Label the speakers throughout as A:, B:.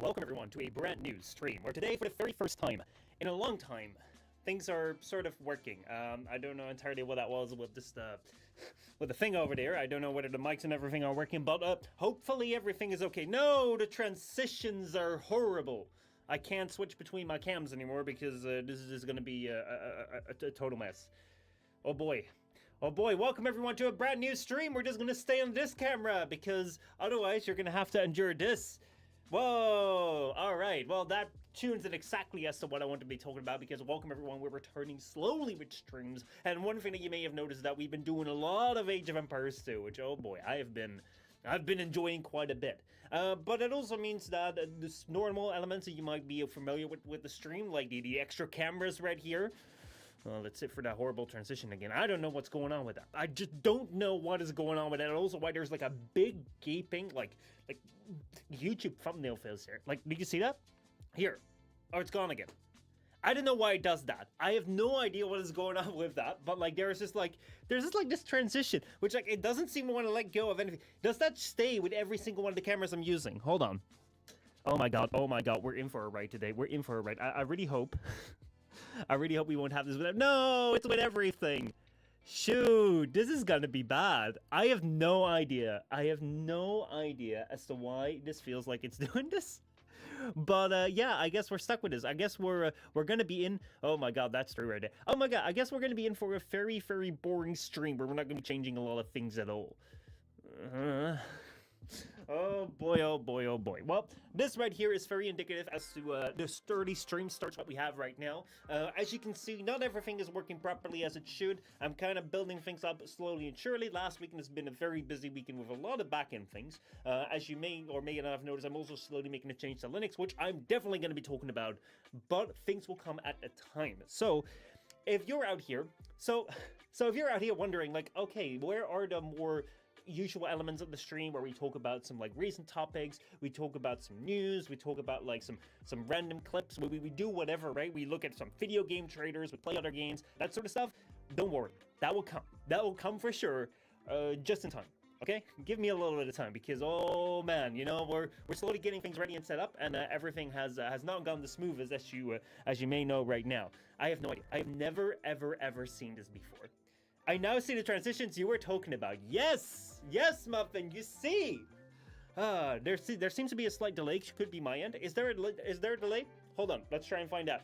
A: welcome everyone to a brand new stream, where today, for the very first time in a long time, things are sort of working. I don't know entirely what that was with this, with the thing over there. I don't know whether the mics and everything are working, but hopefully everything is okay. No, the transitions are horrible. I can't switch between my cams anymore because this is going to be a total mess. Oh boy. Oh boy, welcome everyone to a brand new stream. We're just going to stay on this camera because otherwise you're going to have to endure this. Whoa, all right. Well, that tunes it exactly as to what I want to be talking about, because welcome everyone, we're returning slowly with streams. And one thing that you may have noticed is that we've been doing a lot of Age of Empires 2, which, oh boy, I've been enjoying quite a bit. But it also means that this normal elements that you might be familiar with the stream, like the extra cameras right here. Well, that's it for that horrible transition again. I don't know what's going on with that. I just don't know what is going on with that. And also why there's like a big gaping, like YouTube thumbnail face here. Like, did you see that? Here. Oh, it's gone again. I don't know why it does that. I have no idea what is going on with that. But like, there's just like this transition, which like, it doesn't seem to want to let go of anything. Does that stay with every single one of the cameras I'm using? Hold on. Oh my god. We're in for a ride today. We're in for a ride. I really hope. I really hope we won't have this with it. No, it's with everything. Shoot, this is gonna be bad. I have no idea. I have no idea as to why this feels like it's doing this. But yeah, I guess we're stuck with this. I guess we're gonna be in. Oh my god, that's true right there. Oh my god, I guess we're gonna be in for a very, very boring stream where we're not gonna be changing a lot of things at all. Oh boy, oh boy, oh boy. Well, this right here is very indicative as to the sturdy stream starts what we have right now. As you can see, not everything is working properly as it should. I'm kind of building things up slowly and surely. Last weekend has been a very busy weekend with a lot of back-end things. As you may or may not have noticed, I'm also slowly making a change to Linux, which I'm definitely going to be talking about, but things will come at a time. So, if you're out here, so if you're out here wondering, like, okay, where are the more usual elements of the stream where we talk about some like recent topics, we talk about some news, we talk about like some random clips, we do whatever, right? We look at some video game trailers, we play other games, that sort of stuff. Don't worry, that will come for sure, just in time. Okay, give me a little bit of time, because oh man, you know, we're slowly getting things ready and set up, and everything has not gone the smoothest as you may know right now. I have no idea. I have never ever seen this before. I now see the transitions you were talking about. Yes, Muffin, you see. There seems to be a slight delay. Could be my end. Is there a delay? Hold on, let's try and find out.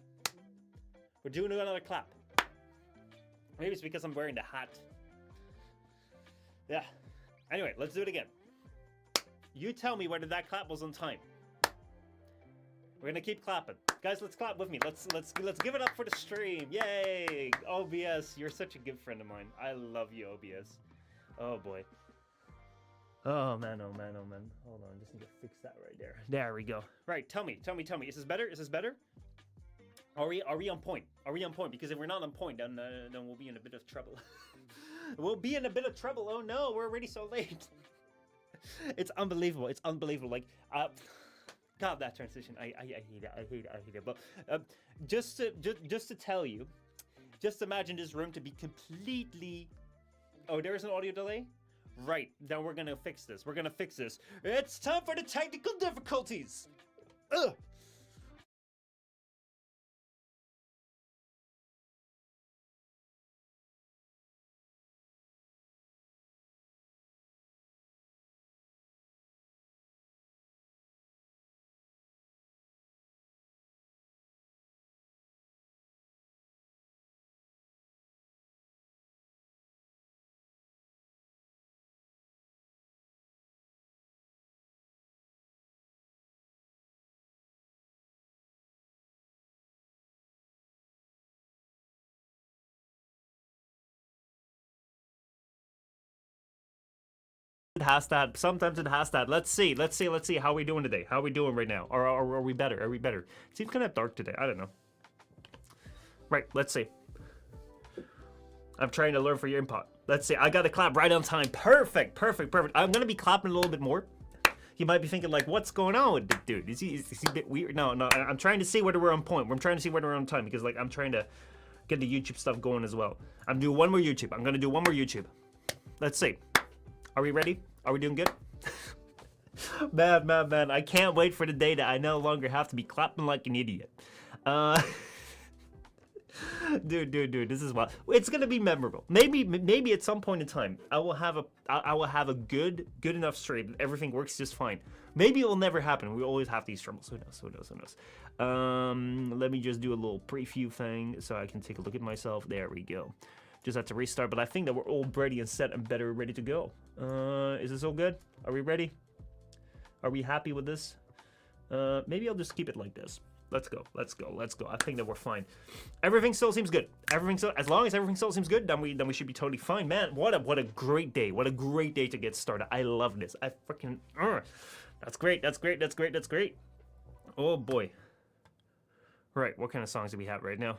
A: We're doing another clap. Maybe it's because I'm wearing the hat. Yeah. Anyway, let's do it again. You tell me whether that clap was on time. We're gonna keep clapping. Guys, let's clap with me. Let's give it up for the stream. Yay! OBS, you're such a good friend of mine. I love you, OBS. Oh boy. Oh man, oh man, oh man. Hold on, just need to fix that right there. There we go. Right, tell me. Is this better? Is this better? Are we on point? Are we on point? Because if we're not on point, then we'll be in a bit of trouble. We'll be in a bit of trouble. Oh no, we're already so late. It's unbelievable. It's unbelievable. Like, God, that transition, I hate it. But just to tell you, just imagine this room to be completely. Oh, there is an audio delay. Right, then we're gonna fix this. It's time for the technical difficulties. Ugh. It has that. Sometimes it has that. Let's see. How are we doing today? How are we doing right now? Or are we better? Are we better? It seems kind of dark today. I don't know. Right, let's see. I'm trying to learn for your input. Let's see. I got to clap right on time. Perfect. I'm going to be clapping a little bit more. You might be thinking, like, what's going on with this dude? Is he a bit weird? No. I'm trying to see whether we're on point. I'm trying to see whether we're on time, because, like, I'm trying to get the YouTube stuff going as well. I'm doing one more YouTube. I'm going to do one more YouTube. Let's see. Are we ready? Are we doing good? Man, I can't wait for the day that I no longer have to be clapping like an idiot. Uh, dude, this is what it's gonna be memorable. Maybe at some point in time, I will have a good enough stream that everything works just fine. Maybe it will never happen. We always have these troubles. Who knows? Let me just do a little preview thing so I can take a look at myself. There we go. Just have to restart, but I think that we're all ready and set and better ready to go. Is this all good? Are we ready? Are we happy with this? Maybe I'll just keep it like this. Let's go. I think that we're fine. Everything still seems good. As long as everything still seems good, then we should be totally fine. Man, what a great day. What a great day to get started. I love this. I freaking That's great. Oh boy. Right, what kind of songs do we have right now?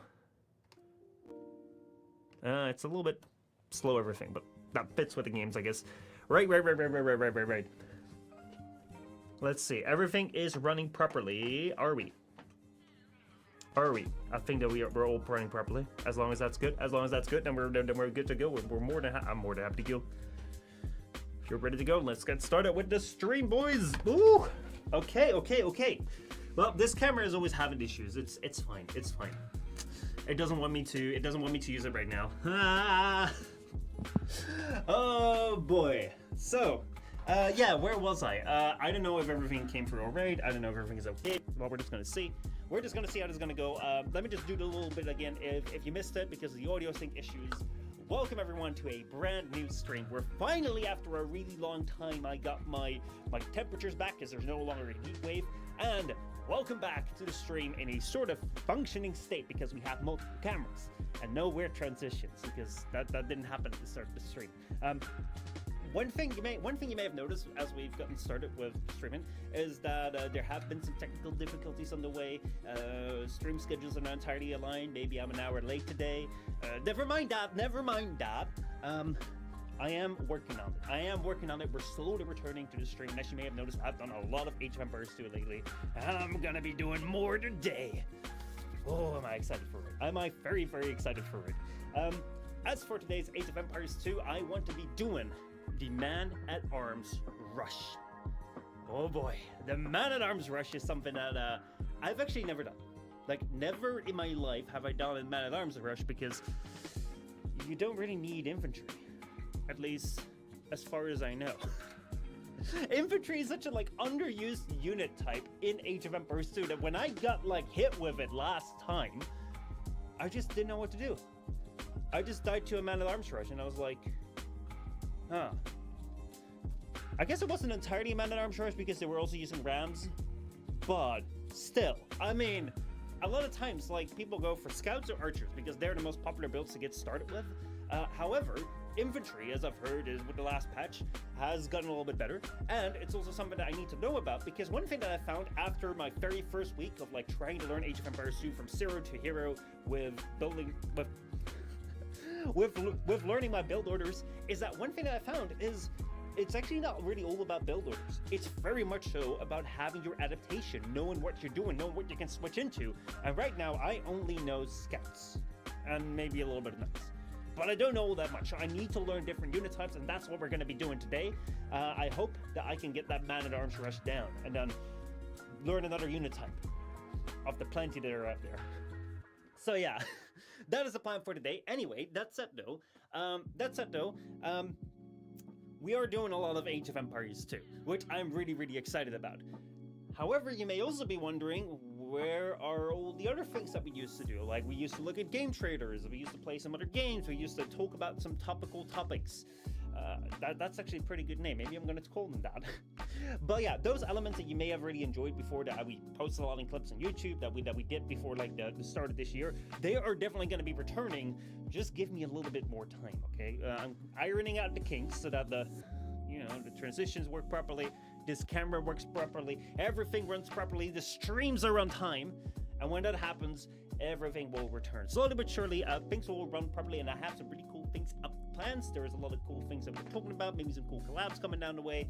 A: It's a little bit slow everything, but that fits with the games, I guess. Right. Let's see. Everything is running properly. Are we? I think that we're all running properly. As long as that's good. Then we're good to go. I'm more than happy to go. If you're ready to go, let's get started with the stream, boys. Ooh. Okay. Well, this camera is always having issues. It's fine. It doesn't want me to use it right now. Oh boy. So, yeah, where was I? I don't know if everything came through all right. I don't know if everything is okay. Well, we're just gonna see. How this is gonna go. Let me just do it a little bit again. If you missed it because of the audio sync issues, welcome everyone to a brand new stream. We're finally, after a really long time, I got my temperatures back because there's no longer a heat wave. And welcome back to the stream in a sort of functioning state because we have multiple cameras and no weird transitions because that didn't happen at the start of the stream. One thing you may have noticed as we've gotten started with streaming is that there have been some technical difficulties on the way. Stream schedules are not entirely aligned. Maybe I'm an hour late today. Never mind that. I am working on it. We're slowly returning to the stream. As you may have noticed, I've done a lot of Age of Empires 2 lately, and I'm gonna be doing more today. Oh, am I excited for it? Am I very, very excited for it? As for today's Age of Empires 2, I want to be doing the Man-at-Arms Rush. Oh boy, the Man-at-Arms Rush is something that I've actually never done. Like, never in my life have I done a Man-at-Arms Rush because you don't really need infantry. At least, as far as I know. Infantry is such a underused unit type in Age of Empires 2 that when I got hit with it last time, I just didn't know what to do. I just died to a Man-at-Arms Rush and I was like, huh. I guess it wasn't entirely a Man-at-Arms Rush because they were also using Rams, but still, I mean, a lot of times people go for Scouts or Archers because they're the most popular builds to get started with. However, infantry, as I've heard, is with the last patch, has gotten a little bit better, and it's also something that I need to know about because one thing that I found after my very first week of trying to learn Age of Empires 2 from zero to hero with with learning my build orders is that one thing that I found is it's actually not really all about build orders. It's very much so about having your adaptation, knowing what you're doing, knowing what you can switch into. And right now, I only know Scouts and maybe a little bit of Knights. But I don't know that much. I need to learn different unit types, and that's what we're going to be doing today. I hope that I can get that Man-at-Arms Rush down and then learn another unit type of the plenty that are out there. So yeah, that is the plan for today. Anyway, that said though, we are doing a lot of Age of Empires 2, which I'm really, really excited about. However, you may also be wondering, where are all the other things that we used to do? We used to look at game traders, we used to play some other games, we used to talk about some topical topics. That's actually a pretty good name. Maybe I'm going to call them that. But yeah, those elements that you may have really enjoyed before, that we posted a lot of clips on YouTube that we did before the start of this year, they are definitely going to be returning. Just give me a little bit more time, okay? I'm ironing out the kinks so that the transitions work properly, this camera works properly, everything runs properly, the streams are on time, and when that happens, everything will return. Slowly but surely, things will run properly, and I have some really cool things up plans. There is a lot of cool things that we're talking about, maybe some cool collabs coming down the way.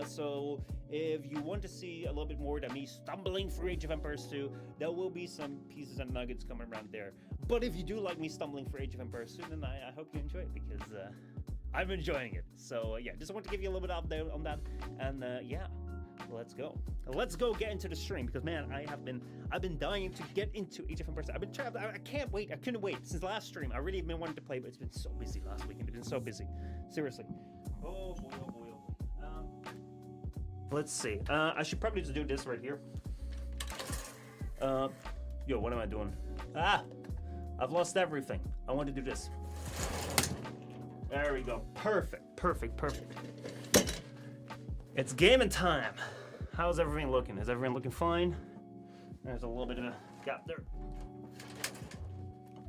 A: So if you want to see a little bit more than me stumbling through Age of Empires 2, there will be some pieces and nuggets coming around there. But if you do like me stumbling through Age of Empires 2, then I hope you enjoy it because I'm enjoying it. So yeah, just want to give you a little bit out there on that. And yeah, let's go. Let's go get into the stream because man, I've been dying to get into a different person. I've been trying. I can't wait. I couldn't wait since the last stream. I really have been wanting to play, but it's been so busy last weekend. It's been so busy. Seriously. Oh boy. Oh boy. Oh boy. Let's see. I should probably just do this right here. Yo, what am I doing? I've lost everything. I want to do this. There we go. Perfect. It's gaming time. How's everything looking? Is everything looking fine? There's a little bit of a gap there.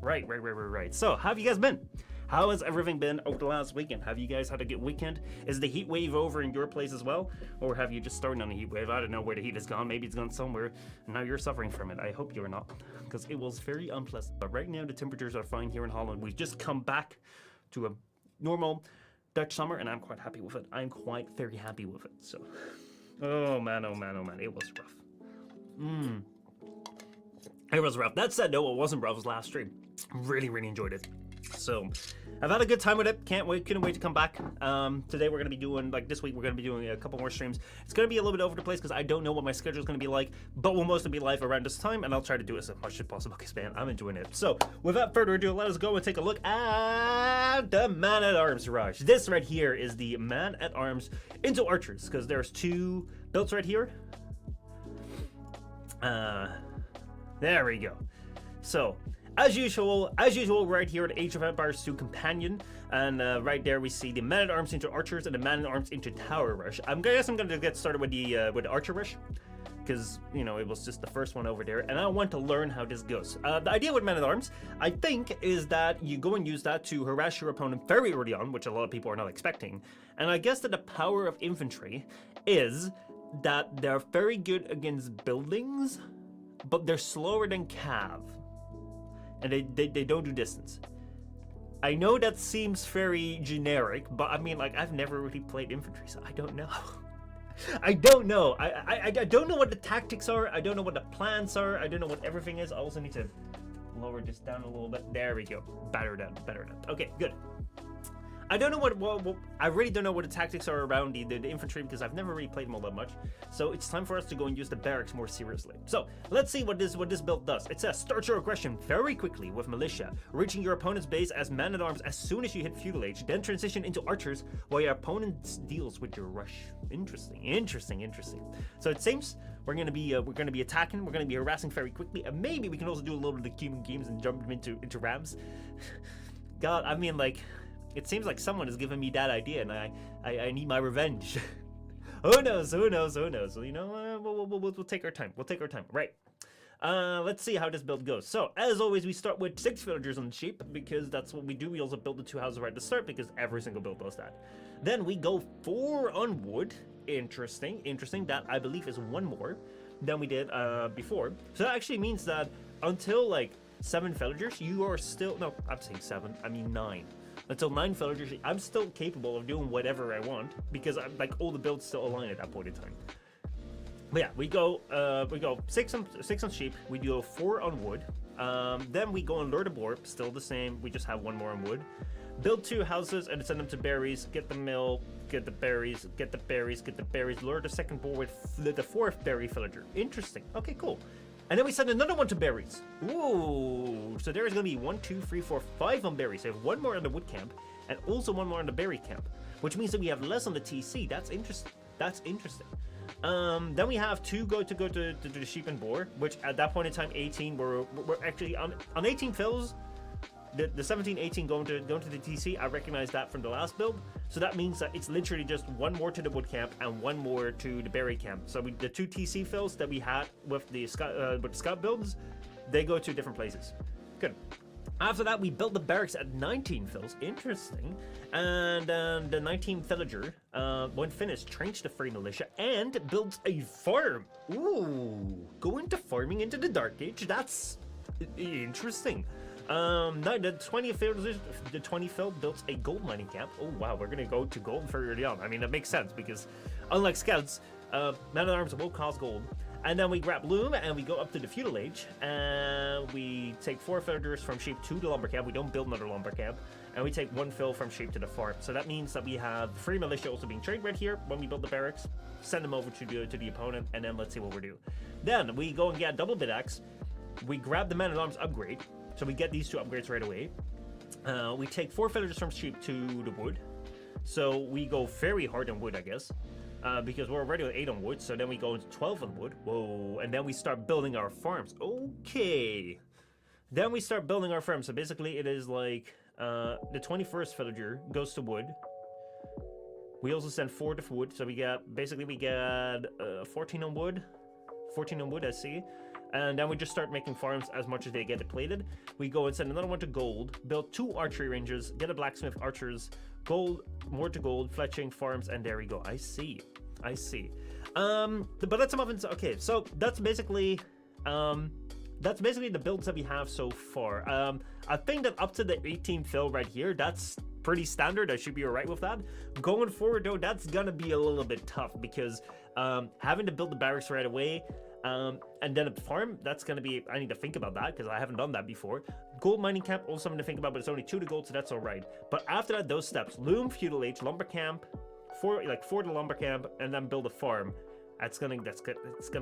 A: Right. So, how have you guys been? How has everything been over the last weekend? Have you guys had a good weekend? Is the heat wave over in your place as well? Or have you just started on the heat wave? I don't know where the heat has gone. Maybe it's gone somewhere, and now you're suffering from it. I hope you're not, because it was very unpleasant. But right now, the temperatures are fine here in Holland. We've just come back to a normal Dutch summer, and I'm quite happy with it. I'm quite very happy with it. So, oh man, it was rough. It was rough. That said, no, it wasn't rough. It was last stream. Really enjoyed it. So, I've had a good time with it. Couldn't wait to come back. Today we're gonna be doing, like this week, we're gonna be doing a couple more streams. It's gonna be a little bit over the place because I don't know what my schedule is gonna be like, but we'll mostly be live around this time, and I'll try to do it as much as possible because man, I'm enjoying it. So, without further ado, let us go and take a look at the Man-at-Arms Rush. This right here is the Man-at-Arms into Archers, because there's two builds right here. There we go. So, as usual, right here at Age of Empires 2 Companion, and right there we see the Man-at-Arms into Archers and the Man-at-Arms into Tower Rush. I guess I'm gonna get started with the Archer Rush, because you know it was just the first one over there, and I want to learn how this goes. The idea with Man-at-Arms, I think, is that you go and use that to harass your opponent very early on, which a lot of people are not expecting. And I guess that the power of infantry is that they're very good against buildings, but they're slower than cav. And they don't do distance. I know that seems very generic, but I mean, like, I've never really played infantry, so I don't know. I don't know. I don't know what the tactics are. I don't know what the plans are. I don't know what everything is. I also need to lower this down a little bit. There we go. Better done. Okay, good. I don't know what I really don't know what the tactics are around the infantry, because I've never really played them all that much. So it's time for us to go and use the barracks more seriously. So let's see what this build does. It says start your aggression very quickly with militia, reaching your opponent's base as man-at-arms as soon as you hit feudal age. Then transition into archers while your opponent deals with your rush. Interesting. So it seems we're gonna be attacking. We're gonna be harassing very quickly, and maybe we can also do a little bit of the human games and jump them into rams. God, I mean, like, it seems like someone has given me that idea, and I need my revenge. Who knows? You know, we'll take our time. Right. Let's see how this build goes. So, as always, we start with 6 villagers on the sheep, because that's what we do. We also build the 2 houses right at the start, because every single build does that. Then we go 4 on wood. Interesting. That, I believe, is 1 more than we did before. So that actually means that until, like, 7 villagers, you are still... No, I'm saying 7. I mean 9. Until 9 villagers, I'm still capable of doing whatever I want, because like all the builds still align at that point in time. But yeah, we go 6 on sheep. We do 4 on wood. Then we go on lure the boar, still the same. We just have 1 more on wood. Build 2 houses and send them to berries. Get the mill, get the berries. Lure the second boar with the 4th berry villager. Interesting. Okay, cool. And then we send another one to berries. Ooh, so there's gonna be 1, 2, 3, 4, 5 on berries. So we have 1 more on the wood camp, and also 1 more on the berry camp, which means that we have less on the TC. That's interesting. Then we have 2 go to the sheep and boar, which at that point in time, 18 we're actually on 18 fills. The 17, 18 going to the TC. I recognize that from the last build. So that means that it's literally just 1 more to the wood camp and 1 more to the berry camp. So the 2 TC fills that we had with the scout builds, they go to different places. Good. After that, we built the barracks at 19 fills. Interesting. And the 19th villager, when finished, trains the free militia and builds a farm. Ooh, go into farming into the Dark Age. That's interesting. The 20th field built a gold mining camp. Oh wow, we're gonna go to gold very early on. I mean, that makes sense because unlike scouts, man-at-arms will cost gold. And then we grab loom and we go up to the feudal age, and we take 4 villagers from sheep to the lumber camp. We don't build another lumber camp, and we take 1 fill from sheep to the farm. So that means that we have 3 militia also being trained right here when we build the barracks, send them over to the opponent, and then let's see what we do. Then we go and get double bid-axe, we grab the man-at-arms upgrade, so we get these 2 upgrades right away. We take 4 villagers from sheep to the wood, so we go very hard on wood, I guess, because we're already at 8 on wood, so then we go into 12 on wood. Whoa, and then we start building our farms. Okay. Then we start building our farms. So basically it is like the 21st villager goes to wood. We also send 4 to wood, so we get 14 on wood. 14 on wood, I see. And then we just start making farms as much as they get depleted. We go and send another one to gold, build 2 archery ranges, get a blacksmith, archers, gold, more to gold, fletching, farms, and there we go. I see. But let's move into, okay, so that's basically the builds that we have so far. I think that up to the 18 fill right here, that's pretty standard. I should be alright with that. Going forward though, that's gonna be a little bit tough because having to build the barracks right away, and then a farm, that's gonna be, I need to think about that because I haven't done that before. Gold mining camp, also something to think about, but it's only 2 to gold, so that's alright. But after that, those steps, loom, feudal age, lumber camp, 4 to lumber camp, and then build a farm. It's gonna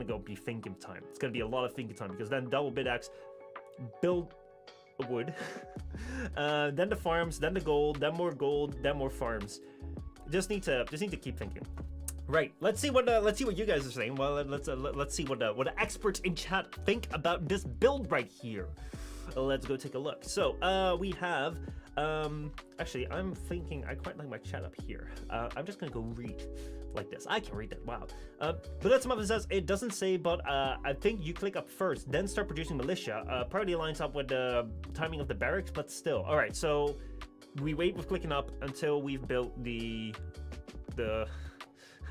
A: go be thinking time. It's gonna be a lot of thinking time because then double bid-axe, build wood, then the farms, then the gold, then more farms. Just need to keep thinking. Right. Let's see what you guys are saying. Well, let's see what the experts in chat think about this build right here. Let's go take a look. So we have actually I'm thinking I quite like my chat up here. I'm just gonna go read like this. I can read that. Wow. But that's something says it doesn't say, but I think you click up first, then start producing militia. Probably lines up with the timing of the barracks, but still. All right. So we wait with clicking up until we've built the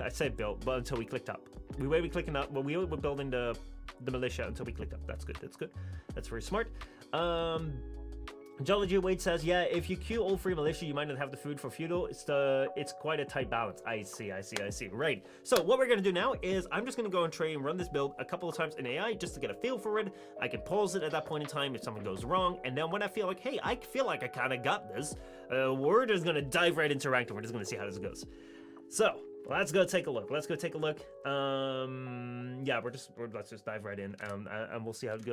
A: I say built, but until we clicked up. We wait with clicking up. Well, we're building the militia until we clicked up. That's good. That's very smart. Jolly G Wade says, yeah, if you queue all 3 militia, you might not have the food for feudal. It's quite a tight balance. I see. Right. So what we're gonna do now is I'm just gonna go and try and run this build a couple of times in AI just to get a feel for it. I can pause it at that point in time if something goes wrong, and then when I feel like, hey, I feel like I kind of got this, we're just gonna dive right into ranked, and we're just gonna see how this goes. So let's go take a look. Yeah, let's just dive right in, and we'll see how it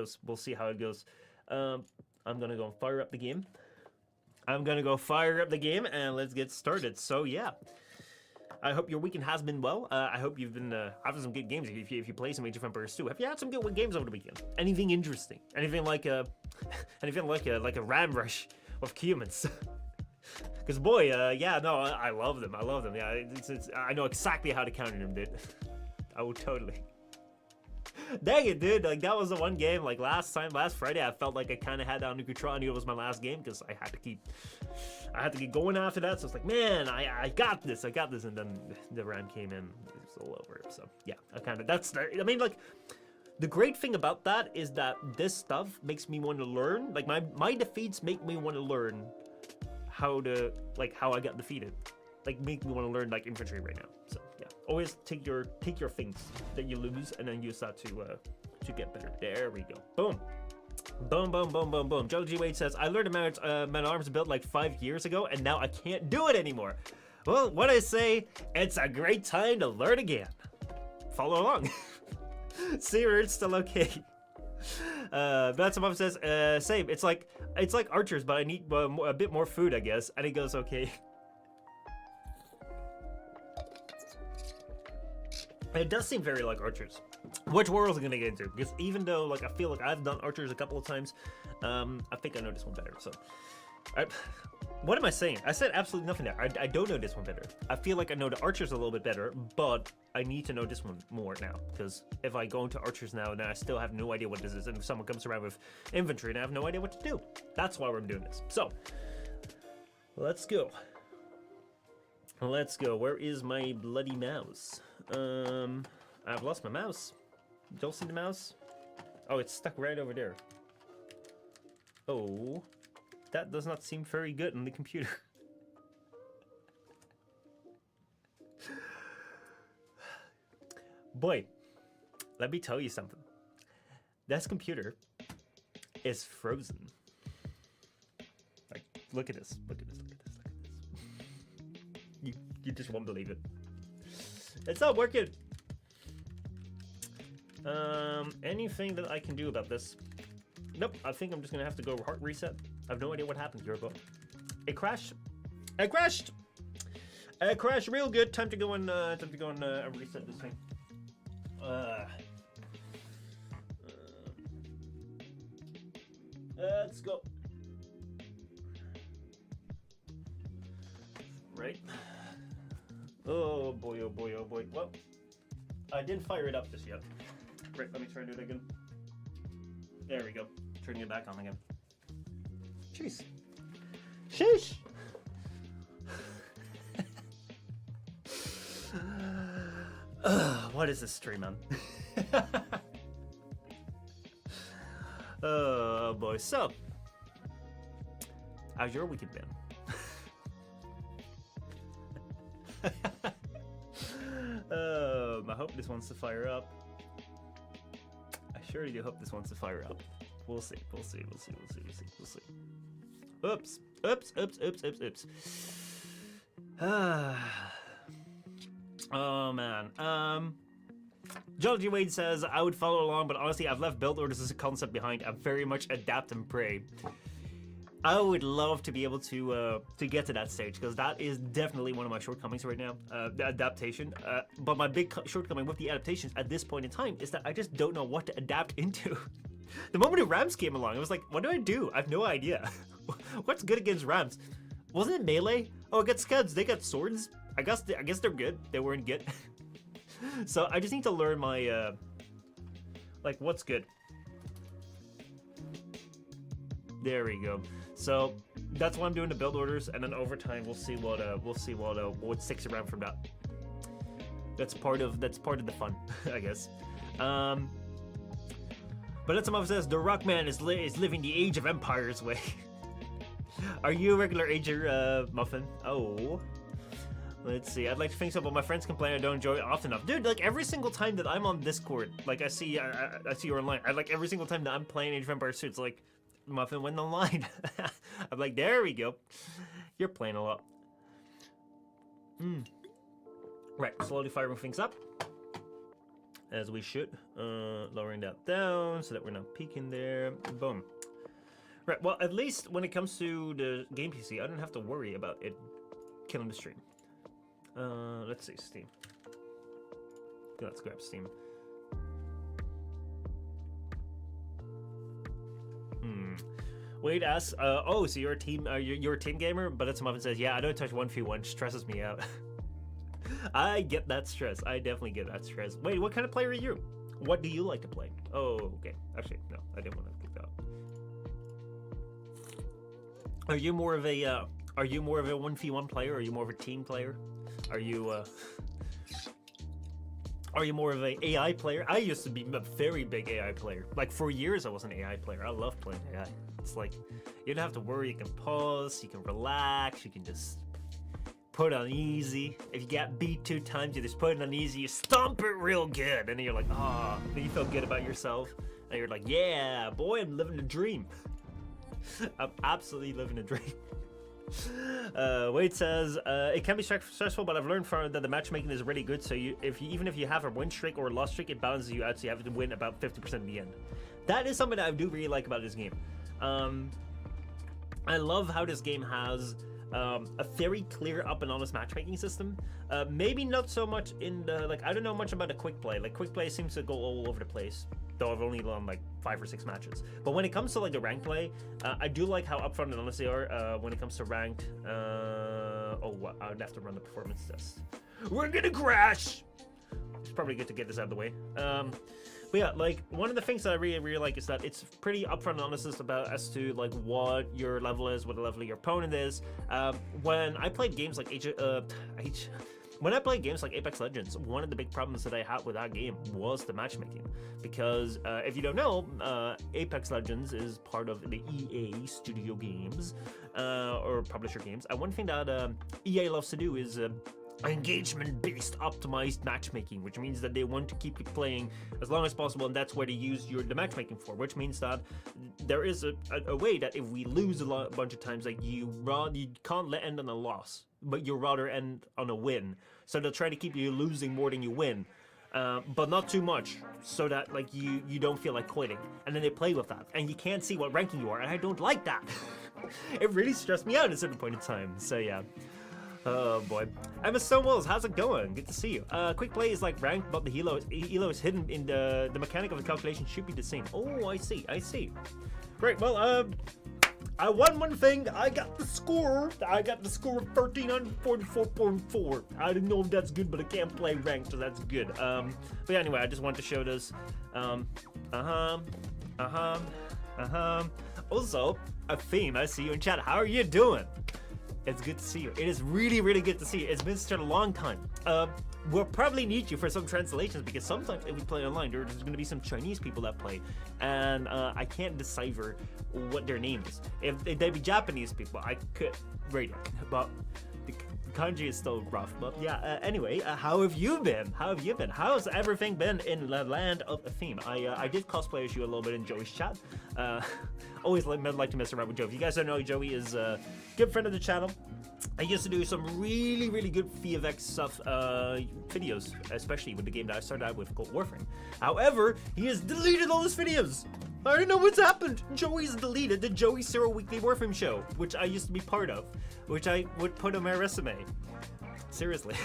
A: goes. I'm gonna go fire up the game. And let's get started. So yeah, I hope your weekend has been well. I hope you've been having some good games. If you play some Age of Empires 2, have you had some good games over the weekend? Anything interesting? Anything like a ram rush of humans? Because boy, yeah, no, I love them. Yeah, I know exactly how to counter them, dude. I would totally. Dang it, dude. Like, that was the one game, like, last Friday, I felt like I kind of had that under control. I knew it was my last game because I had to keep going after that. So it's like, man, I got this. And then the ram came in. It was all over. So yeah, I mean, like, the great thing about that is that this stuff makes me want to learn. Like, my defeats make me want to learn how I got defeated. Like, make me want to learn, like, infantry right now. So yeah, always take your things that you lose and then use that to get better. There we go. Boom. Joe G Wade says, I learned man-at-arms built like 5 years ago and now I can't do it anymore. Well, what I say, it's a great time to learn again. Follow along. See, it's still okay. That's what says, same. It's like archers, but I need a bit more food, I guess. And he goes, okay. It does seem very like archers. Which worlds are gonna get into? Because even though, like, I feel like I've done archers a couple of times, I think I know this one better. So, what am I saying? I said absolutely nothing there. I don't know this one better. I feel like I know the archers a little bit better, but I need to know this one more now. Because if I go into archers now, then I still have no idea what this is. And if someone comes around with infantry, and I have no idea what to do. That's why we're doing this. So, let's go. Where is my bloody mouse? I've lost my mouse. Don't see the mouse? Oh, it's stuck right over there. Oh, that does not seem very good on the computer. Boy, let me tell you something. This computer is frozen. Like, Look at this. Look at this. Look at this. Look at this. You just won't believe it. It's not working. Anything that I can do about this? Nope. I think I'm just gonna have to go hard reset. I have no idea what happened here, but it crashed. It crashed. It crashed real good. Time to go and reset this thing. Let's go. Right. Oh boy, oh boy, oh boy. Well, I didn't fire it up just yet. Right, let me try and do it again. There we go. Turning it back on again. Jeez. Sheesh! What is this stream on? Oh boy. So, how's your weekend been? I hope this wants to fire up. I surely do hope this wants to fire up. We'll see. We'll see. We'll see. We'll see. We'll see. We'll see. Oops. Oops. Oops. Oops. Oops. Oops. Oh man. Geology Wade says I would follow along, but honestly, I've left build orders as a concept behind. I very much adapt and pray. I would love to be able to get to that stage, because that is definitely one of my shortcomings right now, the adaptation. But my big shortcoming with the adaptations at this point in time is that I just don't know what to adapt into. The moment the Rams came along, I was like, what do I do? I have no idea. What's good against Rams? Wasn't it melee? Oh, against Scuds, they got swords. I guess they're good. They weren't good. So I just need to learn my like what's good. There we go. So that's why I'm doing the build orders, and then over time we'll see what sticks around from that. That's part of the fun, I guess. But that's what says. The Rockman is living the age of empires way. Are you a regular ager, Muffin? Oh. Let's see. I'd like to think so, but my friends complain I don't enjoy it often enough. Dude, like every single time that I'm on Discord, like I see you online. Like every single time that I'm playing Age of Empires 2, it's like Muffin went online. I'm like, there we go. You're playing a lot. Right, slowly firing things up. As we should. Lowering that down so that we're not peeking there. Boom. Right, well, at least when it comes to the game PC, I don't have to worry about it killing the stream. Let's see, Steam. Let's grab Steam. Wade asks, oh, so you're a team, you're a team gamer? But that's Muffin says, yeah, I don't touch 1v1, stresses me out. I get that stress. I definitely get that stress. Wait, what kind of player are you? What do you like to play? Oh, okay. Actually, no, I didn't want to pick that up. Are you more of a 1v1 player, or are you more of a team player? Are you more of a AI player? I used to be a very big AI player. Like for years I was an AI player. I love playing AI. It's like you don't have to worry, you can pause, you can relax, you can just put it on easy. If you get beat 2 times, you just put it on easy, you stomp it real good, and then you're like, ah, then you feel good about yourself, and you're like, yeah, boy, I'm living a dream. I'm absolutely living a dream. Wade says, it can be stressful, but I've learned from that the matchmaking is really good, so even if you have a win streak or a loss streak, it balances you out, so you have to win about 50% in the end. That is something that I do really like about this game. I love how this game has a very clear up and honest matchmaking system. Maybe not so much in the, like, I don't know much about a quick play. Like, quick play seems to go all over the place, though I've only done like 5 or 6 matches. But when it comes to like the rank play, I do like how upfront and honest they are when it comes to ranked. I would have to run the performance test. We're gonna crash! It's probably good to get this out of the way. But yeah, like, one of the things that I really like is that it's pretty upfront and honest as to like what your level is, what the level of your opponent is. When I played games like when I played games like Apex Legends, one of the big problems that I had with that game was the matchmaking. Because if you don't know, Apex Legends is part of the EA Studio Games, or publisher games. And one thing that EA loves to do is engagement-based optimized matchmaking, which means that they want to keep you playing as long as possible, and that's where they use the matchmaking for, which means that there is a way that if we lose a bunch of times, like you can't end on a loss, but you rather end on a win. So they'll try to keep you losing more than you win, but not too much, so that like you don't feel like quitting. And then they play with that, and you can't see what ranking you are, and I don't like that. It really stressed me out at a certain point in time. So yeah. Oh boy. Emma Stonewalls, how's it going? Good to see you. Quick play is like ranked, but the elo is hidden in the mechanic of the calculation should be the same. Oh, I see. Great, well, I won one thing. I got the score. I got the score of 1344.4. I don't know if that's good, but I can't play ranked, so that's good. But yeah, anyway, I just wanted to show this. Also, a theme. I see you in chat. How are you doing? It's good to see you. It is really, really good to see you. It's been such a long time. We'll probably need you for some translations because sometimes if we play online, there's going to be some Chinese people that play, and I can't decipher what their name is. If they'd be Japanese people, I could read it, but the kanji is still rough. But yeah, anyway, how have you been? How's everything been in the land of a theme? I did cosplay as you a little bit in Joey's chat. Always like to mess around with Joey. If you guys don't know, Joey is a good friend of the channel. I used to do some really, really good VFX stuff, videos, especially with the game that I started out with called Warframe. However, he has deleted all his videos. I don't know what's happened. Joey's deleted the Joey Zero Weekly Warframe show, which I used to be part of, which I would put on my resume. Seriously.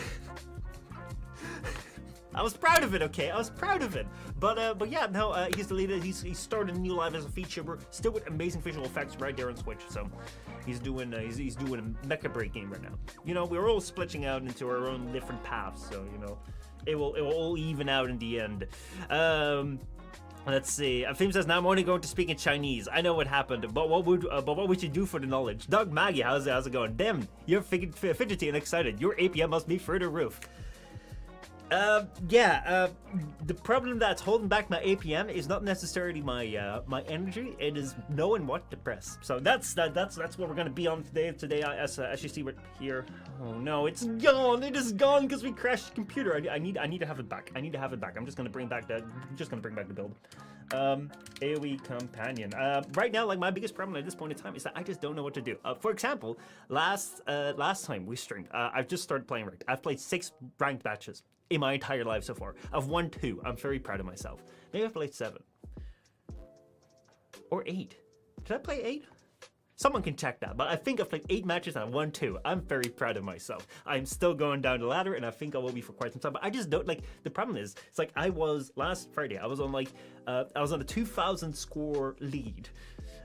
A: I was proud of it, okay? I was proud of it. But yeah, no, he's deleted. He's started a new live as a VTuber, still with amazing visual effects right there on Switch. So he's doing he's doing a mecha break game right now. You know, we're all splitting out into our own different paths, so you know, it will all even out in the end. Let's see. Theme says now I'm only going to speak in Chinese. I know what happened, but what would you do for the knowledge? Doug Maggie, how's it going? Damn, you're fidgety and excited. Your APM must be through the roof. The problem that's holding back my APM is not necessarily my energy. It is knowing what to press. So that's what we're gonna be on today. As you see right here. Oh no, it's gone. It is gone because we crashed the computer. I need to have it back. I'm just gonna bring back the build. AoE companion. Right now, like my biggest problem at this point in time is that I just don't know what to do. For example, last time we streamed, I've just started playing ranked. I've played 6 ranked matches in my entire life so far. I've won 2. I'm very proud of myself. Maybe I've played 7 or 8. Did I play 8? Someone can check that, but I think I've played 8 matches and I won 2. I'm very proud of myself. I'm still going down the ladder, and I think I will be for quite some time. But I just don't like. The problem is, it's like I was last Friday. I was on like I was on a 2,000 score lead,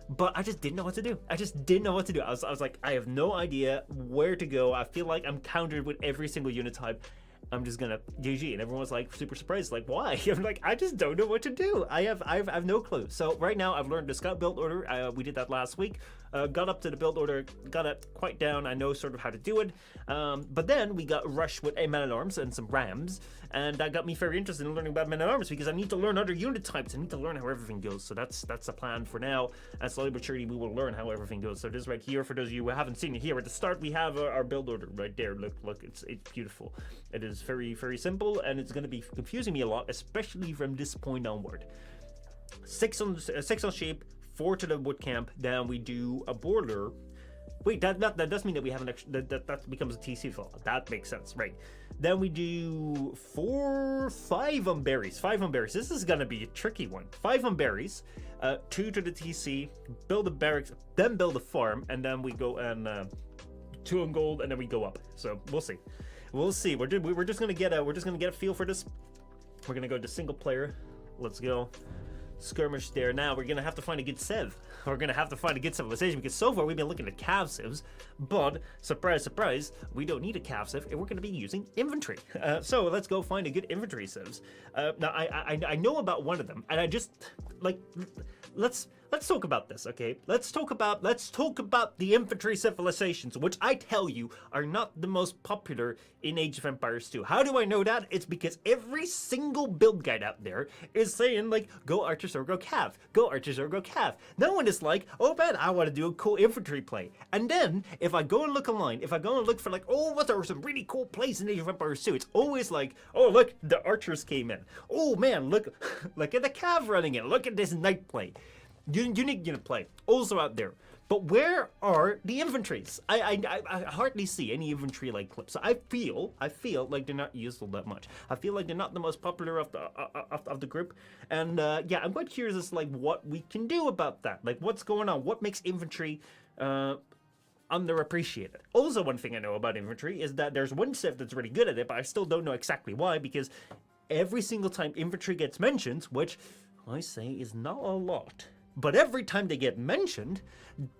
A: but I just didn't know what to do. I was like, I have no idea where to go. I feel like I'm countered with every single unit type. I'm just gonna GG, and everyone was like super surprised, like why? I'm like, I just don't know what to do. I have no clue. So right now I've learned the scout build order. We did that last week. Got up to the build order, got it quite down. I know sort of how to do it. But then we got Rush with a man-at-arms and some rams, and that got me very interested in learning about man-at-arms because I need to learn other unit types. I need to learn how everything goes. So that's the plan for now. And slowly but surely we will learn how everything goes. So this right here, for those of you who haven't seen it here at the start, we have our build order right there. Look, it's beautiful. It is very, very simple, and it's going to be confusing me a lot, especially from this point onward. 6 on shape, 4 to the wood camp. Then we do a border. Wait, that does mean that we have an extra. That becomes a TC file. That makes sense, right? Then we do 5 on berries. 5 on berries. This is gonna be a tricky one. 5 on berries. 2 to the TC. Build a barracks. Then build a farm, and then we go and 2 on gold, and then we go up. So we'll see. We'll see. We're just gonna get a feel for this. We're gonna go to single player. Let's go. Skirmish there. Now we're gonna have to find a good civ. We're gonna have to find a good civilization because so far we've been looking at cav civs, but surprise, surprise, we don't need a cav civ, and we're gonna be using infantry. So let's go find a good infantry civs. Now I know about one of them, and I just like let's let's talk about this, okay? Let's talk about the infantry civilizations, which I tell you are not the most popular in Age of Empires 2. How do I know that? It's because every single build guide out there is saying like, go archers or go cav, go archers or go cav. No one is like, oh man, I want to do a cool infantry play. And then if I go and look online, if I go and look for like, oh, what are some really cool plays in Age of Empires 2? It's always like, oh look, the archers came in. Oh man, look at the cav running in. Look at this knight play. Unique unit play also out there, but where are the infantries? I hardly see any infantry like clips. So I feel like they're not used all that much. I feel like they're not the most popular of the group, and yeah, I'm quite curious as to like what we can do about that. Like what's going on? What makes infantry underappreciated? Also, one thing I know about infantry is that there's one civ that's really good at it, but I still don't know exactly why, because every single time infantry gets mentioned, which I say is not a lot. But every time they get mentioned,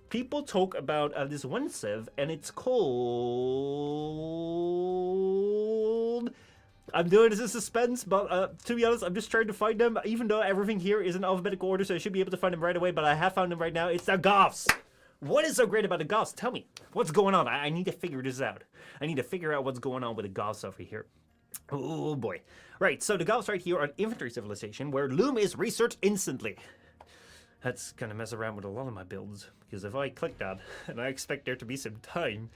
A: people talk about this one civ, and it's called... I'm doing this in suspense, but to be honest, I'm just trying to find them, even though everything here is in alphabetical order, so I should be able to find them right away, but I have found them right now. It's the Goths! What is so great about the Goths? Tell me, what's going on? I need to figure this out. I need to figure out what's going on with the Goths over here. Oh boy. Right, so the Goths right here are an infantry civilization where Loom is researched instantly. That's gonna mess around with a lot of my builds, because if I click that, and I expect there to be some time,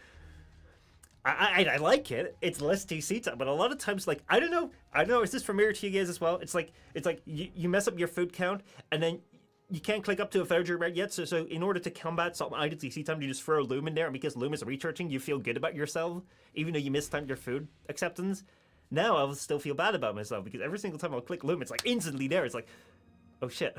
A: I like it. It's less TC time, but a lot of times, like, I don't know, is this familiar to you guys as well? It's like you mess up your food count, and then you can't click up to a villager right yet, so in order to combat some idle TC time, you just throw Loom in there, and because Loom is researching, you feel good about yourself, even though you mistimed your food acceptance. Now I'll still feel bad about myself, because every single time I'll click Loom, it's like instantly there. It's like, oh shit.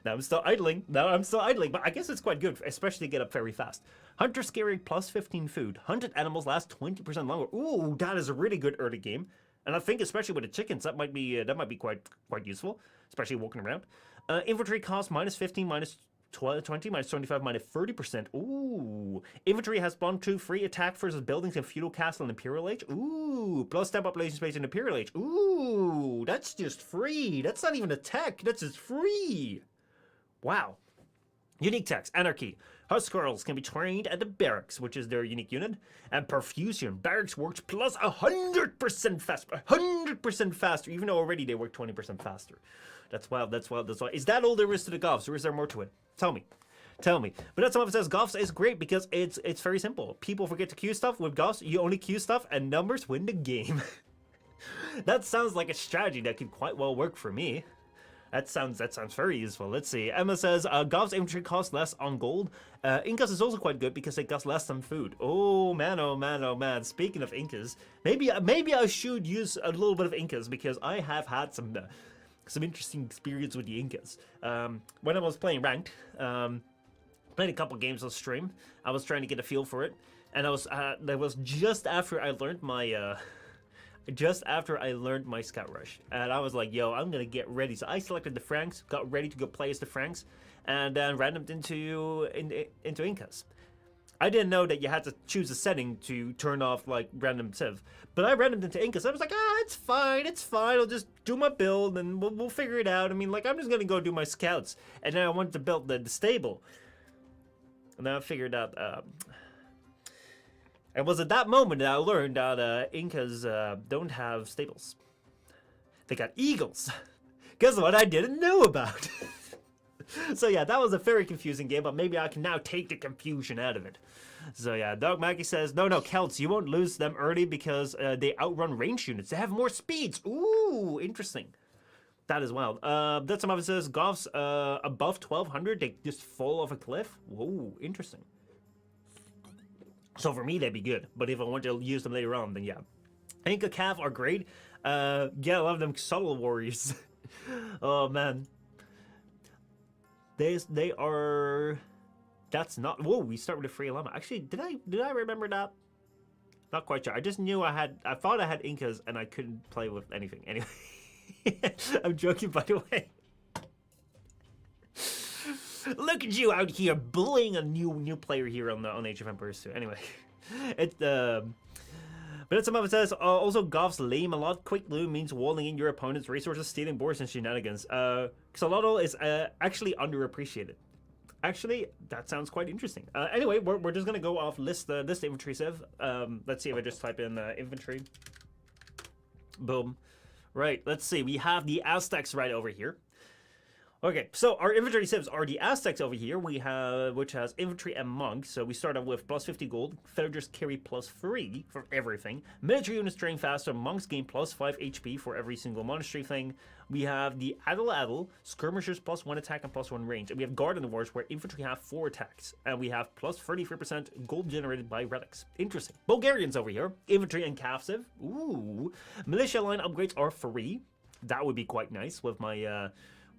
A: Now I'm still idling, but I guess it's quite good, especially to get up very fast. Hunter Scary plus 15 food. Hunted animals last 20% longer. Ooh, that is a really good early game. And I think especially with the chickens, that might be quite useful, especially walking around. Infantry cost minus 15, minus 20, minus 25, minus 30%. Ooh. Infantry has spawn 2 free attack versus buildings in Feudal Castle and Imperial Age. Ooh. Plus step population space in Imperial Age. Ooh. That's just free. That's not even a tech. That's just free. Wow. Unique techs. Anarchy. Huscarls can be trained at the barracks, which is their unique unit. And Perfusion. Barracks works plus 100% faster. 100% faster, even though already they work 20% faster. That's wild, that's wild, that's wild. Is that all there is to the Goths, or is there more to it? Tell me. Tell me. But that's what it says. Goths is great because it's very simple. People forget to queue stuff. With Goths, you only queue stuff, and numbers win the game. That sounds like a strategy that could quite well work for me. That sounds very useful. Let's see. Emma says, Goths infantry costs less on gold. Incas is also quite good because it costs less on food. Oh man, oh man, oh man. Speaking of Incas, maybe I should use a little bit of Incas because I have had some interesting experience with the Incas. When I was playing ranked, played a couple games on stream. I was trying to get a feel for it, and that was just after I learned my Scout Rush, and I was like, yo, I'm gonna get ready. So I selected the Franks, got ready to go play as the Franks, and then randomed into Incas. I didn't know that you had to choose a setting to turn off like random civ, but I randomed into Incas. I was like, it's fine. I'll just do my build and we'll figure it out. I mean, like, I'm just gonna go do my scouts, and then I wanted to build the stable, and then I figured out. It was at that moment that I learned that Incas don't have stables. They got eagles. Guess what I didn't know about? So yeah, that was a very confusing game, but maybe I can now take the confusion out of it. So yeah, Dog Maggie says, no, Celts, you won't lose them early because they outrun range units. They have more speeds. Ooh, interesting. That is wild. That's some of it says, Goths above 1200, they just fall off a cliff. Whoa, interesting. So for me, they'd be good. But if I want to use them later on, then yeah. Inca Cav are great. Yeah, I love them subtle warriors. Oh, man. They are... That's not... Whoa, we start with a free llama. Actually, did I remember that? Not quite sure. I just knew I thought I had Incas and I couldn't play with anything. Anyway. I'm joking, by the way. Look at you out here bullying a new player here on Age of Empires 2. Anyway, but it's some of it says also Goths lame a lot. Quick loot means walling in your opponent's resources, stealing boards and shenanigans. Xolotl is actually underappreciated. Actually, that sounds quite interesting. Anyway, we're just gonna go off list infantry sieve. Let's see if I just type in infantry. Boom. Right, let's see. We have the Aztecs right over here. Okay, so our infantry civs are the Aztecs over here. We have, which has infantry and monks. So we start off with plus 50 gold. Villagers carry plus 3 for everything. Military units train faster. Monks gain plus 5 HP for every single monastery thing. We have the Adel, skirmishers plus 1 attack and plus 1 range. And we have Guard in the Wars where infantry have 4 attacks. And we have plus 33% gold generated by relics. Interesting. Bulgarians over here. Infantry and cav civ. Ooh. Militia line upgrades are free. That would be quite nice with my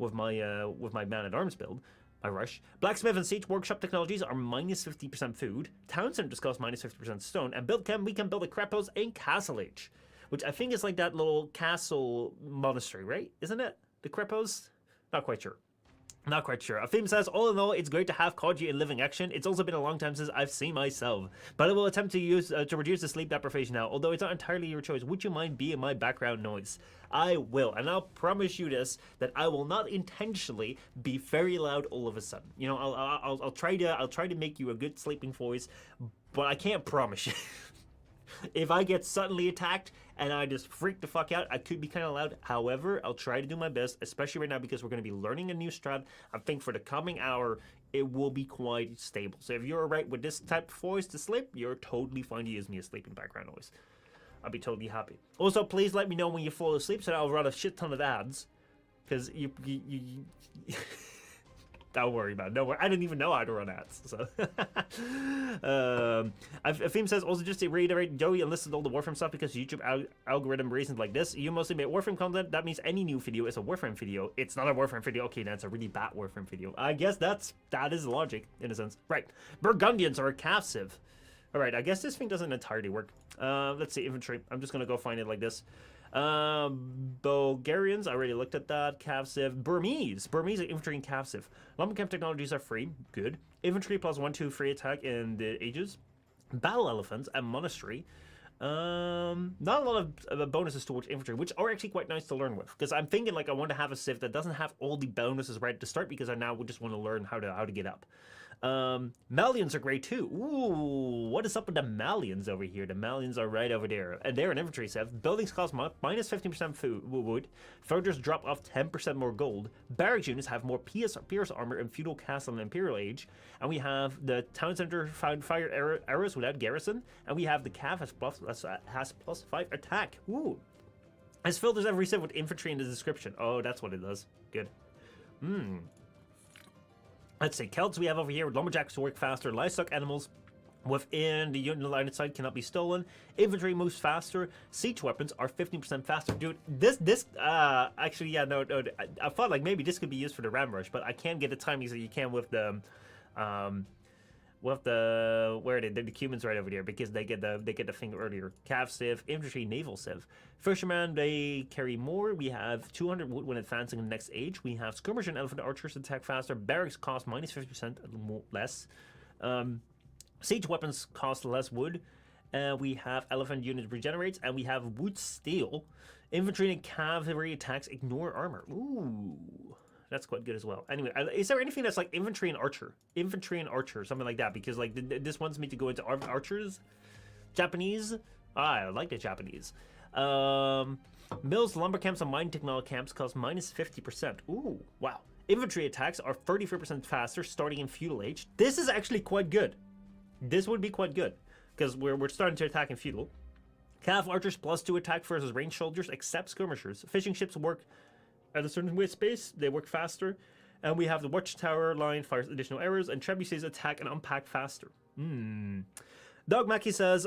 A: man-at-arms build, my rush. Blacksmith and siege workshop technologies are minus 50% food. Town centers cost minus 50% stone. And we can build a Krepos in Castle Age, which I think is like that little castle monastery, right? Isn't it? The Krepos? Not quite sure. Not quite sure. Afim says, all in all, it's great to have Koji in living action. It's also been a long time since I've seen myself. But I will attempt to reduce the sleep deprivation now, although it's not entirely your choice. Would you mind being my background noise? I will, and I'll promise you this, that I will not intentionally be very loud all of a sudden. You know, I'll try to make you a good sleeping voice, but I can't promise you. If I get suddenly attacked and I just freak the fuck out, I could be kind of loud. However, I'll try to do my best, especially right now because we're going to be learning a new strat. I think for the coming hour, it will be quite stable. So if you're alright with this type of voice to sleep, you're totally fine to use me as sleeping background noise. I'll be totally happy. Also, please let me know when you fall asleep so that I'll run a shit ton of ads. Because you don't worry about it. Don't worry. I didn't even know how to run ads. So, Afim says, also just to reiterate, Joey enlisted all the Warframe stuff because YouTube algorithm reasons like this. You mostly make Warframe content. That means any new video is a Warframe video. It's not a Warframe video. Okay, that's a really bad Warframe video. I guess that is logic in a sense. Right. Burgundians are a cav civ. All right. I guess this thing doesn't entirely work. Let's see. Infantry. I'm just going to go find it like this. Bulgarians, I already looked at that. Cav civ. Burmese infantry and cav civ. Lumber camp technologies are free. Good. Infantry plus 1/2 free attack in the ages. Battle elephants and monastery. Not a lot of bonuses towards infantry, which are actually quite nice to learn with. Because I'm thinking like I want to have a civ that doesn't have all the bonuses right at the start because I now just want to learn how to get up. Malians are great too. Ooh, what is up with the Malians over here? The Malians are right over there. And they're an infantry civ. Buildings cost minus 15% wood. Soldiers drop off 10% more gold. Barracks units have more pierce armor in feudal castle and imperial age. And we have the town center fire arrows without garrison. And we have the cav has plus 5 attack. Ooh. This filters every civ with infantry in the description. Oh, that's what it does. Good. Let's see, Celts we have over here with lumberjacks to work faster, livestock animals within the unit line of sight cannot be stolen, infantry moves faster, siege weapons are 15% faster. Dude, actually, yeah, no, I thought like maybe this could be used for the ram rush, but I can't get the timings that you can with the, the Cumans right over there because they get the thing earlier. Cav civ, infantry, naval civ. Fishermen, they carry more. We have 200 wood when advancing in the next age. We have skirmish and elephant archers attack faster. Barracks cost minus 50% less. Siege weapons cost less wood. We have elephant unit regenerates, and we have wood steel. Infantry and cavalry attacks ignore armor. Ooh. That's quite good as well. Anyway, is there anything that's like infantry and archer, something like that? Because like this wants me to go into archers. Japanese. I like the Japanese. Mills, lumber camps, and mine technology camps cost minus 50%. Ooh, wow. Infantry attacks are 33% faster starting in feudal age. This is actually quite good. This would be quite good because we're starting to attack in feudal. Cav archers plus 2 attack versus ranged soldiers except skirmishers. Fishing ships work at a certain weight space, they work faster. And we have the watchtower line fires additional arrows, and trebuchets attack and unpack faster. Dog Mackie says,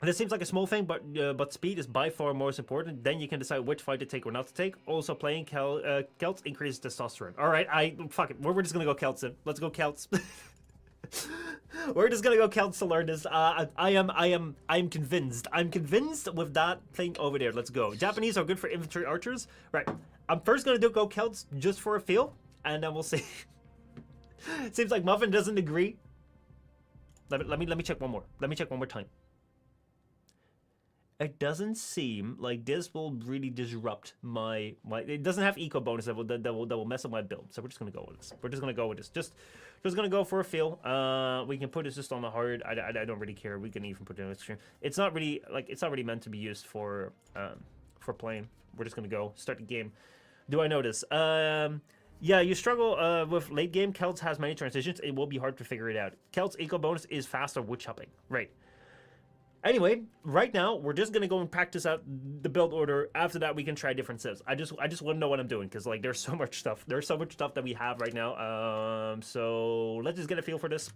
A: this seems like a small thing, but speed is by far most important. Then you can decide which fight to take or not to take. Also, playing Celts increases testosterone. All right, fuck it. We're just gonna go Celts then. Let's go Celts. We're just gonna go Celts to learn this. I am convinced. I'm convinced with that thing over there. Let's go. Japanese are good for infantry archers. Right. I'm first gonna go Celts just for a feel, and then we'll see. Seems like Muffin doesn't agree. Let me check one more. Let me check one more time. it doesn't seem like this will really disrupt my it doesn't have eco bonus that will mess up my build. So we're just gonna go with this. We're just gonna go with this. Just gonna go for a feel. We can put this just on the hard. I don't really care. We can even put it on extreme. It's not really meant to be used for playing. We're just gonna go start the game. Do I notice? Yeah, you struggle with late game. Celts has many transitions. It will be hard to figure it out. Celts eco bonus is faster wood chopping. Right. Anyway, right now we're just gonna go and practice out the build order. After that, we can try different civs. I just want to know what I'm doing because like there's so much stuff. There's so much stuff that we have right now. So let's just get a feel for this.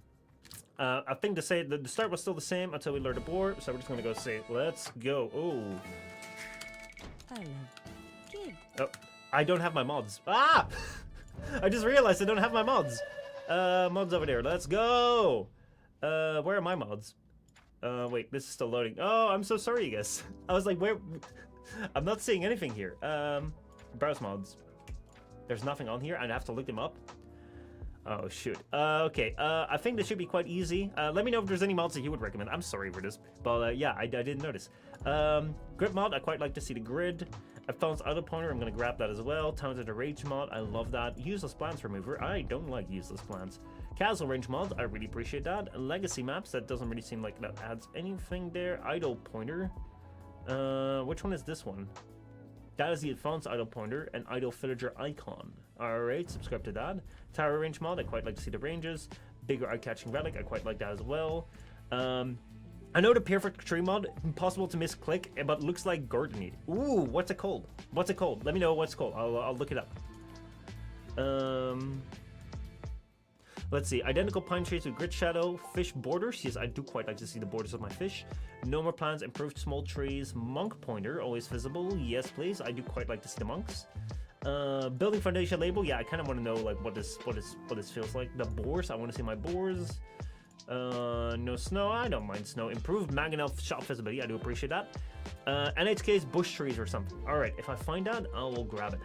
A: I think the start was still the same until we learned the board. So we're just gonna go say, let's go. Oh, I don't have my mods. Ah! I just realized I don't have my mods. Mods over there. Let's go. Where are my mods? Wait, this is still loading. Oh, I'm so sorry, you guys. I was like, where? I'm not seeing anything here. Browse mods. There's nothing on here. I'd have to look them up. Oh, shoot. Okay. I think this should be quite easy. Let me know if there's any mods that you would recommend. I'm sorry for this. But, yeah, I didn't notice. Grid mod. I quite like to see the grid. Advanced auto pointer. I'm going to grab that as well. Talented rage mod. I love that. Useless plants remover. I don't like useless plants. Casual range mods. I really appreciate that. Legacy maps. That doesn't really seem like that adds anything there. Idle pointer. Which one is this one? That is the advanced idle pointer and idle villager icon. Alright, subscribe to that. Tower range mod, I quite like to see the ranges. Bigger eye-catching relic, I quite like that as well. I know the perfect tree mod, impossible to misclick, but looks like gardeny. Ooh, what's it called? What's it called? Let me know what's called. I'll look it up. Let's see. Identical pine trees with grid shadow. Fish borders. Yes, I do quite like to see the borders of my fish. No more plants. Improved small trees. Monk pointer. Always visible. Yes, please. I do quite like to see the monks. Building foundation label. Yeah, I kind of want to know like what this feels like. The boars. I want to see my boars. No snow. I don't mind snow. Improved mangonel shop visibility. I do appreciate that. NHK's bush trees or something. All right. If I find that, I will grab it.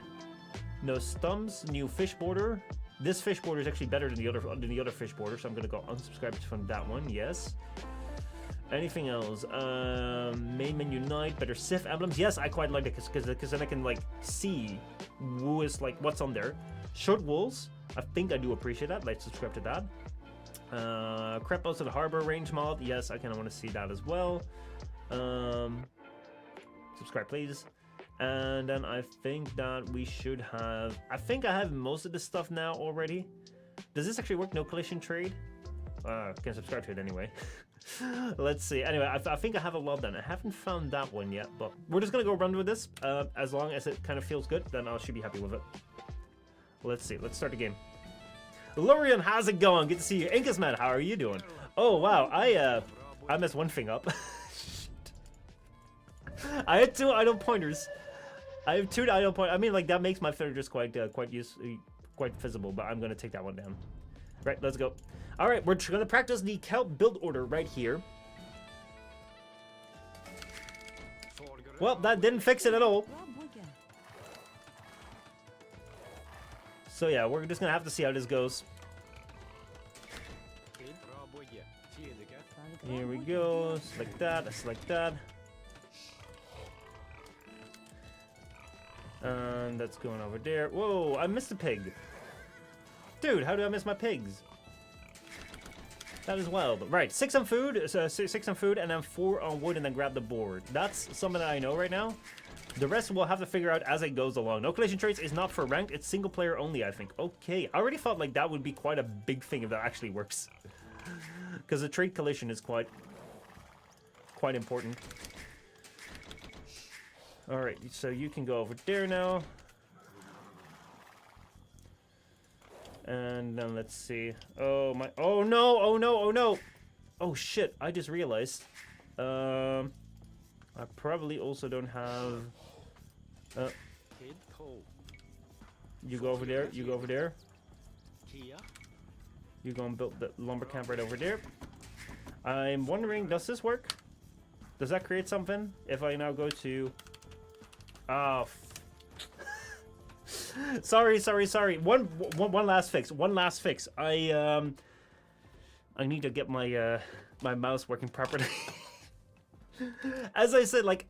A: No stumps. New fish border. This fish border is actually better than the other fish border, so I'm gonna go unsubscribe from that one. Yes. Anything else? Main menu night, better Sith emblems. Yes, I quite like it because then I can like see who is like what's on there. Short walls. I think I do appreciate that. Let's subscribe to that. Crep also the harbor range mod. Yes, I kind of want to see that as well. Subscribe, please. And then I think that we should have... I think I have most of the stuff now already. Does this actually work? No collision trade? Can subscribe to it anyway. Let's see. Anyway, I think I have a lot done. I haven't found that one yet, but we're just going to go run with this. As long as it kind of feels good, then I should be happy with it. Let's see. Let's start the game. Lorian, how's it going? Good to see you. Incasman, how are you doing? Oh, wow. I messed one thing up. I had two idle pointers. I have two idle pointers. I mean, like, that makes my villagers quite visible, but I'm going to take that one down. Right, let's go. All right, we're going to practice the Celt build order right here. Well, that didn't fix it at all. So, yeah, we're just going to have to see how this goes. Here we go. Select that. Select that. And that's going over there. Whoa, I missed a pig. Dude, how do I miss my pigs? That is wild. Right, 6 on food, so 6 on food, and then 4 on wood, and then grab the board. That's something that I know right now. The rest we'll have to figure out as it goes along. No collision traits is not for ranked, it's single player only, I think. Okay, I already thought like that would be quite a big thing if that actually works. Because the trait collision is quite important. Alright, so you can go over there now. And then let's see. Oh my, oh no, oh no, oh no. Oh shit, I just realized. I probably also don't have... you go over there, you go over there. You go and build the lumber camp right over there. I'm wondering, does this work? Does that create something? If I now go to... Oh, sorry. One last fix. One last fix. I need to get my my mouse working properly. As I said, like,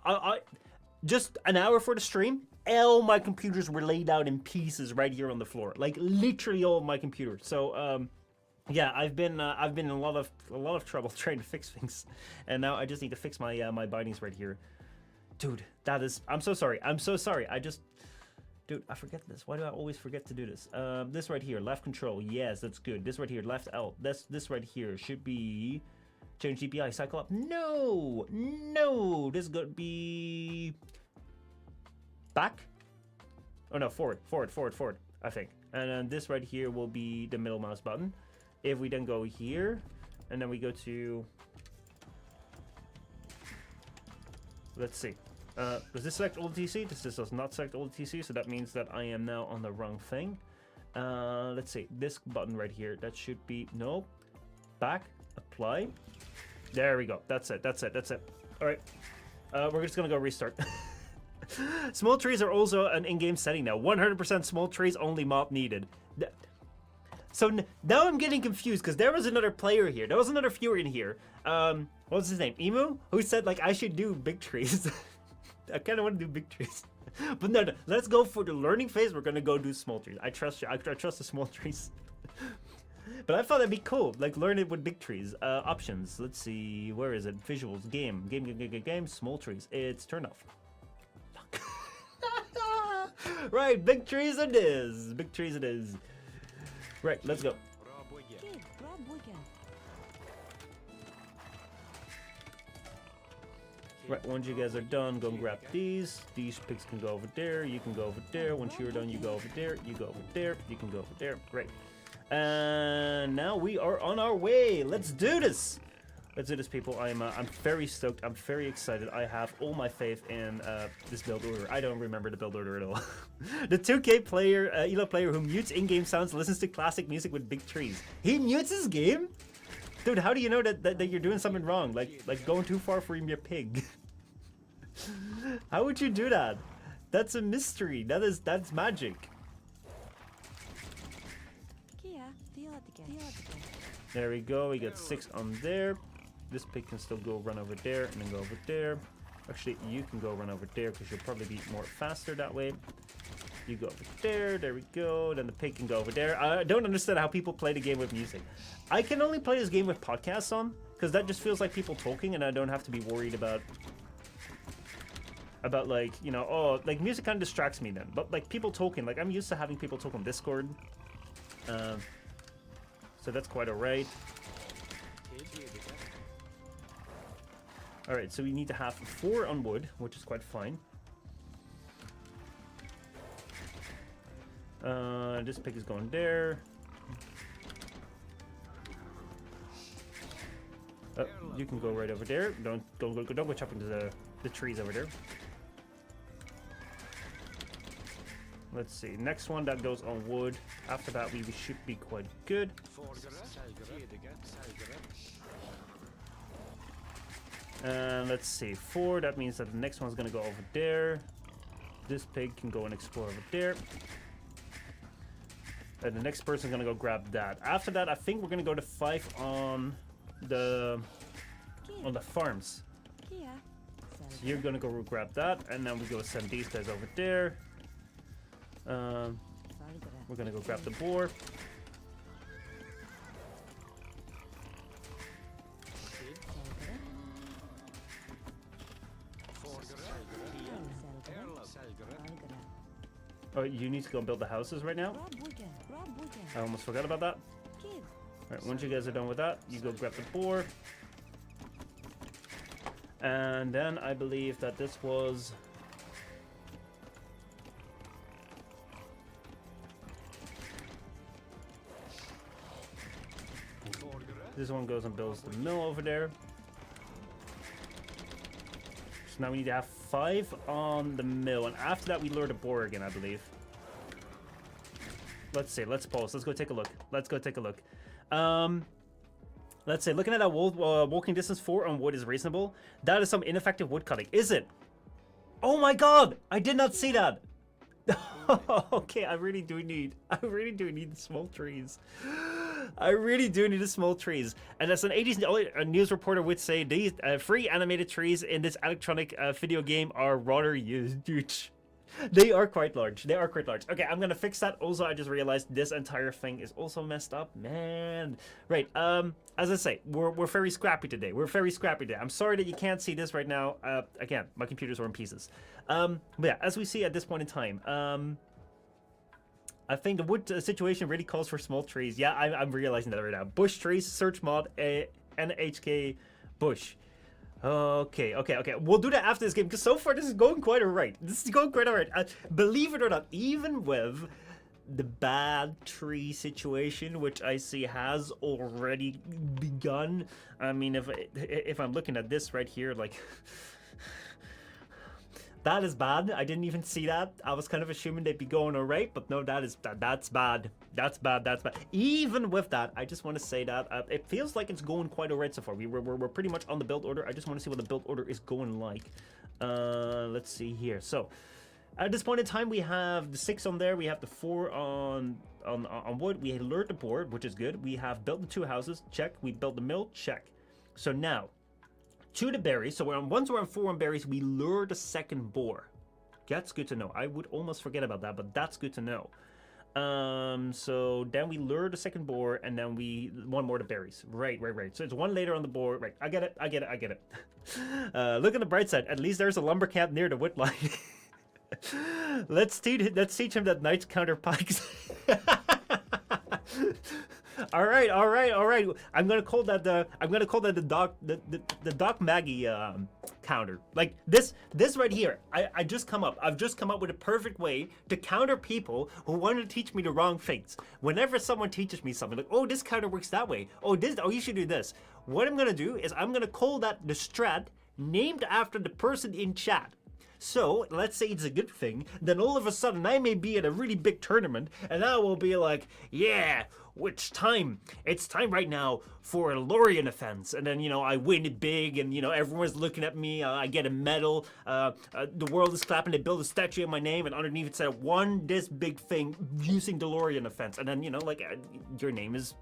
A: just an hour for the stream, all my computers were laid out in pieces right here on the floor. Like, literally all of my computers. So, yeah, I've been in a lot of trouble trying to fix things, and now I just need to fix my my bindings right here. Dude, that is... I'm so sorry. I'm so sorry. Dude, I forget this. Why do I always forget to do this? This right here, left control. Yes, that's good. This right here, left L. This right here should be... Change GPI, cycle up. No! No! This is going to be... Back? Oh no, forward, I think. And then this right here will be the middle mouse button. If we then go here, and then we go to... Let's see. Does this select all TC? This does not select all TC, so that means that I am now on the wrong thing. Let's see. This button right here, that should be... No. Back. Apply. There we go. That's it. Alright. We're just gonna go restart. Small trees are also an in-game setting now. 100% small trees, only mop needed. So now I'm getting confused because there was another player here. There was another viewer in here. What was his name? Emu? Who said, like, I should do big trees. I kind of want to do big trees. But no, let's go for the learning phase. We're going to go do small trees. I trust you. I trust the small trees. But I thought that'd be cool. Like, learn it with big trees. Options. Let's see. Where is it? Visuals. Game. Small trees. It's turned off. Fuck. Right. Big trees it is. Big trees it is. Right. Let's go. Right, once you guys are done, go and grab these. These pigs can go over there. You can go over there. Once you're done, you go over there. You go over there. You can go over there. Great. And now we are on our way. Let's do this. Let's do this, people. I'm very stoked. I'm very excited. I have all my faith in this build order. I don't remember the build order at all. The 2K player, ELO player who mutes in-game sounds, listens to classic music with big trees. He mutes his game? Dude, how do you know that you're doing something wrong? Like going too far for your pig. How would you do that? That's a mystery. That's magic. There we go. We got 6 on there. This pig can still go run over there and then go over there. Actually, you can go run over there because you'll probably be more faster that way. You go over there. There we go. Then the pig can go over there. I don't understand how people play the game with music. I can only play this game with podcasts on because that just feels like people talking and I don't have to be worried about like, you know, oh, like music kind of distracts me then. But like people talking, like I'm used to having people talk on Discord. So that's quite alright. Alright, so we need to have 4 on wood, which is quite fine. This pig is going there. You can go right over there. Don't go chopping the trees over there. Let's see. Next one that goes on wood. After that, we should be quite good. And let's see. 4. That means that the next one's gonna go over there. This pig can go and explore over there. And the next person's gonna go grab that. After that, I think we're gonna go to 5 on the farms. So you're gonna go grab that, and then we go send these guys over there. We're gonna go grab the boar. Oh, you need to go build the houses right now? I almost forgot about that. Alright, once you guys are done with that, you go grab the boar. And then I believe that this was... This one goes and builds the mill over there. So now we need to have 5 on the mill, and after that we lure the boar again, I believe. Let's see. Let's pause. Let's go take a look. Let's go take a look. Let's say looking at that walking distance 4 on wood is reasonable. That is some ineffective wood cutting. Is it? Oh my god! I did not see that. Okay, I really do need the small trees. I really do need the small trees. And as an 80s news reporter would say, these free animated trees in this electronic video game are rather huge. They are quite large. They are quite large. Okay, I'm gonna fix that. Also, I just realized this entire thing is also messed up, man. Right. As I say, we're very scrappy today. We're very scrappy today. I'm sorry that you can't see this right now. Again, my computers are in pieces. But yeah, as we see at this point in time, I think the wood situation really calls for small trees. Yeah, I'm realizing that right now. Bush trees, search mod, NHK bush. Okay. We'll do that after this game because so far this is going quite alright. This is going quite alright. Believe it or not, even with the bad tree situation, which I see has already begun. I mean, if I'm looking at this right here, like. That is bad. I didn't even see that. I was kind of assuming they'd be going all right, but no, that's bad. That's bad. Even with that, I just want to say that it feels like it's going quite all right so far. We're pretty much on the build order. I just want to see what the build order is going like. Let's see here. So at this point in time, we have the 6 on there. We have the 4 on wood. We lured the board, which is good. We have built the 2 houses. Check. We built the mill. Check. So now, to the berries, so once we're on 4 on berries, we lure the second boar. That's good to know. I would almost forget about that, but that's good to know. So then we lure the second boar, and then we one more the berries. Right. So it's 1 later on the board. Right. I get it. Look at the bright side. At least there's a lumber camp near the wood line. Let's teach him that knights counter pikes. All right. I'm gonna call that the Doc Maggie counter. Like this right here. I've just come up with a perfect way to counter people who want to teach me the wrong things. Whenever someone teaches me something like, oh, this counter works that way. Oh, you should do this. What I'm gonna do is I'm gonna call that the strat named after the person in chat. So, let's say it's a good thing, then all of a sudden I may be at a really big tournament, and I will be like, yeah, it's time right now for a Lorien offense. And then, I win it big, and, everyone's looking at me, I get a medal, the world is clapping, they build a statue of my name, and underneath it said, won this big thing using the Lorien offense. And then, your name is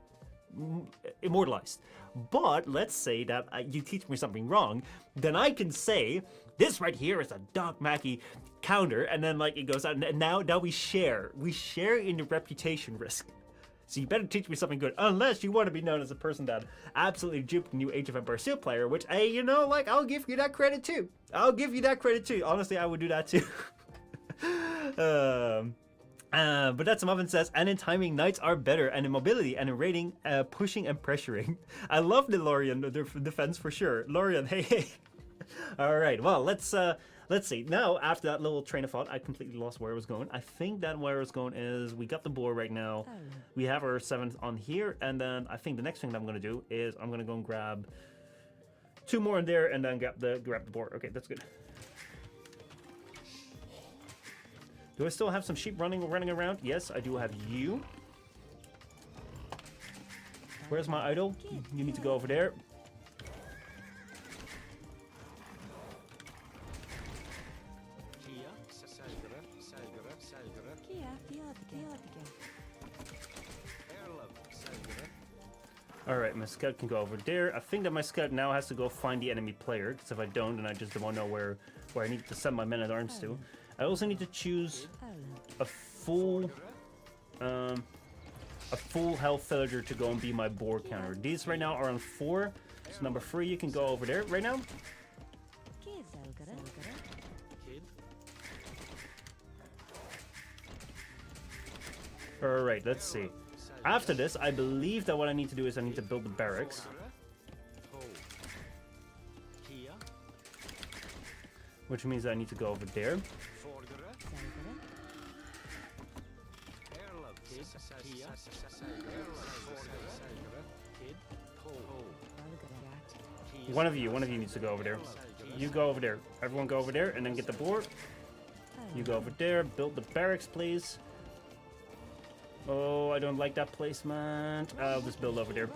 A: immortalized. But let's say that you teach me something wrong, then I can say this right here is a Doc Mackey counter, and then it goes out, and now we share in the reputation risk. So you better teach me something good, unless you want to be known as a person that absolutely duped a new Age of Empires 2 player, which, hey, I'll give you that credit too. Honestly, I would do that too. But that's Muffin says, and in timing, knights are better, and in mobility, and in raiding, pushing and pressuring. I love the Lorien defense for sure. Lorien, hey. All right, well, let's see. Now, after that little train of thought, I completely lost where I was going. I think that where I was going is we got the boar right now. We have our 7th on here, and then I think the next thing that I'm going to do is I'm going to go and grab 2 more in there, and then grab the boar. Okay, that's good. Do I still have some sheep running around? Yes, I do have you. Where's my idol? You need to go over there. Alright, my scout can go over there. I think that my scout now has to go find the enemy player, because if I don't, then I just don't know where I need to send my men-at-arms to. I also need to choose a full health villager to go and be my boar counter. These right now are on 4, so number 3 you can go over there right now. Alright, let's see. After this, I believe that what I need to do is I need to build the barracks. Which means I need to go over there. One of you needs to go over there. You go over there. Everyone go over there and then get the board. You go over there, build the barracks, please. Oh, I don't like that placement. I'll just build over there.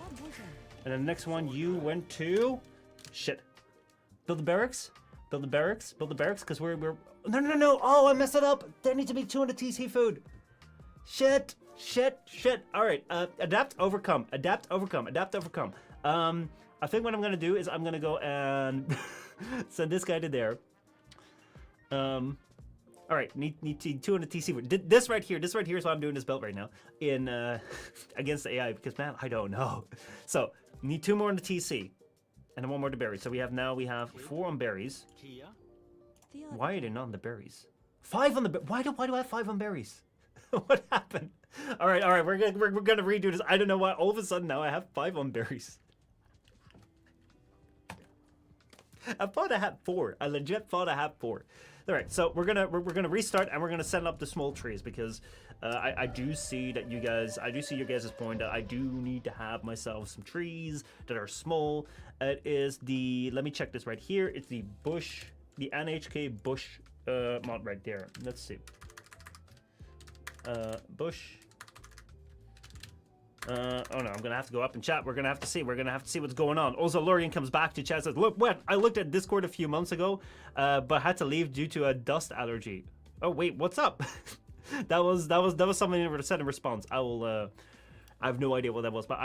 A: And then the next one, you went to... Shit. Build the barracks? Build the barracks, because we're... No. Oh, I messed it up. There needs to be 200 TC food. Shit. All right, adapt, overcome. I think what I'm gonna do is I'm gonna go and send this guy to there. All right, need 200 TC food. This right here is why I'm doing this belt right now in against the AI, because man, I don't know. So need 2 more on the TC, and then 1 more to berries. So we have 4 on berries. Why are they not on the berries? 5 on the why do I have 5 on berries? What happened? All right, we're gonna redo this. I don't know why all of a sudden now I have 5 on berries. I thought I had 4. I legit thought I had 4. All right, so we're gonna restart, and we're gonna set up the small trees, because I do see that you guys, your guys' point that I do need to have myself some trees that are small. It is the, let me check this right here. It's the bush, the NHK bush mod right there. Let's see. Bush. Oh no, I'm gonna have to go up in chat. We're gonna have to see what's going on. Also, Lorian comes back to chat, says, "Look, what? I looked at Discord a few months ago, but had to leave due to a dust allergy." Oh wait, what's up? that was something I never said in response. I will. I have no idea what that was, but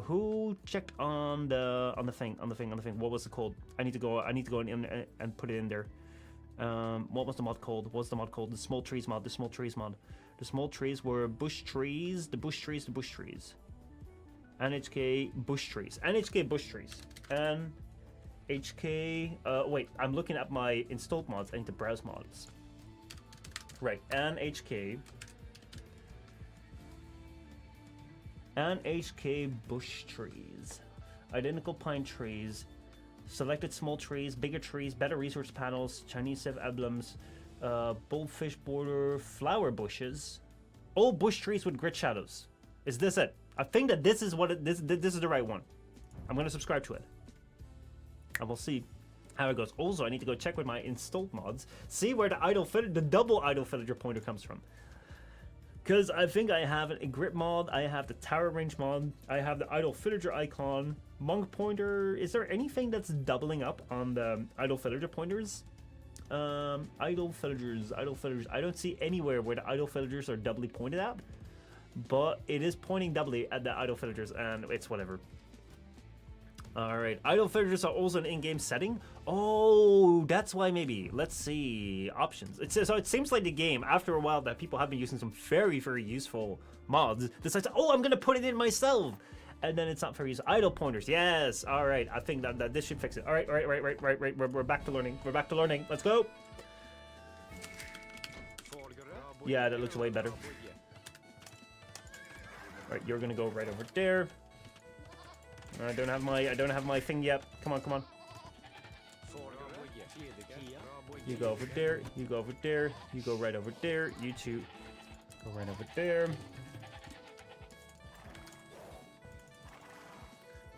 A: who checked on the thing? What was it called? I need to go in and put it in there. What was the mod called? The small trees mod. The small trees were bush trees. The bush trees. NHK bush trees. NHK. Wait, I'm looking at my installed mods. I need to browse mods. Right, NHK bush trees. Identical pine trees. Selected small trees, bigger trees, better resource panels, Chinese Civ emblems, bullfish border, flower bushes, all bush trees with grit shadows. Is this it? I think that this is what this is the right one. I'm gonna subscribe to it, and we'll see how it goes. Also, I need to go check with my installed mods, see where the double idle villager pointer comes from. Because I think I have a grit mod, I have the tower range mod, I have the idle villager icon, monk pointer. Is there anything that's doubling up on the idle villager pointers? Idle villagers. I don't see anywhere where the idle villagers are doubly pointed at, but it is pointing doubly at the idle villagers, and it's whatever. Alright, idle villagers are also an in-game setting. Oh, that's why maybe. Let's see. Options. So it seems like the game, after a while, that people have been using some very, very useful mods, decides, oh, I'm going to put it in myself. And then it's not very useful. Idle pointers. Yes. Alright, I think that this should fix it. Alright, right. We're back to learning. Let's go. Yeah, that looks way better. Alright, you're going to go right over there. I don't have my thing yet. Come on. You go over there, you go right over there, you two go right over there.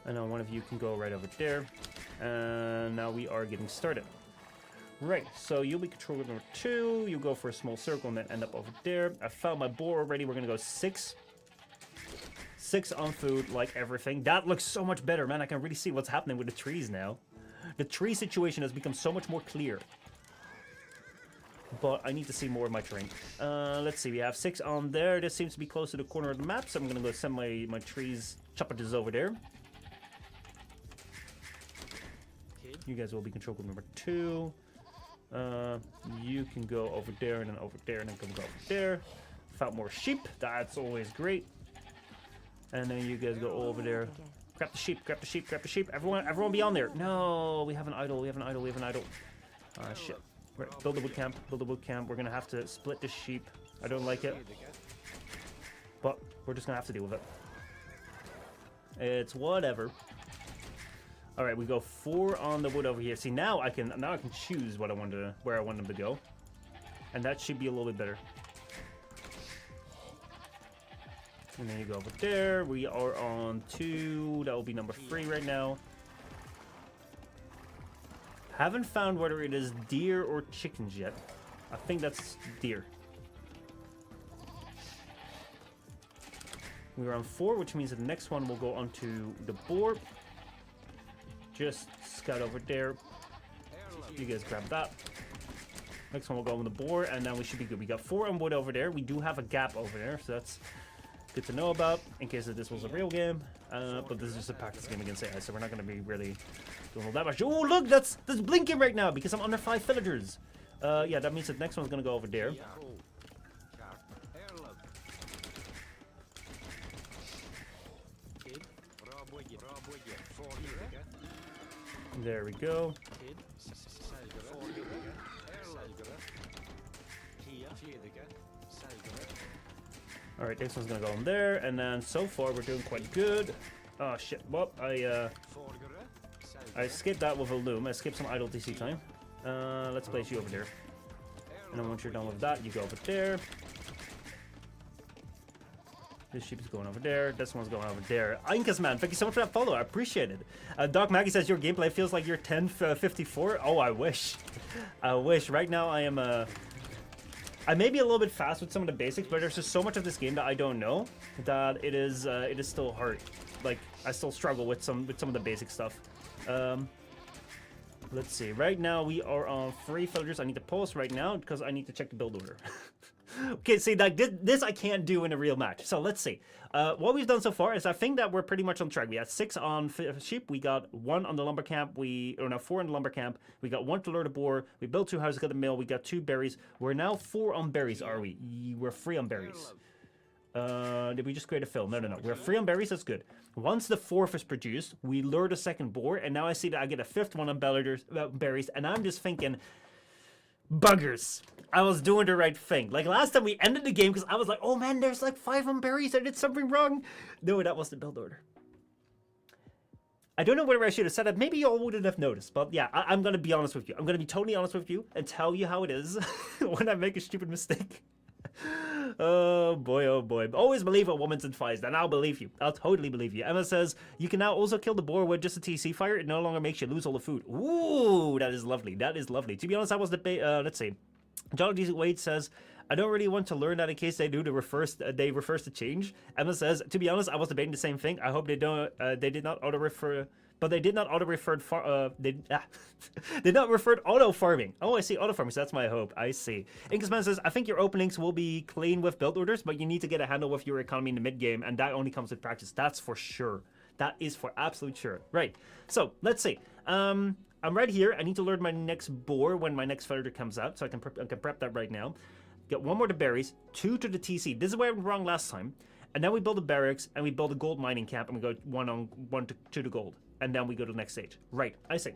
A: And now one of you can go right over there. And now we are getting started. Right, so you'll be controller number 2, you go for a small circle and then end up over there. I found my boar already, we're gonna go 6 on food, like everything. That looks so much better, man. I can really see what's happening with the trees now. The tree situation has become so much more clear. But I need to see more of my terrain. Let's see, we have 6 on there. This seems to be close to the corner of the map, so I'm gonna go send my trees, choppers over there. You guys will be control group number 2. You can go over there and then over there and then go over there. Found more sheep. That's always great. And then you guys go over there. Grab the sheep. Everyone be on there. No, we have an idol. Ah, shit. Right, build a wood camp. We're gonna have to split the sheep. I don't like it, but we're just gonna have to deal with it. It's whatever. All right, we go 4 on the wood over here. See, now I can choose what where I want them to go, and that should be a little bit better. And then you go over there. We are on 2. That will be number 3 right now. Haven't found whether it is deer or chickens yet. I think that's deer. We're on 4, which means that the next one will go onto the board. Just scout over there. You guys grab that. Next one will go on the board, and then we should be good. We got 4 on wood over there. We do have a gap over there, so that's good to know about in case that this was a real game. But this is just a practice game against AI, so we're not going to be really doing all that much. Oh, look, that's blinking right now because I'm under 5 villagers. Yeah, that means that next one's going to go over there. There we go. Alright, next one's gonna go in there, and then so far we're doing quite good. Oh shit, well, I skipped that with a loom. I skipped some idle TC time. Let's place you over there. And then once you're done with that, you go over there. This sheep is going over there. This one's going over there. Inkas man, thank you so much for that follow. I appreciate it. Doc Maggie says your gameplay feels like you're 1054. Oh, I wish. I wish. Right now I am I may be a little bit fast with some of the basics, but there's just so much of this game that I don't know that it is still hard. Like I still struggle with some of the basic stuff. Let's see. Right now we are on 3 villagers. I need to pause right now because I need to check the build order. Okay, see, like this I can't do in a real match. So let's see. What we've done so far is I think that we're pretty much on track. We had 6 on sheep. We got 1 on the lumber camp. 4 on the lumber camp. We got 1 to lure the boar. We built 2 houses, got the mill. We got 2 berries. We're now 4 on berries, are we? We're 3 on berries. Did we just create a fill? No. We're 3 on berries. That's good. Once the 4th is produced, we lure the 2nd boar, and now I see that I get a 5th one on berries, and I'm just thinking, buggers. I was doing the right thing. Like last time we ended the game because I was like, oh man, there's like 5 on berries. I did something wrong. No, that was the build order. I don't know whether I should have said that. Maybe y'all wouldn't have noticed. But yeah, I'm going to be honest with you. I'm going to be totally honest with you and tell you how it is when I make a stupid mistake. Oh boy, oh boy. Always believe a woman's advice, then I'll believe you. I'll totally believe you. Emma says, you can now also kill the boar with just a TC fire. It no longer makes you lose all the food. Ooh, that is lovely. That is lovely. To be honest, that was the let's see. John D. Wade says, I don't really want to learn that in case they do the reverse to change. Emma says, to be honest, I was debating the same thing. I hope they don't they did not auto refer. But they did not auto-referred did not refer auto-farming. Oh, I see, auto-farming, so that's my hope. I see. Inkasman says, I think your openings will be clean with build orders, but you need to get a handle with your economy in the mid-game, and that only comes with practice. That's for sure. That is for absolute sure. Right, so, let's see. I'm right here. I need to learn my next boar when my next villager comes out, so I can prep that right now. Get 1 more to berries, 2 to the TC. This is where I went wrong last time. And then we build a barracks, and we build a gold mining camp, and we go 1 to the gold. And then we go to the next stage. Right, I see.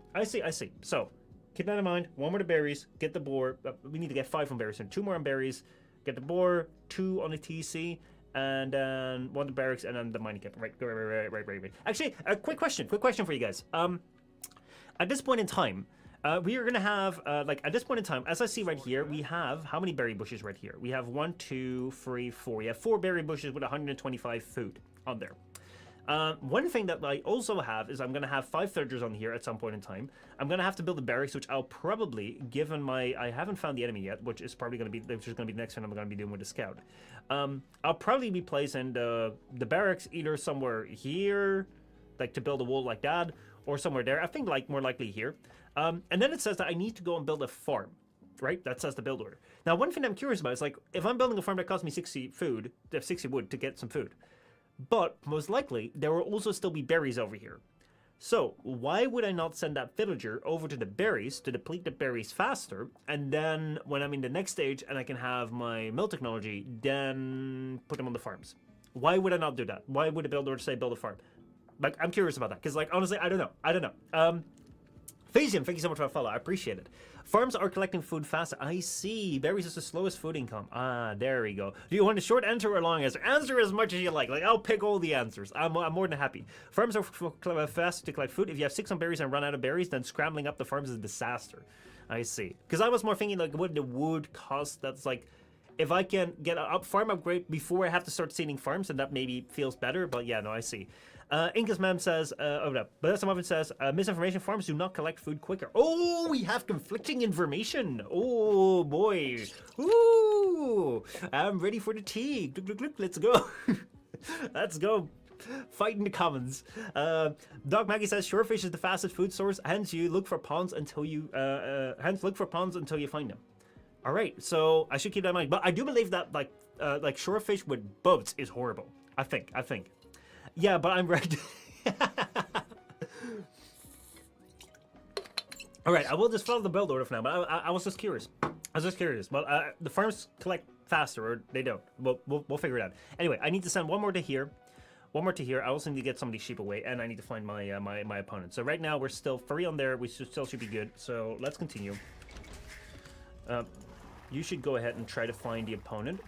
A: So, keep that in mind. 1 more to berries, get the boar. We need to get 5 on berries, and 2 more on berries. Get the boar, 2 on the TC, and then 1 to barracks, and then the mining camp. Right. Actually, a quick question for you guys. At this point in time, we are gonna have at this point in time, as I see right here, we have how many berry bushes right here? We have 1, 2, 3, 4. We have 4 berry bushes with 125 food on there. One thing that I also have is I'm going to have 5 villagers on here at some point in time. I'm going to have to build a barracks, which I'll probably, given my... I haven't found the enemy yet, which is probably going to be... Which is going to be the next thing I'm going to be doing with the scout. I'll probably be placing the barracks either somewhere here, like to build a wall like that, or somewhere there. I think like more likely here. And then it says that I need to go and build a farm. Right? That says the build order. Now, one thing I'm curious about is like, if I'm building a farm that costs me 60 wood to get some food. But, most likely, there will also still be berries over here. So, why would I not send that villager over to the berries to deplete the berries faster, and then, when I'm in the next stage and I can have my mill technology, then put them on the farms? Why would I not do that? Why would the builder say build a farm? Like, I'm curious about that, because, like, honestly, I don't know. Phasian, thank you so much for that follow. I appreciate it. Farms are collecting food faster. I see. Berries is the slowest food income. Ah, there we go. Do you want a short answer or a long answer? Answer as much as you like. Like, I'll pick all the answers. I'm more than happy. Farms are fast to collect food. If you have 6 on berries and run out of berries, then scrambling up the farms is a disaster. I see. Because I was more thinking, like, what the wood cost. That's like, if I can get a farm upgrade before I have to start seeding farms, then that maybe feels better. But yeah, no, I see. Inka's ma'am says, but that's some of it says, misinformation farms do not collect food quicker. Oh, we have conflicting information. Oh boy. Ooh, I'm ready for the tea. Let's go. Let's go. Fight in the commons. Doc Maggie says shorefish is the fastest food source. Hence, you look for ponds until you find them. All right, so I should keep that in mind. But I do believe that like shorefish with boats is horrible. I think. Yeah, but I'm right. All right, I will just follow the build order for now. But I was just curious. But the farms collect faster, or they don't. We'll figure it out. Anyway, I need to send one more to here. I also need to get some of these sheep away, and I need to find my my opponent. So right now we're still 3 on there. We still should be good. So let's continue. You should go ahead and try to find the opponent.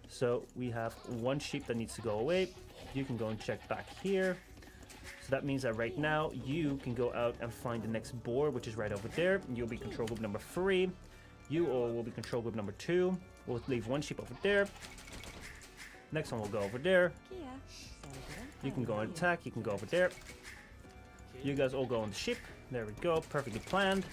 A: So we have 1 sheep that needs to go away. You can go and check back here. So that means that right now you can go out and find the next boar, which is right over there. You'll be control group number 3. You all will be control group number 2. We'll leave 1 sheep over there. Next one will go over there. You can go and attack. You can go over there. You guys all go on the ship. There we go. Perfectly planned.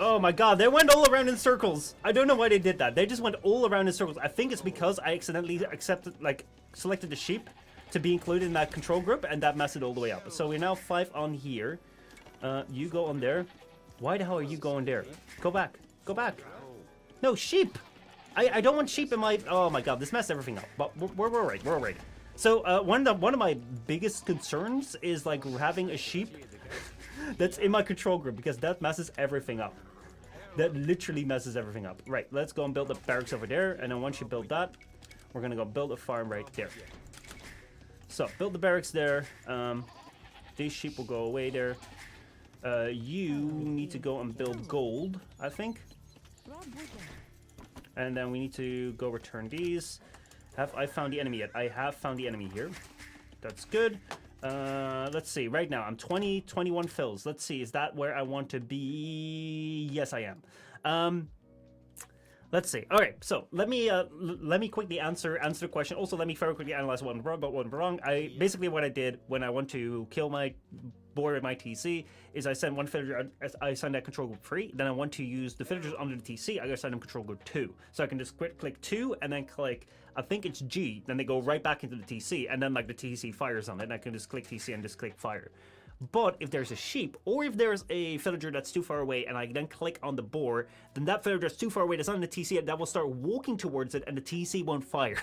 A: Oh my god, they went all around in circles. I don't know why they did that. They just went all around in circles. I think it's because I accidentally selected the sheep to be included in that control group, and that messed it all the way up. So we're now 5 on here. You go on there. Why the hell are you going there? Go back. Go back. No, sheep. I don't want sheep in my... Oh my god, this messed everything up. But we're all right. We're all right. So one of my biggest concerns is like having a sheep that's in my control group, because that messes everything up. That literally messes everything up. Right, let's go and build the barracks over there, and then once you build that, we're gonna go build a farm right there. So, build the barracks there. These sheep will go away there. You need to go and build gold, I think. And then we need to go return these. Have I found the enemy yet? I have found the enemy here. That's good. Let's see. Right now, I'm 21 fills. Let's see. Is that where I want to be? Yes, I am. Let's see. All right. So let me quickly answer the question. Also, let me very quickly analyze what went wrong. Basically what I did when I want to kill my boar in my TC is I send 1 villager. I send that control group 3. Then I want to use the villagers under the TC. I gotta send them control group 2. So I can just click 2 and then click. I think it's G, then they go right back into the TC, and then like the TC fires on it, and I can just click TC and just click fire. But if there's a sheep, or if there's a villager that's too far away, and I then click on the boar, then that villager that's too far away that's on the TC, and that will start walking towards it, and the TC won't fire.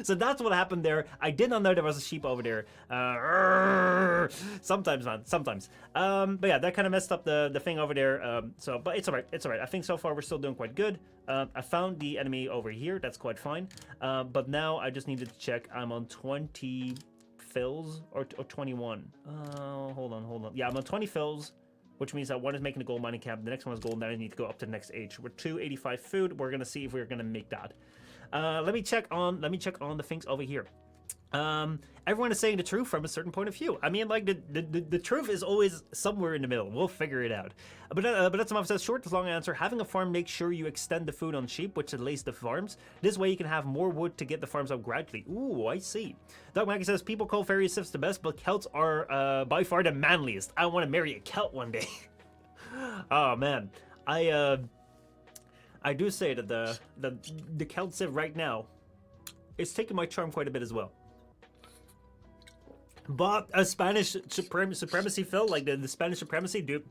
A: So that's what happened there. I did not know there was a sheep over there. Sometimes, man. Sometimes. But yeah, that kind of messed up the thing over there. But it's alright. It's alright. I think so far we're still doing quite good. I found the enemy over here. That's quite fine. But now I just needed to check. I'm on 20 fills or 21. Hold on. Yeah, I'm on 20 fills, which means that one is making a gold mining camp. The next one is gold. Then I need to go up to the next age. We're 285 food. We're gonna see if we're gonna make that. Let me check on the things over here. Everyone is saying the truth from a certain point of view. I mean, like the truth is always somewhere in the middle. We'll figure it out. But that's what says. Short is long answer. Having a farm, make sure you extend the food on sheep, which delays the farms. This way you can have more wood to get the farms up gradually. Ooh, I see. Doug Mackey says people call fairy sifs the best, but Celts are by far the manliest. I want to marry a Celt one day. Oh man, I do say that the Celt Civ right now is taking my charm quite a bit as well. But a Spanish supremacy Phil, like the Spanish supremacy, dude,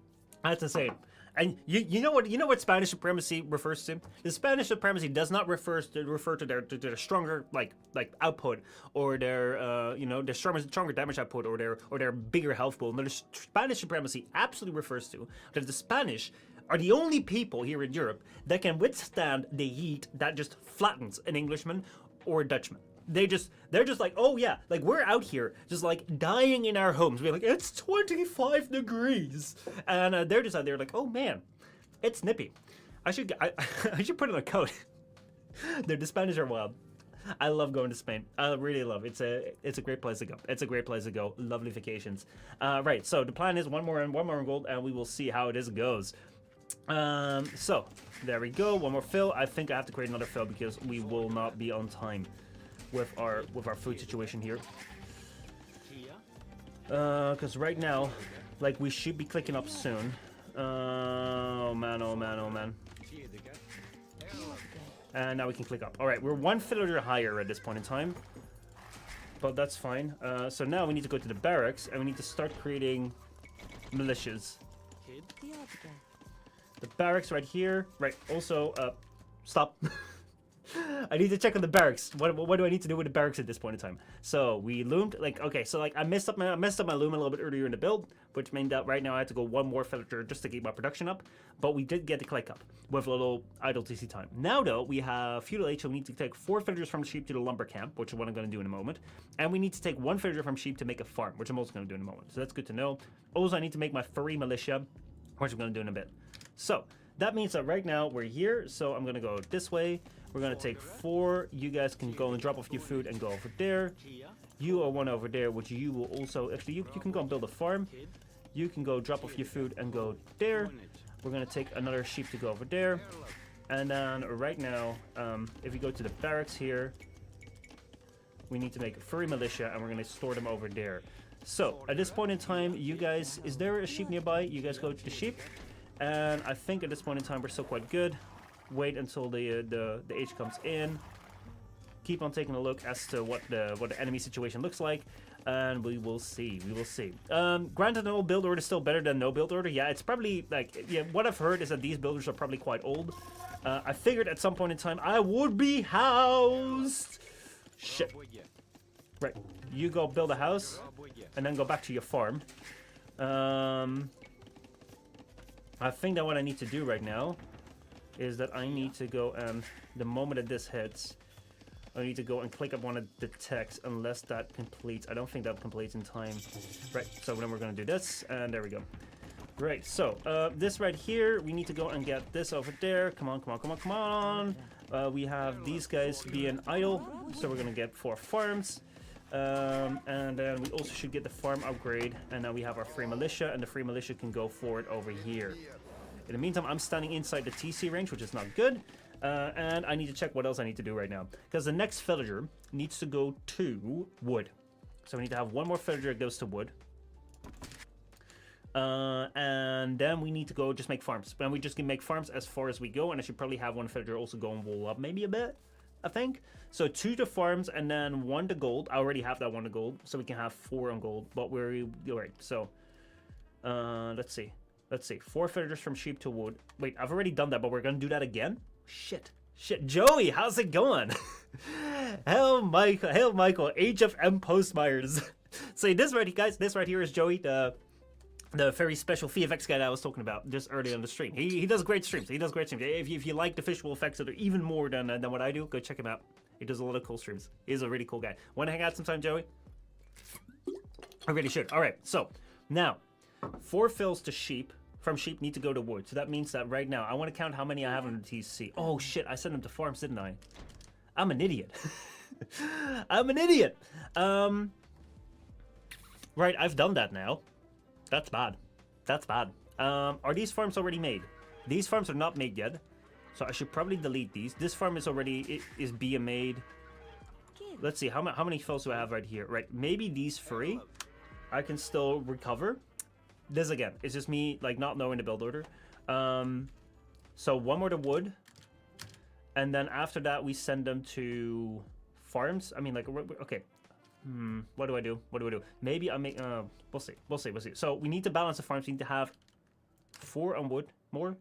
A: that's the same. And you know what Spanish supremacy refers to? The Spanish supremacy does not refer to their stronger like output, or their their stronger damage output, or their bigger health pool. No, the Spanish supremacy absolutely refers to that the Spanish are the only people here in Europe that can withstand the heat that just flattens an Englishman or a Dutchman. They're just like, oh yeah, like we're out here just like dying in our homes. We're like, it's 25 degrees, and they're just out there like, oh man, it's nippy. I should put on a coat. The Spanish are wild. I love going to Spain. I really love it. It's a great place to go. It's a great place to go. Lovely vacations. Right. So the plan is one more in gold, and we will see how it goes. So there we go. One more fill. I think I have to create another fill because we will not be on time with our food situation here. Because right now, like, we should be clicking up soon. Oh man, oh man, oh man. And now we can click up. Alright, we're one villager higher at this point in time. But that's fine. So now we need to go to the barracks and we need to start creating militias. The barracks right here. Right, also, stop. I need to check on the barracks. What do I need to do with the barracks at this point in time? So we loomed, like, okay, so like I messed up my loom a little bit earlier in the build, which meant that right now I had to go one more villager just to keep my production up. But we did get the click up with a little idle TC time. Now though, we have feudal age, so we need to take 4 villagers from the sheep to the lumber camp, which is what I'm going to do in a moment. And we need to take 1 villager from sheep to make a farm, which I'm also going to do in a moment. So that's good to know. Also, I need to make my furry militia, which I'm going to do in a bit. So that means that right now we're here. So I'm going to go this way. We're going to take 4. You guys can go and drop off your food and go over there. You are 1 over there, which you will also... Actually, you can go and build a farm. You can go drop off your food and go there. We're going to take another sheep to go over there. And then right now, if we go to the barracks here, we need to make a furry militia, and we're going to store them over there. So, at this point in time, you guys... Is there a sheep nearby? You guys go to the sheep. And I think at this point in time, we're still quite good. Wait until the age comes in. Keep on taking a look as to what the enemy situation looks like, and we will see. We will see. Granted, no build order is still better than no build order. Yeah, it's probably like what I've heard is that these builders are probably quite old. I figured at some point in time I would be housed. Shit. Right. You go build a house, and then go back to your farm. I think that what I need to do right now is that I need to go and the moment that this hits, I need to go and click up one of the texts unless that completes. I don't think that completes in time. Right, so then we're going to do this, and there we go. Great, so this right here, we need to go and get this over there. Come on, come on, come on, come on. We have these guys being idle, so we're going to get 4 farms. And then we also should get the farm upgrade, and now we have our free militia, and the free militia can go forward over here. In the meantime, I'm standing inside the TC range, which is not good. And I need to check what else I need to do right now. Because the next villager needs to go to wood. So we need to have 1 more villager that goes to wood. And then we need to go just make farms. And we just can make farms as far as we go. And I should probably have 1 villager also go and wool up maybe a bit, I think. So 2 to farms and then 1 to gold. I already have that 1 to gold. So we can have 4 on gold. But we're... Alright, so... let's see. Let's see, 4 villagers from sheep to wood. Wait, I've already done that, but we're gonna do that again? Shit. Joey, how's it going? Hail Michael, Age of M Postmires. So this right, guys, this right here is Joey, the very special VFX guy that I was talking about just earlier on the stream. He does great streams. If you like the visual effects that are even more than what I do, go check him out. He does a lot of cool streams. He's a really cool guy. Want to hang out sometime, Joey? I really should. All right, so now 4 fills to sheep. From sheep need to go to wood. So that means that right now, I want to count how many I have on the TC. Oh shit, I sent them to farms, didn't I? I'm an idiot. I'm an idiot. Right, I've done that now. That's bad. That's bad. Are these farms already made? These farms are not made yet. So I should probably delete these. This farm is already, is being made. Let's see, how many fills do I have right here? Right, maybe these 3 I can still recover. This again, it's just me like not knowing the build order. So 1 more to wood, and then after that we send them to farms. I mean, like, okay. What do I do? Maybe I make. We'll see. So we need to balance the farms. We need to have 4 on wood more,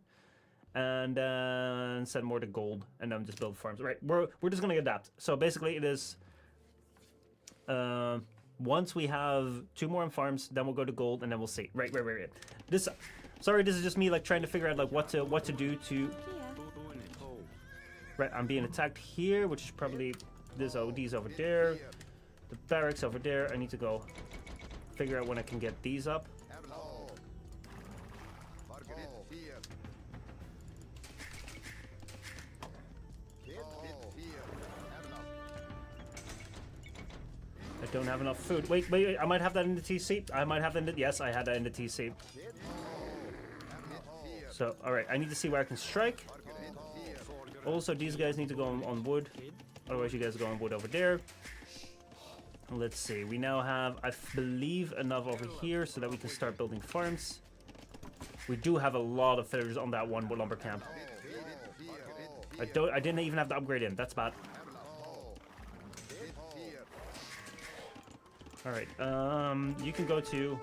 A: and then send more to gold, and then just build farms. Right? We're just gonna adapt. So basically, it is. Once we have 2 more on farms, then we'll go to gold, and then we'll see. Right. This is just me like trying to figure out like what to do to. Right, I'm being attacked here, which is probably this OD's over there, the barracks over there. I need to go figure out when I can get these up. I don't have enough food. Wait, I might have that in the TC. Yes, I had that in the TC. So, alright, I need to see where I can strike. Also, these guys need to go on wood. Otherwise, you guys go on wood over there. Let's see. We now have, I believe, enough over here so that we can start building farms. We do have a lot of villagers on that one lumber camp. I didn't even have to upgrade in. That's bad. All right. You can go to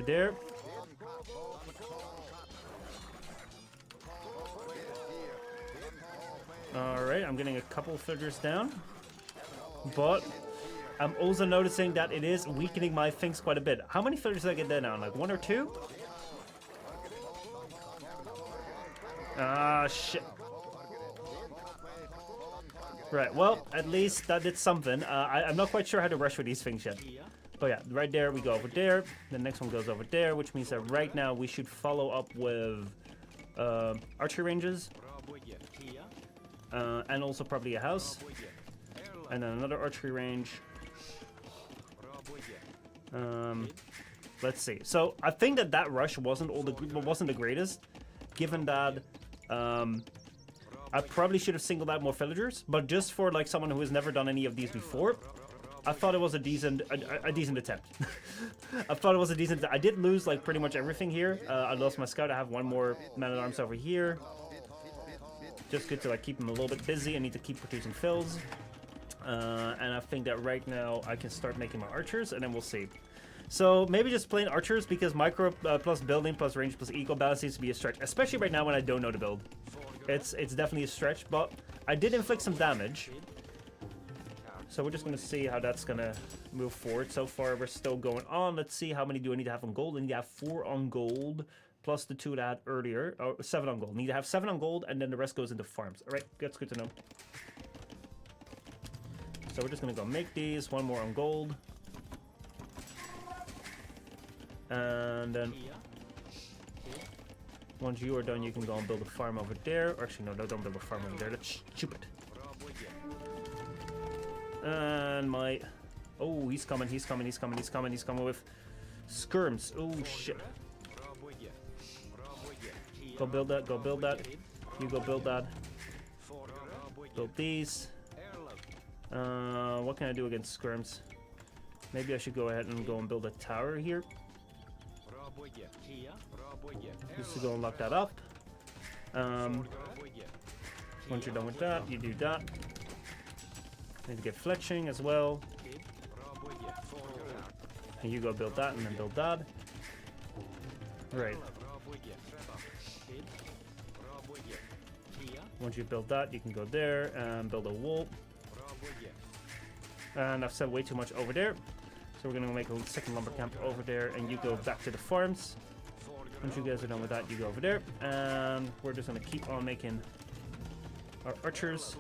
A: there. All right. I'm getting a couple of villagers down, but I'm also noticing that it is weakening my things quite a bit. How many villagers did I get there now? Like 1 or 2? Ah, shit. Right, well, at least that did something. I'm not quite sure how to rush with these things yet. But yeah, right there, we go over there. The next one goes over there, which means that right now we should follow up with archery ranges. And also probably a house. And then another archery range. Let's see. So I think that rush wasn't the greatest, given that I probably should have singled out more villagers. But just for like someone who has never done any of these before, I thought it was a decent attempt. I thought it was a decent. I did lose like pretty much everything here. I lost my scout. I have one more man-at-arms over here. Just good to like keep him a little bit busy. I need to keep producing fills. And I think that right now I can start making my archers, and then we'll see. So maybe just plain archers, because micro plus building plus range plus eco balance seems to be a stretch, especially right now when I don't know the build. It's definitely a stretch, but I did inflict some damage. So we're just going to see how that's going to move forward. So far, we're still going on. Let's see, how many do I need to have on gold? I need to have 4 on gold, plus the 2 that I had earlier. Oh, 7 on gold. I need to have 7 on gold, and then the rest goes into farms. All right, that's good to know. So we're just going to go make these. 1 more on gold. And then once you are done, you can go and build a farm over there. Or actually, no, don't build a farm over there. That's stupid. And my... Oh, he's coming with skirms. Oh, shit. Go build that, go build that. You go build that. Build these. What can I do against skirms? Maybe I should go ahead and go and build a tower here. Just to go and lock that up. Once you're done with that, you do that. Need to get fletching as well. And you go build that and then build that. Right. Once you build that, you can go there and build a wall. And I've said way too much over there. So we're going to make a second lumber camp over there, and you go back to the farms. Once you guys are done with that, you go over there. And we're just going to keep on making our archers.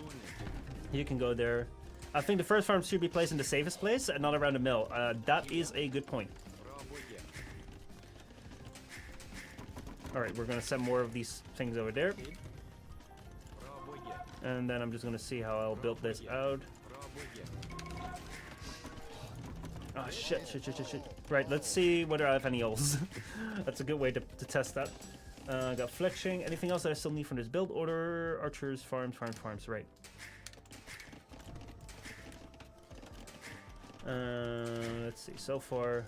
A: You can go there. I think the first farm should be placed in the safest place and not around the mill. That is a good point. Alright, we're going to send more of these things over there. And then I'm just going to see how I'll build this out. Oh, shit. Right, let's see whether I have any holes. That's a good way to test that. I got fletching. Anything else that I still need from this build order? Archers, farms, right. Let's see, so far.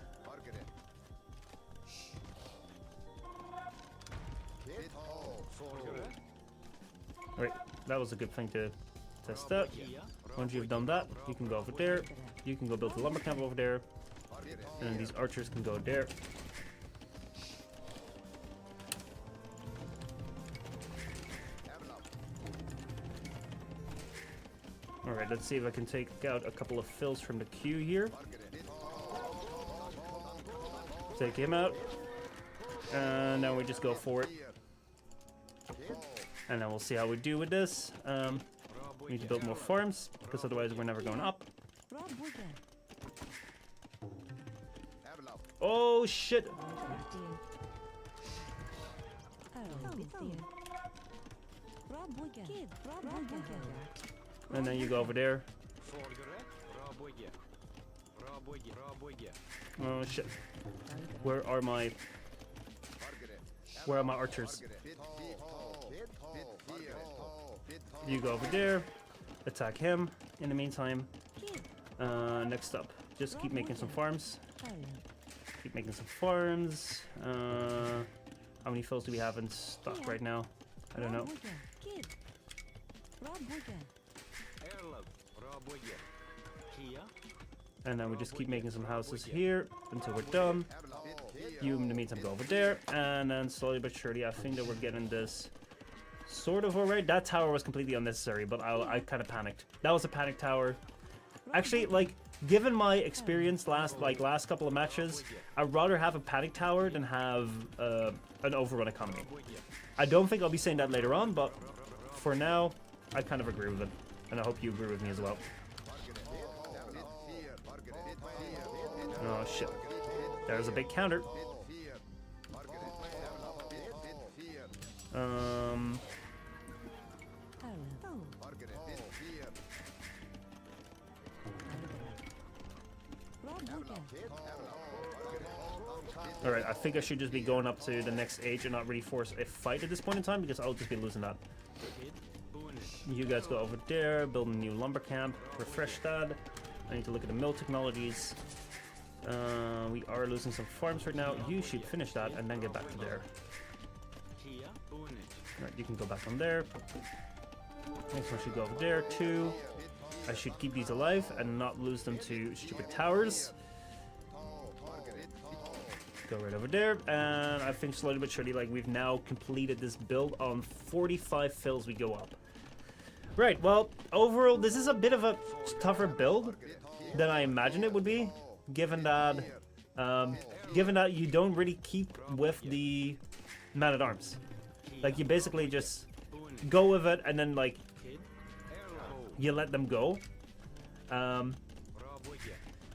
A: Alright, that was a good thing to test out. Once you've done that, you can go over there. You can go build a lumber camp over there. And then these archers can go there. Alright, let's see if I can take out a couple of fills from the queue here. Take him out. And now we just go for it. And then we'll see how we do with this. We need to build more farms, because otherwise we're never going up. Oh, shit! And then you go over there. Oh, shit. Where are my archers? You go over there, attack him. In the meantime, Next up, just keep making some farms. Keep making some farms. How many fills do we have in stock right now? I don't know. And then we just keep making some houses here until we're done. You, in the meantime, go over there. And then slowly but surely, I think that we're getting this sort of alright. That tower was completely unnecessary, but I kind of panicked. That was a panic tower. Actually, like, given my experience last couple of matches, I'd rather have a panic tower than have an overrun economy. I don't think I'll be saying that later on, but for now, I kind of agree with it. And I hope you agree with me as well. Oh shit. There's a big counter. Alright, I think I should just be going up to the next age and not really force a fight at this point in time because I'll just be losing that. You guys go over there, build a new lumber camp, refresh that. I need to look at the mill technologies. We are losing some farms right now. You should finish that and then get back to there. Alright, you can go back on there. Next one should go over there too. I should keep these alive and not lose them to stupid towers. Go right over there, and I think slowly but surely, like, we've now completed this build. On 45 fills we go up. Right, well, overall, this is a bit of a tougher build than I imagined it would be, given that you don't really keep with the man-at-arms. Like, you basically just go with it, and then, like, you let them go.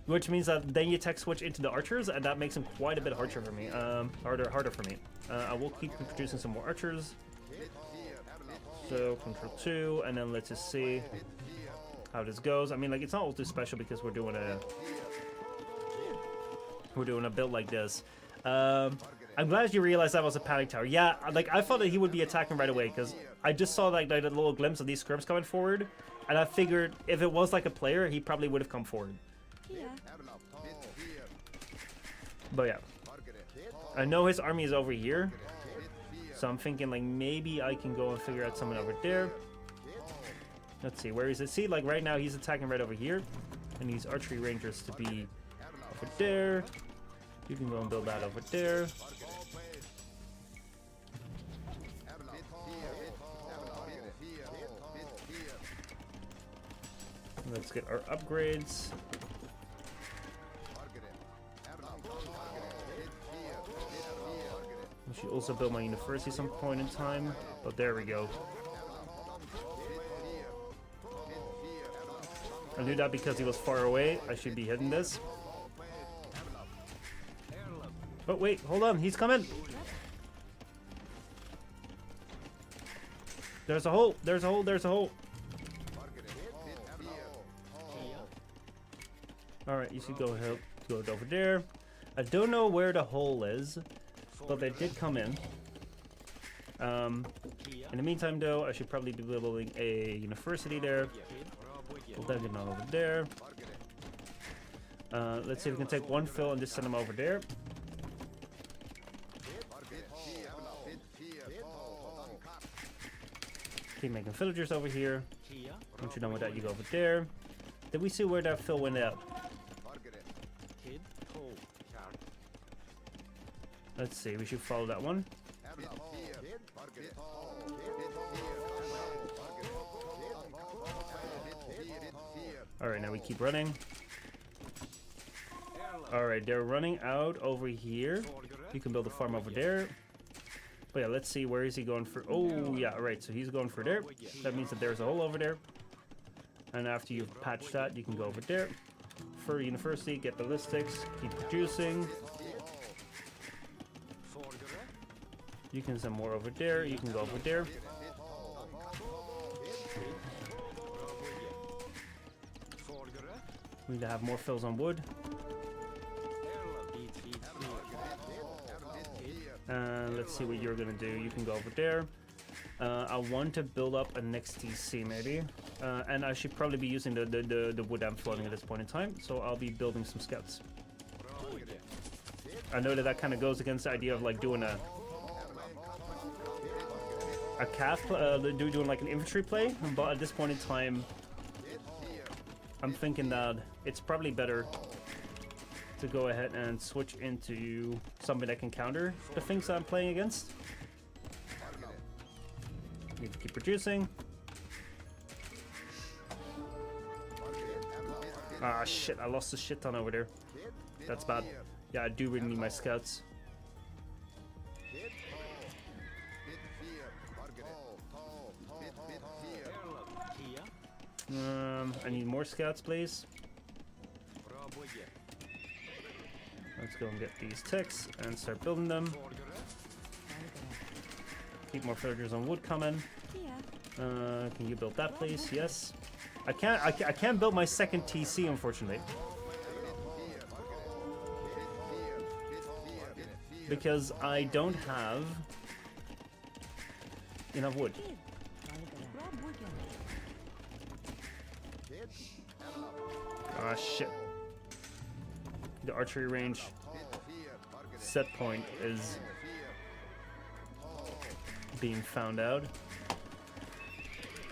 A: Which means that then you tech switch into the archers, and that makes them quite a bit harsher for me. Harder for me. I will keep producing some more archers. So Control 2, and then let's just see how this goes. I mean, like, it's not all too special because we're doing a build like this. I'm glad you realized that was a panic tower. Yeah, like, I thought that he would be attacking right away because I just saw like a little glimpse of these scrims coming forward, and I figured if it was like a player, he probably would have come forward. But yeah, I know his army is over here, so I'm thinking like maybe I can go and figure out someone over there. Let's see, where is it? See, like right now he's attacking right over here, and these archery rangers to be over there. You can go and build that over there. Let's get our upgrades. I should also build my university some point in time, but there we go. I knew that because he was far away, I should be hitting this. But wait, hold on, he's coming! There's a hole, there's a hole, there's a hole! Alright, you should go over there. I don't know where the hole is, but they did come in. In the meantime, though, I should probably be building a university there. We'll then get on over there. Let's see if we can take one fill and just send them over there. Keep making villagers over here. Once you're done with that, you go over there. Did we see where that fill went out? Let's see, we should follow that one. Alright, now we keep running. Alright, they're running out over here. You can build a farm over there. But yeah, let's see, where is he going for? Oh, yeah, right, so he's going for there. That means that there's a hole over there. And after you've patched that, you can go over there. For university, get ballistics, keep producing. You can send more over there, you can go over there. We need to have more fills on wood. Let's see what you're gonna do. You can go over there. I want to build up a next TC maybe. And I should probably be using the wood I'm floating at this point in time, so I'll be building some scouts. I know that kind of goes against the idea of like doing a calf, doing like an infantry play, but at this point in time, I'm thinking that it's probably better to go ahead and switch into something that can counter the things that I'm playing against. Need to keep producing. Ah, shit, I lost a shit ton over there. That's bad. Yeah, I do really need my scouts. I need more scouts, please. Let's go and get these ticks and start building them. Keep more villagers on wood coming. Can you build that, please? Yes. I can't build my second TC, unfortunately, because I don't have enough wood. Ah, shit. The archery range set point is being found out.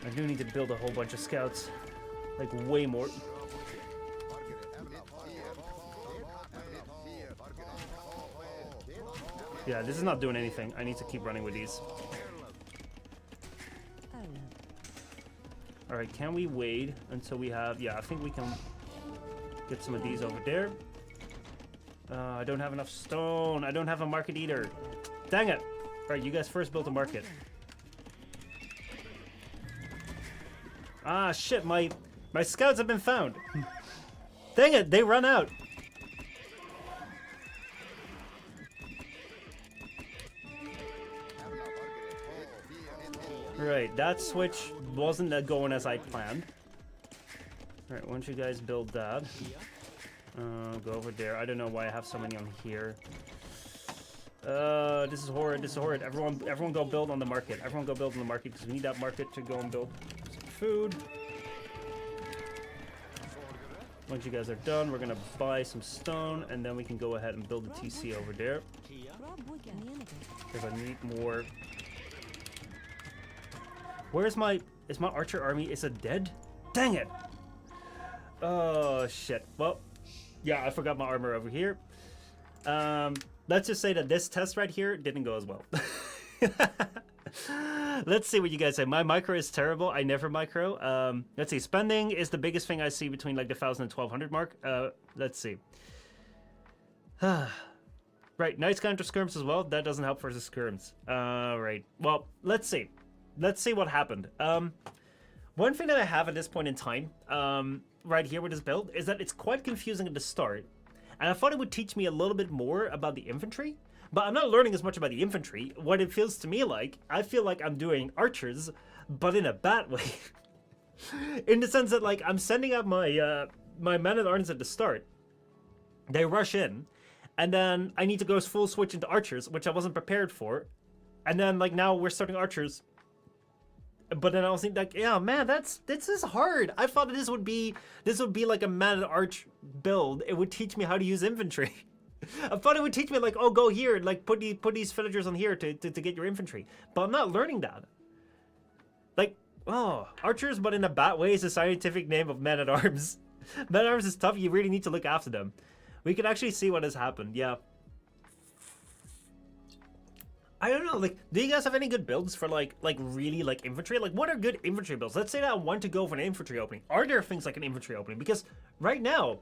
A: I do need to build a whole bunch of scouts. Like, way more. Yeah, this is not doing anything. I need to keep running with these. Alright, can we wait until we have... Yeah, I think we can get some of these over there. I don't have enough stone. I don't have a market either. Dang it! Alright, you guys first build a market. Ah, shit, my scouts have been found. Dang it, they run out. Right, that switch wasn't going as I planned. Alright, once you guys build that, go over there. I don't know why I have so many on here. This is horrid, this is horrid. Everyone go build on the market. Everyone go build on the market, because we need that market to go and build some food. Once you guys are done, we're gonna buy some stone, and then we can go ahead and build a TC over there. Because I need more. Where's my... Is my archer army... Is it dead? Dang it! Oh, shit. Well, yeah, I forgot my armor over here. Let's just say that this test right here didn't go as well. Let's see what you guys say. My micro is terrible. I never micro. Let's see. Spending is the biggest thing I see between like the 1,000 and 1,200 mark. Let's see. Right, nice counter skirms as well. That doesn't help versus skirms. Right. Well, let's see. Let's see what happened. One thing that I have at this point in time, right here with this build, is that it's quite confusing at the start. And I thought it would teach me a little bit more about the infantry, but I'm not learning as much about the infantry. What it feels to me like, I feel like I'm doing archers, but in a bad way. In the sense that, like, I'm sending out my my men-at-arms at the start. They rush in, and then I need to go full switch into archers, which I wasn't prepared for. And then, like, now we're starting archers. But then I was thinking, like, yeah, man, this is hard. I thought this would be like a man-at-arch build. It would teach me how to use infantry. I thought it would teach me, like, oh, go here and, like, put these villagers on here to get your infantry. But I'm not learning that. Like, oh, archers, but in a bad way, is a scientific name of men-at-arms. Men-at-arms is tough. You really need to look after them. We can actually see what has happened. Yeah. I don't know, like, do you guys have any good builds for, like really, like, infantry? Like, what are good infantry builds? Let's say that I want to go for an infantry opening. Are there things like an infantry opening? Because right now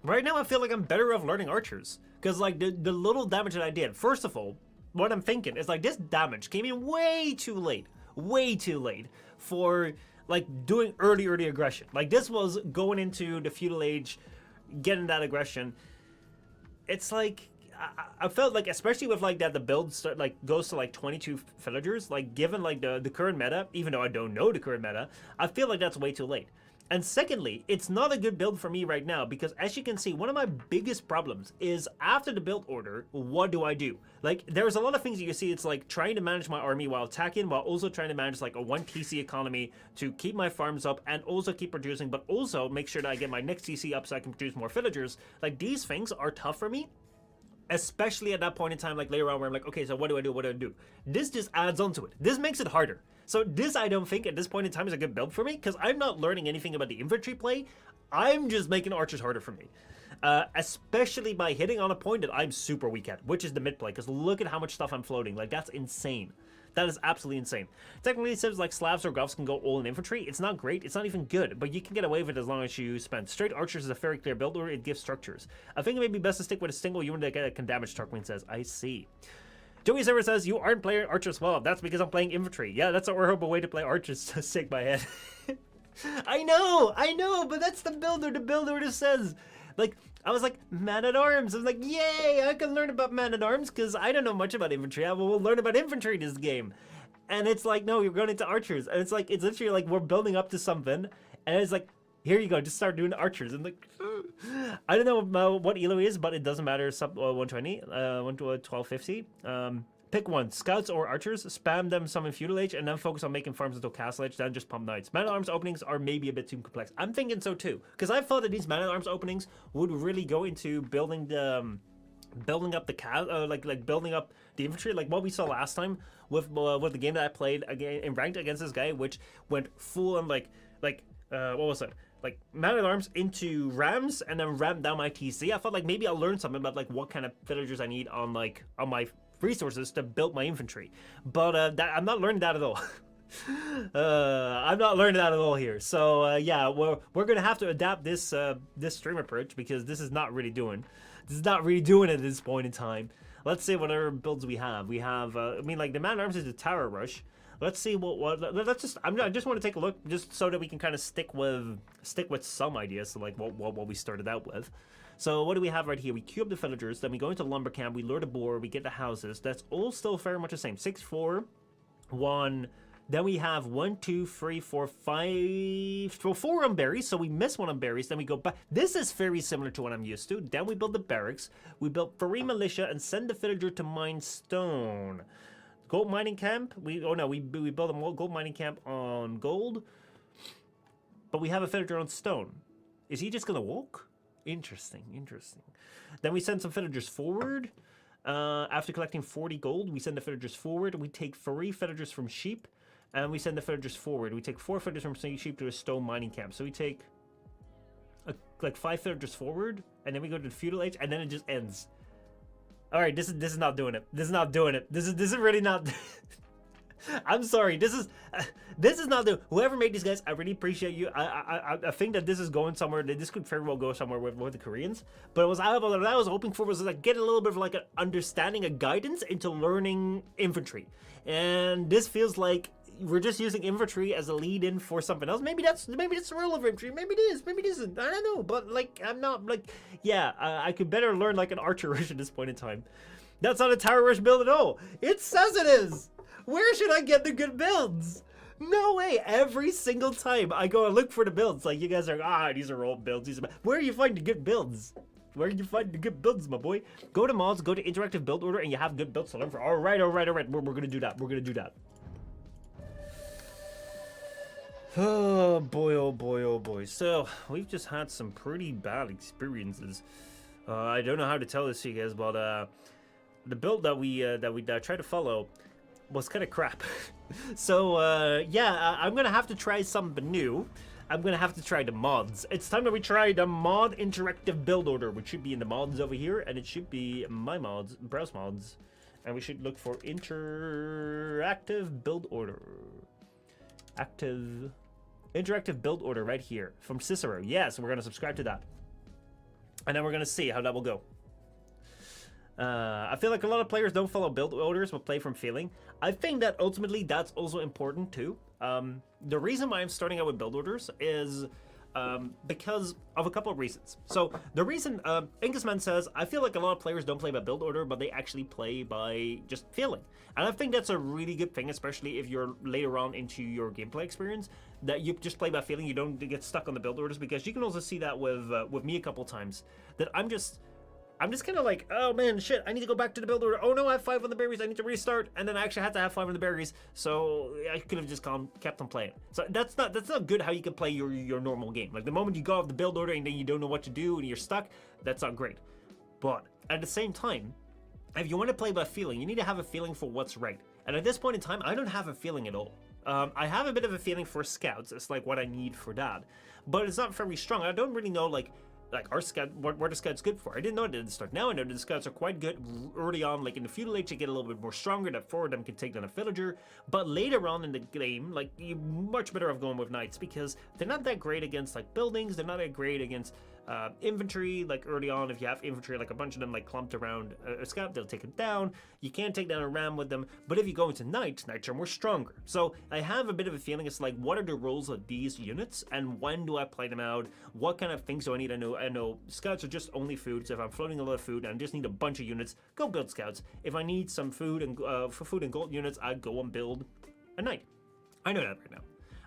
A: I feel like I'm better off learning archers. Because, like, the little damage that I did, first of all, what I'm thinking is, like, this damage came in way too late. Way too late for, like, doing early aggression. Like, this was going into the feudal age, getting that aggression. It's like... I felt like, especially with like that, the build start like goes to like 22 villagers. Like, given like the current meta, even though I don't know the current meta, I feel like that's way too late. And secondly, it's not a good build for me right now because as you can see, one of my biggest problems is after the build order, what do I do? Like, there's a lot of things you can see. It's like trying to manage my army while attacking, while also trying to manage like a 1 TC economy to keep my farms up and also keep producing, but also make sure that I get my next TC up so I can produce more villagers. Like, these things are tough for me. Especially at that point in time, like later on where I'm like, okay, so what do I do? What do I do? This just adds on to it. This makes it harder. So this, I don't think at this point in time is a good build for me because I'm not learning anything about the infantry play. I'm just making archers harder for me. Especially by hitting on a point that I'm super weak at, which is the mid play, because look at how much stuff I'm floating. Like, that's insane. That is absolutely insane. Technically, it says like Slavs or Goths can go all in infantry. It's not great. It's not even good, but you can get away with it as long as you spend. Straight archers is a very clear build order. It gives structures. I think it may be best to stick with a single unit that can damage. Tarquin says, I see. Joey Silver says, you aren't playing archers well. That's because I'm playing infantry. Yeah, that's a horrible way to play archers to shake my head. I know, but that's the builder. The build order says, like, I was like, man-at-arms. I was like, yay, I can learn about man-at-arms because I don't know much about infantry. I will learn about infantry this game. And it's like, no, you're going into archers. And it's like, it's literally like we're building up to something. And it's like, here you go, just start doing archers. And like, I don't know what elo is, but it doesn't matter. Sub 120, 1250. Pick one, scouts or archers, spam them some in feudal age, and then focus on making farms until castle age, then just pump knights. Man-at-arms openings are maybe a bit too complex. I'm thinking so too, because I thought that these man-at-arms openings would really go into building the, building up the infantry, like what we saw last time with the game that I played again in ranked against this guy, which went full on what was it? Like man-at-arms into rams and then ram down my TC. I thought like maybe I'll learn something about like what kind of villagers I need on my resources to build my infantry, but I'm not learning that at all. I'm not learning that at all here. So yeah, we're gonna have to adapt this stream approach because this is not really doing it at this point in time. Let's see what other builds we have. We have I mean, like the man-at-arms is the tower rush. Let's see let's just I just want to take a look just so that we can kind of stick with some ideas, so like what we started out with. So what do we have right here? We queue up the villagers, then we go into lumber camp, we lure the boar, we get the houses. That's all still very much the same. 6, 4, 1. Then we have 1, 2, 3, 4, 5. Well, 4 on berries, so we miss 1 on berries. Then we go back. This is very similar to what I'm used to. Then we build the barracks. We build free militia and send the villager to mine stone. Gold mining camp. We build a gold mining camp on gold, but we have a villager on stone. Is he just gonna walk? Interesting. Then we send some villagers forward. After collecting 40 gold, we send the villagers forward. We take 3 villagers from sheep, and we send the villagers forward. We take 4 villagers from sheep to a stone mining camp. So we take like 5 villagers forward, and then we go to the feudal age, and then it just ends. All right, this is not doing it. This is not doing it. This is really not. I'm sorry. This is not the. Whoever made these guys, I really appreciate you. I think that this is going somewhere. That this could very well go somewhere with the Koreans. But what I was hoping for was like get a little bit of like an understanding, a guidance into learning infantry. And this feels like we're just using infantry as a lead-in for something else. Maybe that's the role of infantry. Maybe it is. Maybe it isn't. I don't know. But like I'm not like I could better learn like an archer rush at this point in time. That's not a tower rush build at all. It says it is. Where should I get the good builds? No way. Every single time I go and look for the builds, like you guys are, these are old builds. Where are you finding the good builds? Where are you finding the good builds, my boy? Go to mods, go to interactive build order, and you have good builds to learn for. All right. We're gonna do that. We're gonna do that. Oh boy. So we've just had some pretty bad experiences. I don't know how to tell this to you guys, but the build that we tried to follow was kind of crap. So I'm gonna have to try something new. I'm gonna have to try the mods. It's time that we try the mod interactive build order, which should be in the mods over here, and it should be my mods, browse mods, and we should look for interactive build order. Interactive build order right here from Cicero. Yes, we're gonna subscribe to that, and then we're gonna see how that will go. I feel like a lot of players don't follow build orders but play from feeling. I think that ultimately that's also important too. The reason why I'm starting out with build orders is because of a couple of reasons. So the reason, Ingusman says, I feel like a lot of players don't play by build order, but they actually play by just feeling. And I think that's a really good thing, especially if you're later on into your gameplay experience, that you just play by feeling, you don't get stuck on the build orders, because you can also see that with me a couple times, that I'm just kind of like, oh man, shit, I need to go back to the build order. Oh no, I have 5 on the berries, I need to restart. And then I actually had to have 5 on the berries, so I could have just kept on playing. So that's not good how you can play your normal game. Like the moment you go off the build order and then you don't know what to do and you're stuck, that's not great. But at the same time, if you want to play by feeling, you need to have a feeling for what's right. And at this point in time, I don't have a feeling at all. I have a bit of a feeling for scouts. It's like what I need for that. But it's not very strong. I don't really know like our scout, what are the scouts good for? I didn't know it at the start. Now I know that the scouts are quite good early on. Like in the feudal age, you get a little bit more stronger. That 4 of them can take down a villager. But later on in the game, like you're much better off going with knights, because they're not that great against like buildings. They're not that great against infantry. Like early on, if you have infantry, like a bunch of them like clumped around a scout, they'll take it down. You can't take down a ram with them. But if you go into knights are more stronger. So I have a bit of a feeling it's like, what are the roles of these units and when do I play them out? What kind of things do I need? I know scouts are just only food. So if I'm floating a lot of food and I just need a bunch of units, go build scouts. If I need some food and for food and gold units, I go and build a knight. I know that right now.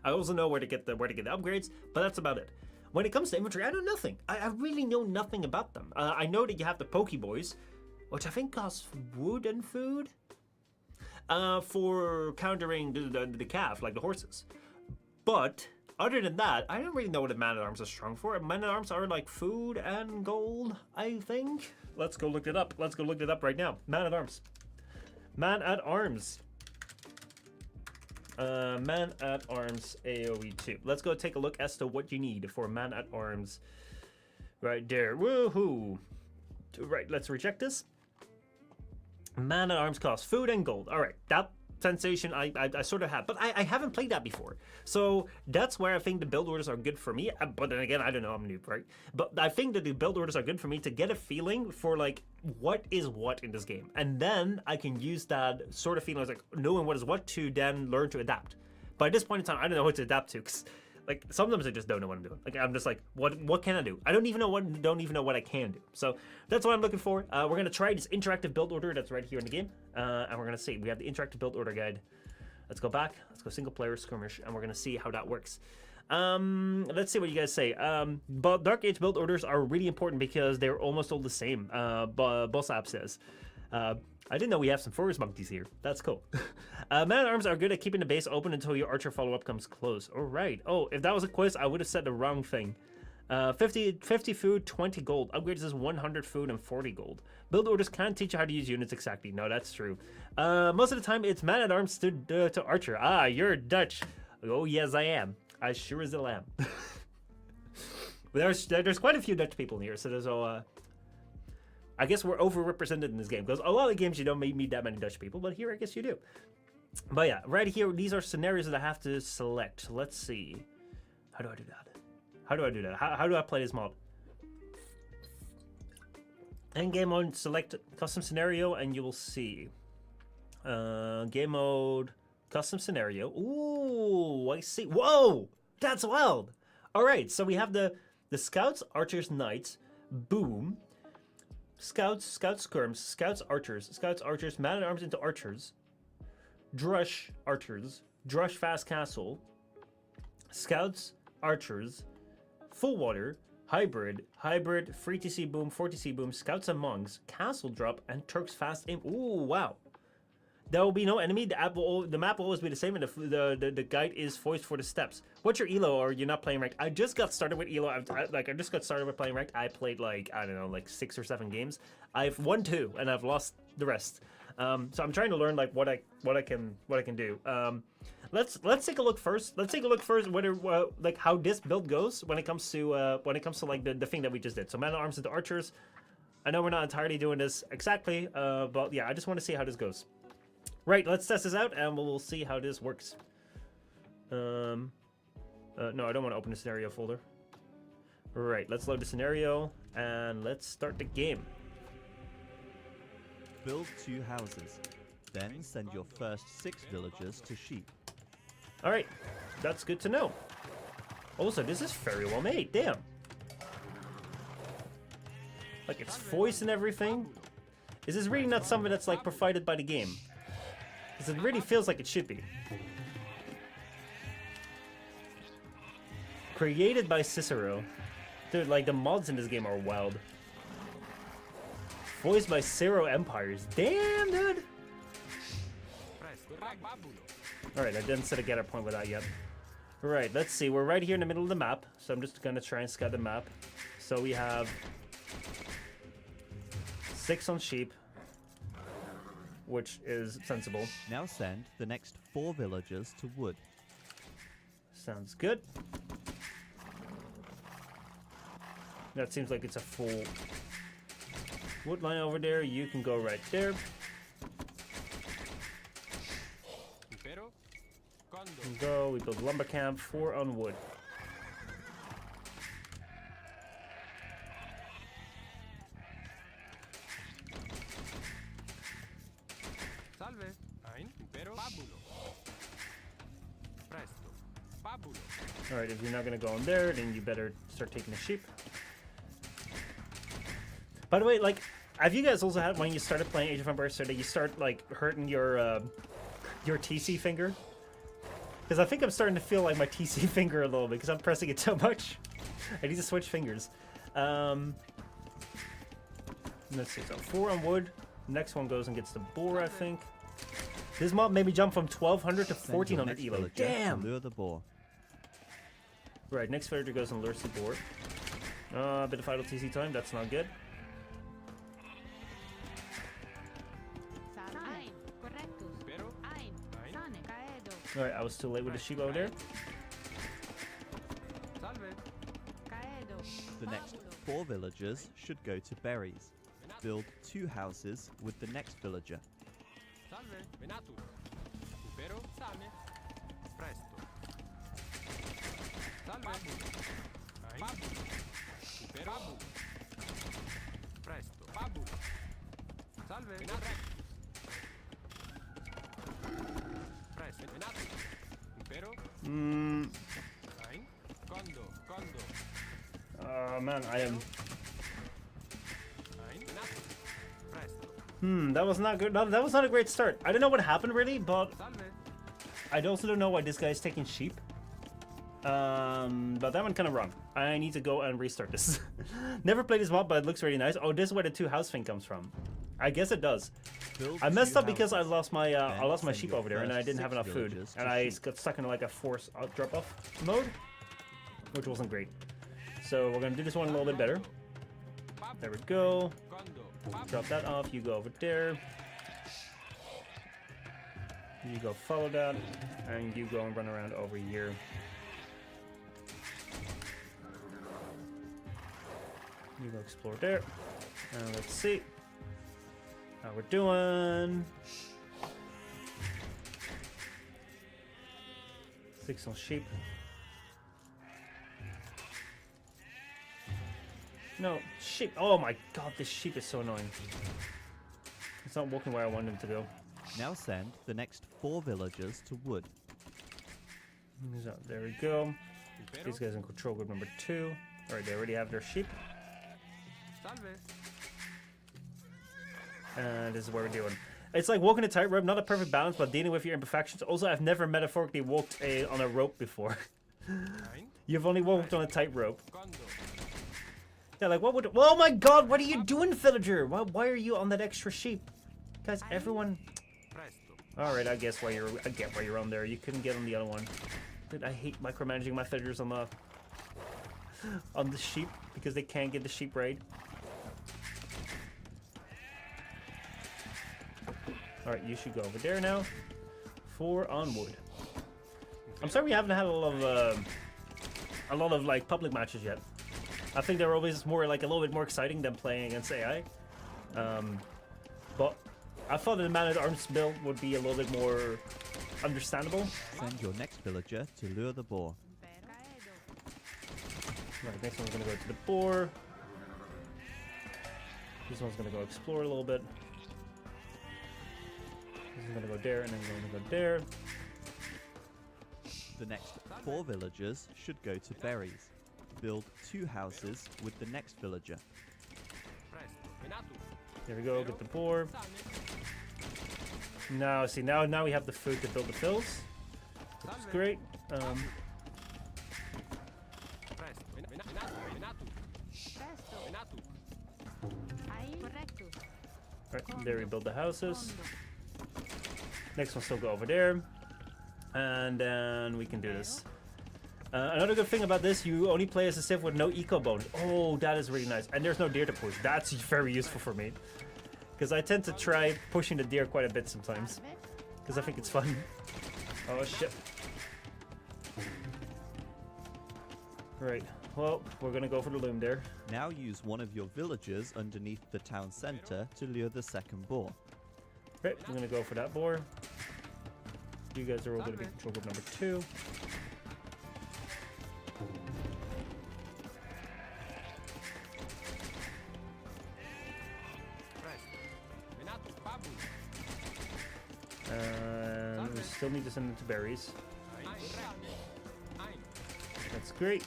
A: I also know where to get the upgrades, but that's about it. When it comes to infantry, I know nothing. I really know nothing about them. I know that you have the Pokeboys, which I think costs wood and food for countering the calf, like the horses. But other than that, I don't really know what a man-at-arms are strong for. Man-at-arms are like food and gold, I think. Let's go look it up. Let's go look it up right now. Man-at-arms. Man-at-arms. Man-at-arms AoE2. Let's go take a look as to what you need for man-at-arms. Right there. Woohoo! Right, let's reject this. Man-at-arms costs food and gold. All right, that sensation I sort of have, but I haven't played that before. So that's where I think the build orders are good for me. But then again, I don't know, I'm noob, right? But I think that the build orders are good for me to get a feeling for like what is what in this game. And then I can use that sort of feeling, like knowing what is what, to then learn to adapt. But at this point in time, I don't know what to adapt to, because like sometimes I just don't know what I'm doing. Like I'm just like, what can I do? I don't even know what I can do. So that's what I'm looking for. We're gonna try this interactive build order that's right here in the game, and we're gonna see. We have the interactive build order guide. Let's go back. Let's go single player skirmish, and we're gonna see how that works. Let's see what you guys say. But Dark Age build orders are really important because they're almost all the same. Boss App says. I didn't know we have some forest monkeys here. That's cool. Man-at-arms are good at keeping the base open until your archer follow-up comes close. All right. Oh, if that was a quiz, I would have said the wrong thing. 50 food, 20 gold. Upgrades is 100 food and 40 gold. Build orders can't teach you how to use units exactly. No, that's true. Most of the time, it's man-at-arms to archer. Ah, you're Dutch. Oh, yes, I am. I sure as hell am. There's quite a few Dutch people here, so there's all... I guess we're overrepresented in this game, because a lot of games you don't meet that many Dutch people, but here I guess you do. But yeah, right here, these are scenarios that I have to select. Let's see. How do I do that? How do I do that? How do I play this mod? In game mode, select custom scenario, and you will see. Game mode, custom scenario. Ooh, I see. Whoa, that's wild. All right, so we have the scouts, archers, knights. Boom. Scouts, skirms, scouts, archers, man-at-arms into archers, drush, archers, drush, fast castle, scouts, archers, full water, hybrid, 3TC boom, 4TC boom, scouts and monks, castle drop, and Turks fast aim. Ooh, wow. There will be no enemy. The map will always be the same, and the guide is voiced for the steps. What's your elo, or you're not playing ranked? I just got started with elo. I just got started with playing ranked. I played like, I don't know, like 6 or 7 games. I've won 2 and I've lost the rest. So I'm trying to learn like what I can do. Let's take a look first. Let's take a look first whether like how this build goes when it comes to like the thing that we just did. So man-at-arms into archers. I know we're not entirely doing this exactly, but yeah, I just want to see how this goes. Right, let's test this out, and we'll see how this works. No, I don't want to open the scenario folder. Right, let's load the scenario, and let's start the game.
B: Build 2 houses. Then send your first 6 villagers to sheep.
A: Alright, that's good to know. Also, this is very well made. Damn. Like, it's voice and everything. Is this really not something that's, like, provided by the game? Because it really feels like it should be. Created by Cicero. Dude, like, the mods in this game are wild. Voiced by Zero Empires. Damn, dude! Alright, I didn't set a gather point with that yet. Right, let's see. We're right here in the middle of the map. So I'm just gonna try and scout the map. So we have 6 on sheep, which is sensible.
B: Now send the next 4 villagers to wood.
A: Sounds good. That seems like it's a full wood line over there. You can go right there. And go. We build lumber camp. 4 on wood. Alright, if you're not gonna go in there, then you better start taking the sheep. By the way, like, have you guys also had when you started playing Age of Empires so that you start like hurting your TC finger? Because I think I'm starting to feel like my TC finger a little bit because I'm pressing it so much. I need to switch fingers. Let's see, so 4 on wood. Next one goes and gets the boar, I think. This mob made me jump from 1200 to 1400 elo. Damn!
B: Lure the boar.
A: Right, next villager goes and lures the boar. A bit of idle TC time, that's not good. Alright, I was too late with the sheep over there.
B: The next 4 villagers should go to berries. Build 2 houses with the next villager. Man, I am... that was not good. That was not a great start. I don't know what happened really, but I also don't know why this guy is taking sheep. But that went kind of wrong. I need to go and restart this. Never played this mod, but it looks really nice. Oh, this is where the 2 house thing comes from. I guess it does. I messed up because I lost my sheep over there, and I didn't have enough food, and I got stuck in like a force drop-off mode, which wasn't great. So we're gonna do this one a little bit better. There we go. Drop that off. You go over there. You go follow that, and you go and run around over here. You go explore there. And let's see how we're doing. 6 on sheep. No, sheep. Oh my god, this sheep is so annoying. It's not walking where I want him to go. Now send the next 4 villagers to wood.
A: So, there we go. These guys in control group number 2. Alright, they already have their sheep. And this is what we're doing. It's like walking a tightrope, not a perfect balance, but dealing with your imperfections. Also, I've never metaphorically walked on a rope before. You've only walked on a tightrope. Yeah, like what would... Oh my god, what are you doing, villager? Why are you on that extra sheep? Guys, everyone... Alright, I get why you're on there. You couldn't get on the other one. Dude, I hate micromanaging my villagers on the sheep because they can't get the sheep right. Alright, you should go over there now. 4 on wood. I'm sorry we haven't had a lot of like public matches yet. I think they're always more like a little bit more exciting than playing against AI. But I thought the man-at-arms build would be a little bit more understandable.
B: Send your next villager to lure the boar.
A: Right, next one's gonna go to the boar. This one's gonna go explore a little bit. This is gonna go there, and then gonna go there.
C: The next 4 villagers should go to berries. Build 2 houses with the next villager.
B: There we go, get the boar. Now, see, now we have the food to build the fills. Which is great. Alright, there we build the houses. Next one still go over there. And then we can do this. Another good thing about this, you only play as a civ with no eco bonus. Oh, that is really nice. And there's no deer to push. That's very useful for me. Because I tend to try pushing the deer quite a bit sometimes. Because I think it's fun. Oh, shit. Right. Well, we're going to go for the loom there.
C: Now use one of your villagers underneath the town center to lure the second boar.
B: Right, I'm going to go for that boar. You guys are all going to be control group number 2. And we still need to send them to berries. That's great.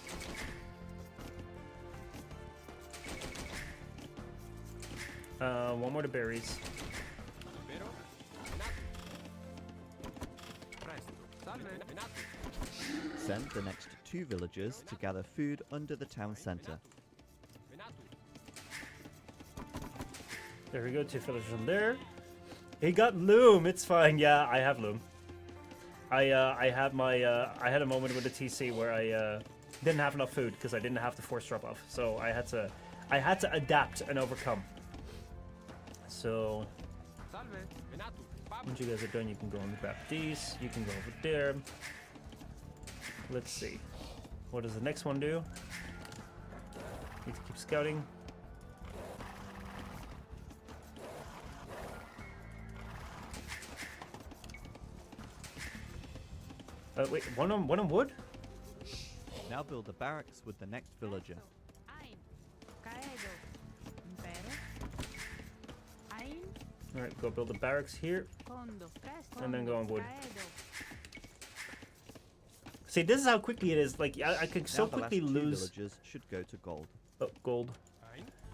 B: One more to berries.
C: Send the next 2 villagers to gather food under the town center.
B: There we go, 2 villagers from there. He got loom, it's fine. Yeah, I have loom. I had a moment with the TC where I didn't have enough food because I didn't have the force drop off. So I had to adapt and overcome. So once you guys are done, you can go and grab these. You can go over there. Let's see. What does the next one do? Need to keep scouting. Wait, one on wood?
C: Now build a barracks with the next villager.
B: Alright, go build a barracks here. And then go on wood. See, this is how quickly it is. Like, I can so
C: Now the
B: quickly
C: last 2
B: lose...
C: villagers should go to gold.
B: Oh, gold.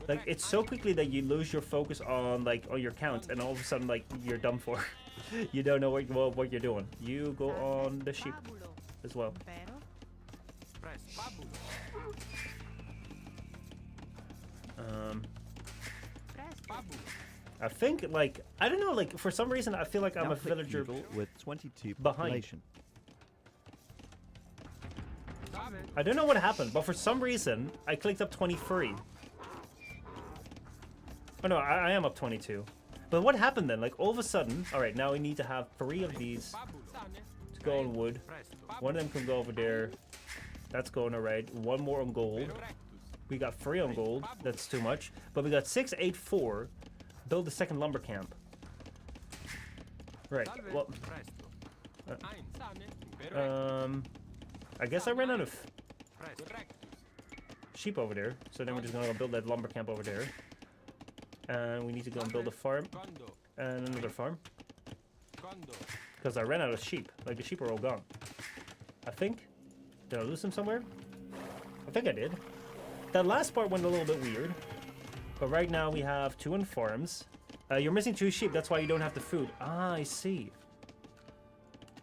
B: Like, it's so quickly that you lose your focus on, like, on your count. And all of a sudden, like, you're done for. You don't know what you're doing. You go on the sheep as well. I think, like, I don't know, like, for some reason I feel like I'm
C: Now
B: a
C: click
B: villager
C: evil with 22
B: behind.
C: population.
B: I don't know what happened, but for some reason I clicked up 23. Oh no, I am up 22. But what happened then? Like, all of a sudden, alright, now we need to have 3 of these to go on wood. One of them can go over there. That's going alright. 1 more on gold. We got 3 on gold. That's too much. But we got 6, 8, 4. Build the second lumber camp. Right. Well. I guess I ran out of sheep over there. So then we're just gonna go build that lumber camp over there. And we need to go and build a farm. And another farm. Because I ran out of sheep. Like, the sheep are all gone. I think. Did I lose them somewhere? I think I did. That last part went a little bit weird. But right now we have 2 on farms. You're missing 2 sheep, that's why you don't have the food. Ah, I see.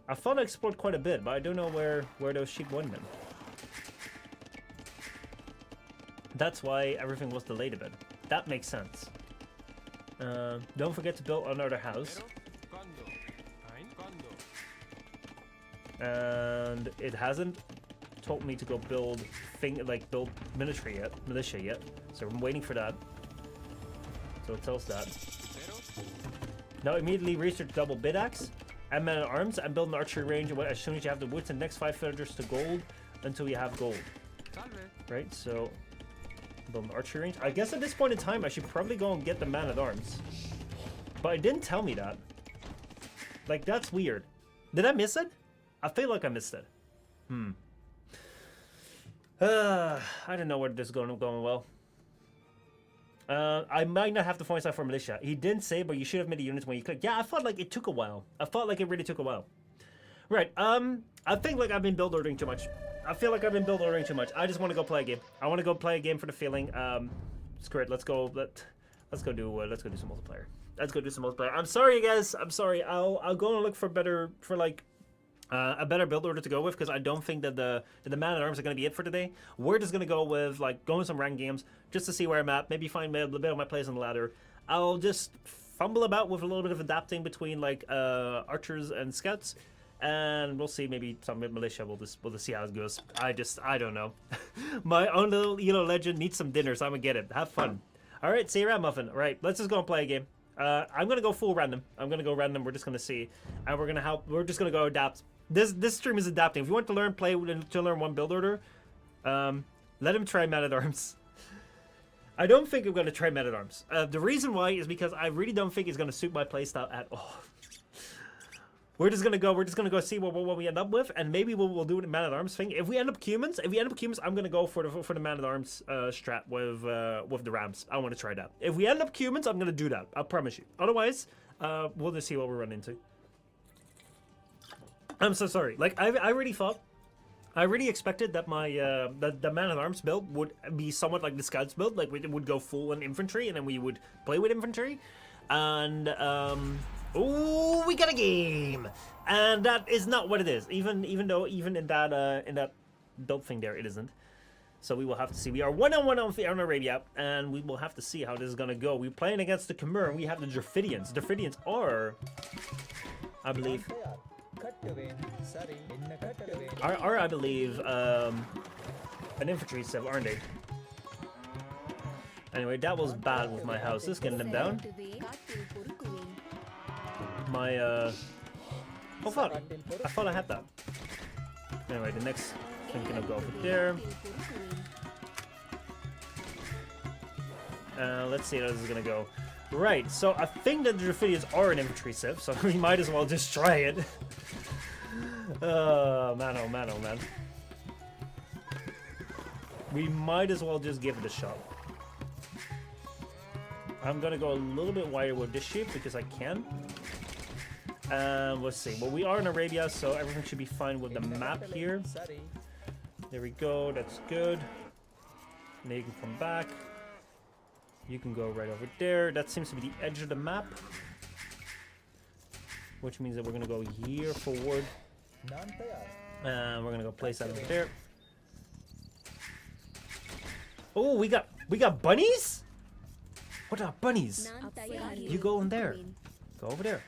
B: I thought I explored quite a bit, but I don't know where those sheep went then. That's why everything was delayed a bit. That makes sense. Don't forget to build another house. And it hasn't told me to go build militia yet. So I'm waiting for that. So it tells that. Now immediately research double bid axe and men at arms and build an archery range as soon as you have the woods and next 5 villagers to gold until you have gold. Right, so build an archery range. I guess at this point in time I should probably go and get the man at arms. But it didn't tell me that. Like, that's weird. Did I miss it? I feel like I missed it. I don't know where this is going well. I might not have the point sign for militia. He didn't say, but you should have made the units when you click. Yeah, I felt like it took a while. I felt like it really took a while. Right, I think like I've been build ordering too much. I feel like I've been build ordering too much. I just want to go play a game. I want to go play a game for the feeling. Screw it. Let's go do some multiplayer. Let's go do some multiplayer. I'm sorry, guys. I'm sorry. I'll go and look for a better build order to go with, because I don't think that the Man at Arms are going to be it for today. We're just going to go with like going some ranked games just to see where I'm at. Maybe find a bit of my place on the ladder. I'll just fumble about with a little bit of adapting between like archers and scouts, and we'll see. Maybe some militia. We'll just see how it goes. I don't know. My own little legend needs some dinner, so I'm gonna get it. Have fun. All right, see you around, Muffin. All right, let's just go and play a game. I'm gonna go full random. I'm gonna go random. We're just gonna see, and we're just gonna go adapt. This stream is adapting. If you want to learn one build order, let him try Man at Arms. I don't think I'm gonna try Man at Arms. The reason why is because I really don't think it's gonna suit my playstyle at all. We're just gonna go see what we end up with, and maybe we'll do the Man at Arms thing. If we end up humans, I'm gonna go for the Man at Arms strat with the Rams. I want to try that. If we end up humans, I'm gonna do that. I promise you. Otherwise, we'll just see what we run into. I'm so sorry. Like I really expected that my the Man at Arms build would be somewhat like the Scouts build, like we would go full on infantry and then we would play with infantry, and oh, we got a game, and that is not what it is. Even in that build thing there, it isn't. So we will have to see. We are 1-on-1 on Arabia, and we will have to see how this is gonna go. We're playing against the Khmer, and we have the Draphidians. Draphidians are, I believe. Are I believe an infantry civ, aren't they? Anyway, that was bad with my houses, getting them down. My I thought I had that. Anyway, the next thing gonna go over there. Let's see how this is gonna go. Right, so I think that the Draphidians are an infantry civ, so we might as well just try it. Man, oh man, oh man. We might as well just give it a shot. I'm gonna go a little bit wider with this sheep because I can. Let's see. Well, we are in Arabia, so everything should be fine with the map here. There we go. That's good. Now you can come back. You can go right over there. That seems to be the edge of the map, which means that we're gonna go here forward. And we're gonna go place that over there. Oh, we got bunnies? What are bunnies? You go in there. Go over there.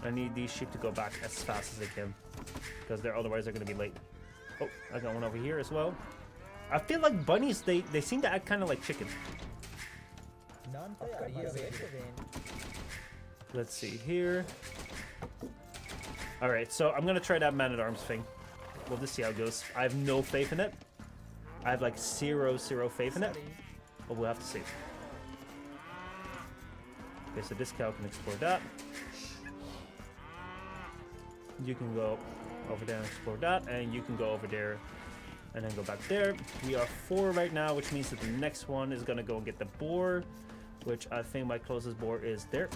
B: I need these sheep to go back as fast as they can, because otherwise they're gonna be late. Oh, I got one over here as well. I feel like bunnies, they seem to act kind of like chickens. Let's see here. Alright, so I'm gonna try that Man at Arms thing. We'll just see how it goes. I have no faith in it. I have like zero faith in it. But we'll have to see. Okay, so this cow can explore that. You can go over there and explore that, and you can go over there and then go back there. We are 4 right now, which means that the next one is gonna go and get the boar, which I think my closest boar is there.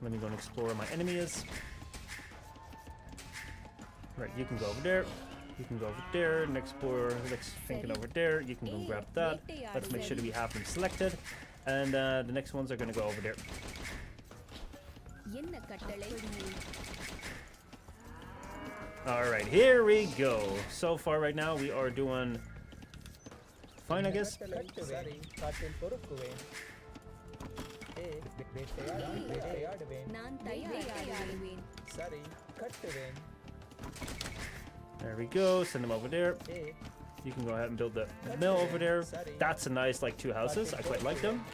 B: Let me go and explore where my enemy is. Right, you can go over there. You can go over there. Next boar, next thinking over there. You can go and grab that. Let's make sure that we have them selected. And the next ones are gonna go over there. Alright, here we go. So far right now we are doing fine, I guess. There we go, send them over there. You can go ahead and build the mill over there. That's a nice, like, 2 houses. I quite like them.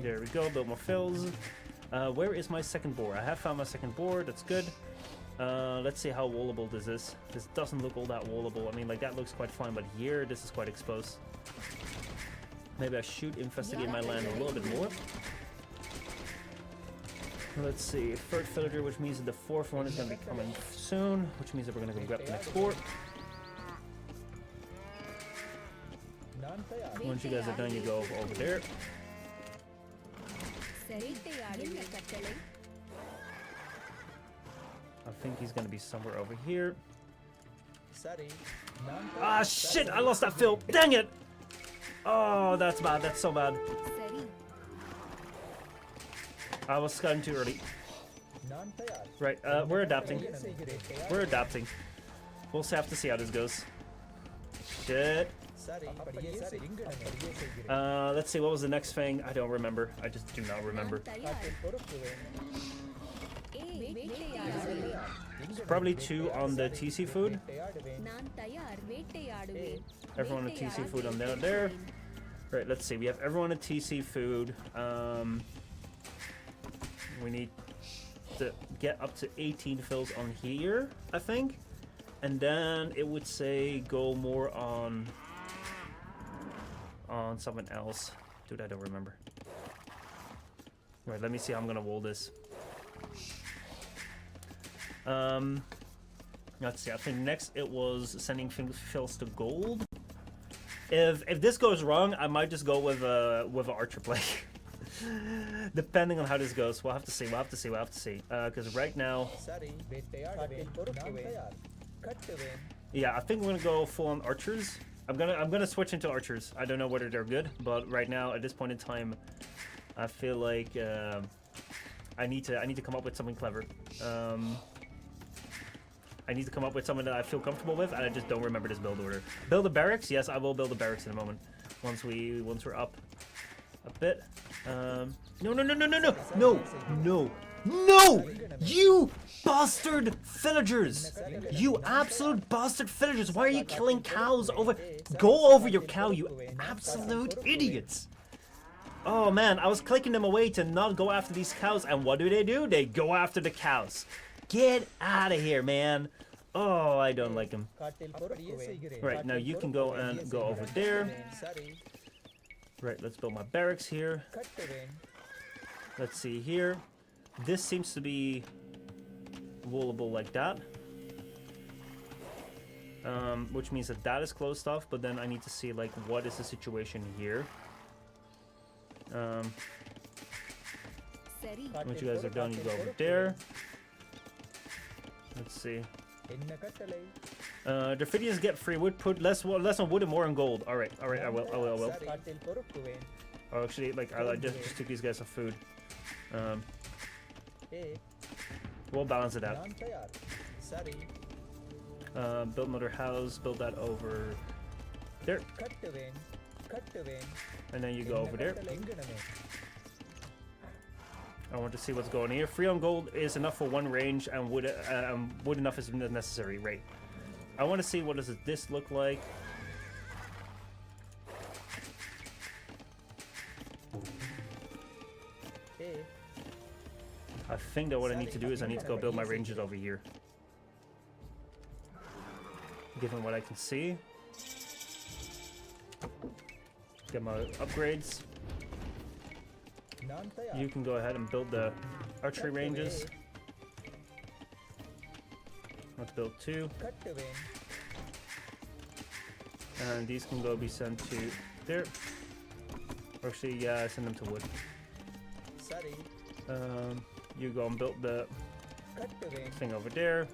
B: There we go, build more fills. Where is my second boar? I have found my second boar, that's good. Let's see how wallable this is. This doesn't look all that wallable. I mean, like, that looks quite fine, but here, this is quite exposed. Maybe I should investigate my land a little bit more. Let's see, 3rd villager, which means that the 4th one is going to be coming soon, which means that we're going to go grab the next boar. Once you guys are done, you go over there. I think he's gonna be somewhere over here. Ah, shit! I lost that fill. Dang it! Oh, that's bad. That's so bad. I was scouting too early. Right, we're adapting. We're adapting. We'll have to see how this goes. Shit. Let's see, what was the next thing? I don't remember. I just do not remember. Probably 2 on the TC food. Everyone at TC food on there. Right, let's see. We have everyone at TC food. We need to get up to 18 fills on here, I think. And then it would say go more on someone else. Dude, I don't remember. Right, let me see how I'm gonna wall this. Let's see. I think next it was sending fills to gold. If this goes wrong, I might just go with a archer play. Depending on how this goes, we'll have to see. Because right now, yeah, I think we're gonna go full on archers. I'm gonna switch into archers. I don't know whether they're good, but right now at this point in time, I feel like I need to come up with something clever. I need to come up with something that I feel comfortable with, and I just don't remember this build order. Build a barracks? Yes, I will build a barracks in a moment. Once we're up a bit. No! You bastard villagers! You absolute bastard villagers! Why are you killing cows over? Go over your cow, you absolute idiots! Oh man, I was clicking them away to not go after these cows, and what do? They go after the cows. Get out of here, man. Oh, I don't like them. Right, now you can go and go over there. Right, let's build my barracks here. Let's see here. This seems to be wallable like that. Which means that is closed off, but then I need to see like what is the situation here. Once you guys are done, you go over there. Let's see. The Phidians get free wood. Put less on wood and more on gold. All right. I will. Oh, actually, like I just took these guys some food. We'll balance it out. Build another house. Build that over there. And then you go over there. I want to see what's going on here. 3 on gold is enough for 1 range, and wood enough is necessary. Right. I want to see what does this look like. I think that what I need to do is I need to go build my ranges over here. Given what I can see. Get my upgrades. You can go ahead and build the archery ranges. Let's build 2. And these can go be sent to there. Or actually, yeah, send them to wood. You go and build the thing over there.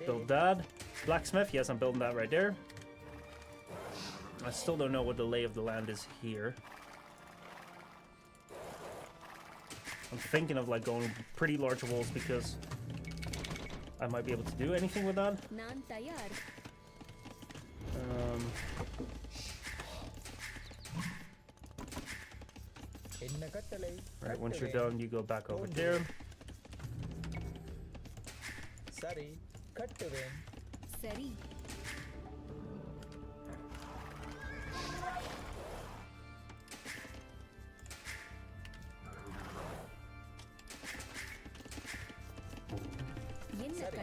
B: Build that. Blacksmith, yes, I'm building that right there. I still don't know what the lay of the land is here. I'm thinking of like going pretty large walls because I might be able to do anything with that. Right, once you're done, you go back over there.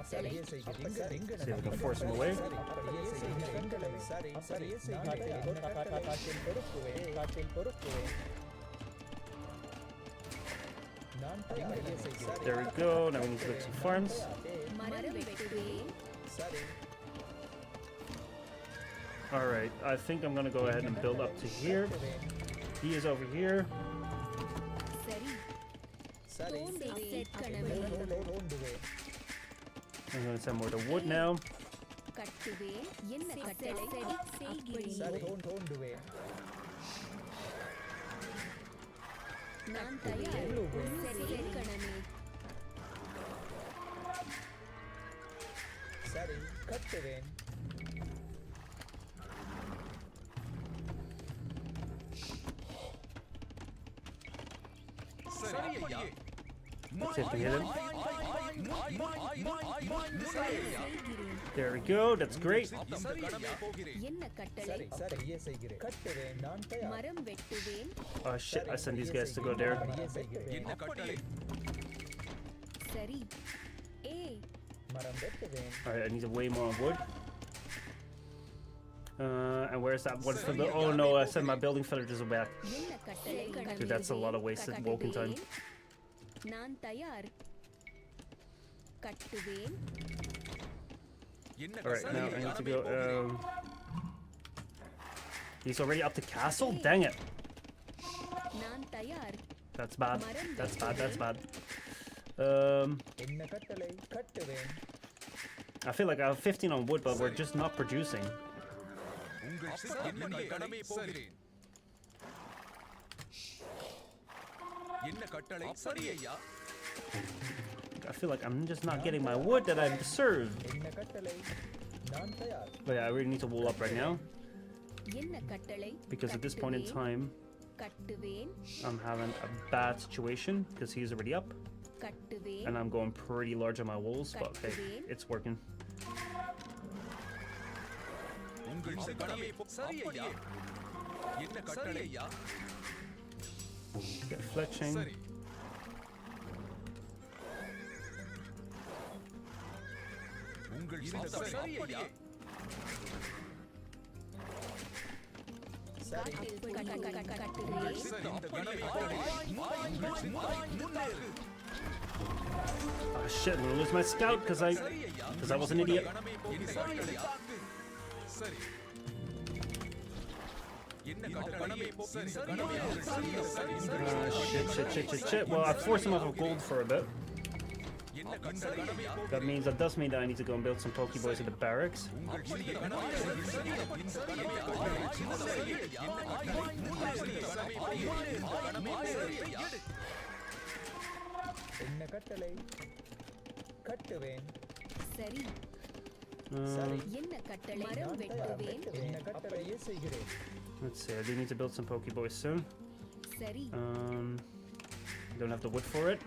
B: See if we can force him away. There we go. Now we need to look some farms. Alright, I think I'm gonna go ahead and build up to here. He is over here.
D: சரி
B: I'm gonna send more to wood now.
D: கட்டுவேன் என்ன கட்டளை செய்கிறேன்
E: சரி தோண்டுவேன்
D: நான் தயார் சரி கணமே
E: சரி கட்டுவேன்
B: Let's see if we hit him. There we go. That's great.
D: என்ன கட்டளை
E: சரி சரியே செய்கிறேன் கட்டுவேன் நான் தயார்
D: மரம் வெட்டுவேன்
B: Oh shit! I sent these guys to go there.
E: சரியே செய்கிறேன்
D: சரி ஏ
E: மரம் வெட்டுவேன்
B: Alright, I need to weigh more on wood. And where's that one for the? Oh no! I sent my building villagers back.
D: என்ன கட்டளை
B: Dude, that's a lot of wasted walking time.
D: நான் தயார் கட்டுவேன்
B: Alright, now I need to go. He's already up to castle? Dang it!
D: நான் தயார்
B: That's bad. That's bad. That's bad.
E: என்ன கட்டளை கட்டுவேன்
B: I feel like I have 15 on wood, but we're just not producing. I feel like I'm just not getting my wood that I deserve.
E: என்ன கட்டளை நான் தயார்
B: But yeah, I really need to wool up right now
D: என்ன கட்டளை
B: because at this point in time,
D: கட்டுவேன்
B: I'm having a bad situation because he's already up
D: கட்டுவேன்
B: and I'm going pretty large on my wools. But hey, it's working. Get fletching.
E: சரி
D: கட்டுவேன்
B: Oh shit! I'm gonna lose my scout because I was an idiot. Shit. Well, I forced him off of gold for a bit. That does mean that I need to go and build some Pokeboys at the barracks.
E: என்ன கட்டளை கட்டுவேன்
D: சரி
E: சரி
D: என்ன கட்டளை மரம் வெட்டுவேன்
E: என்ன கட்டளையே செய்கிறேன்
B: Let's see. I do need to build some Pokeboys soon.
D: சரி
B: Don't have the wood for it.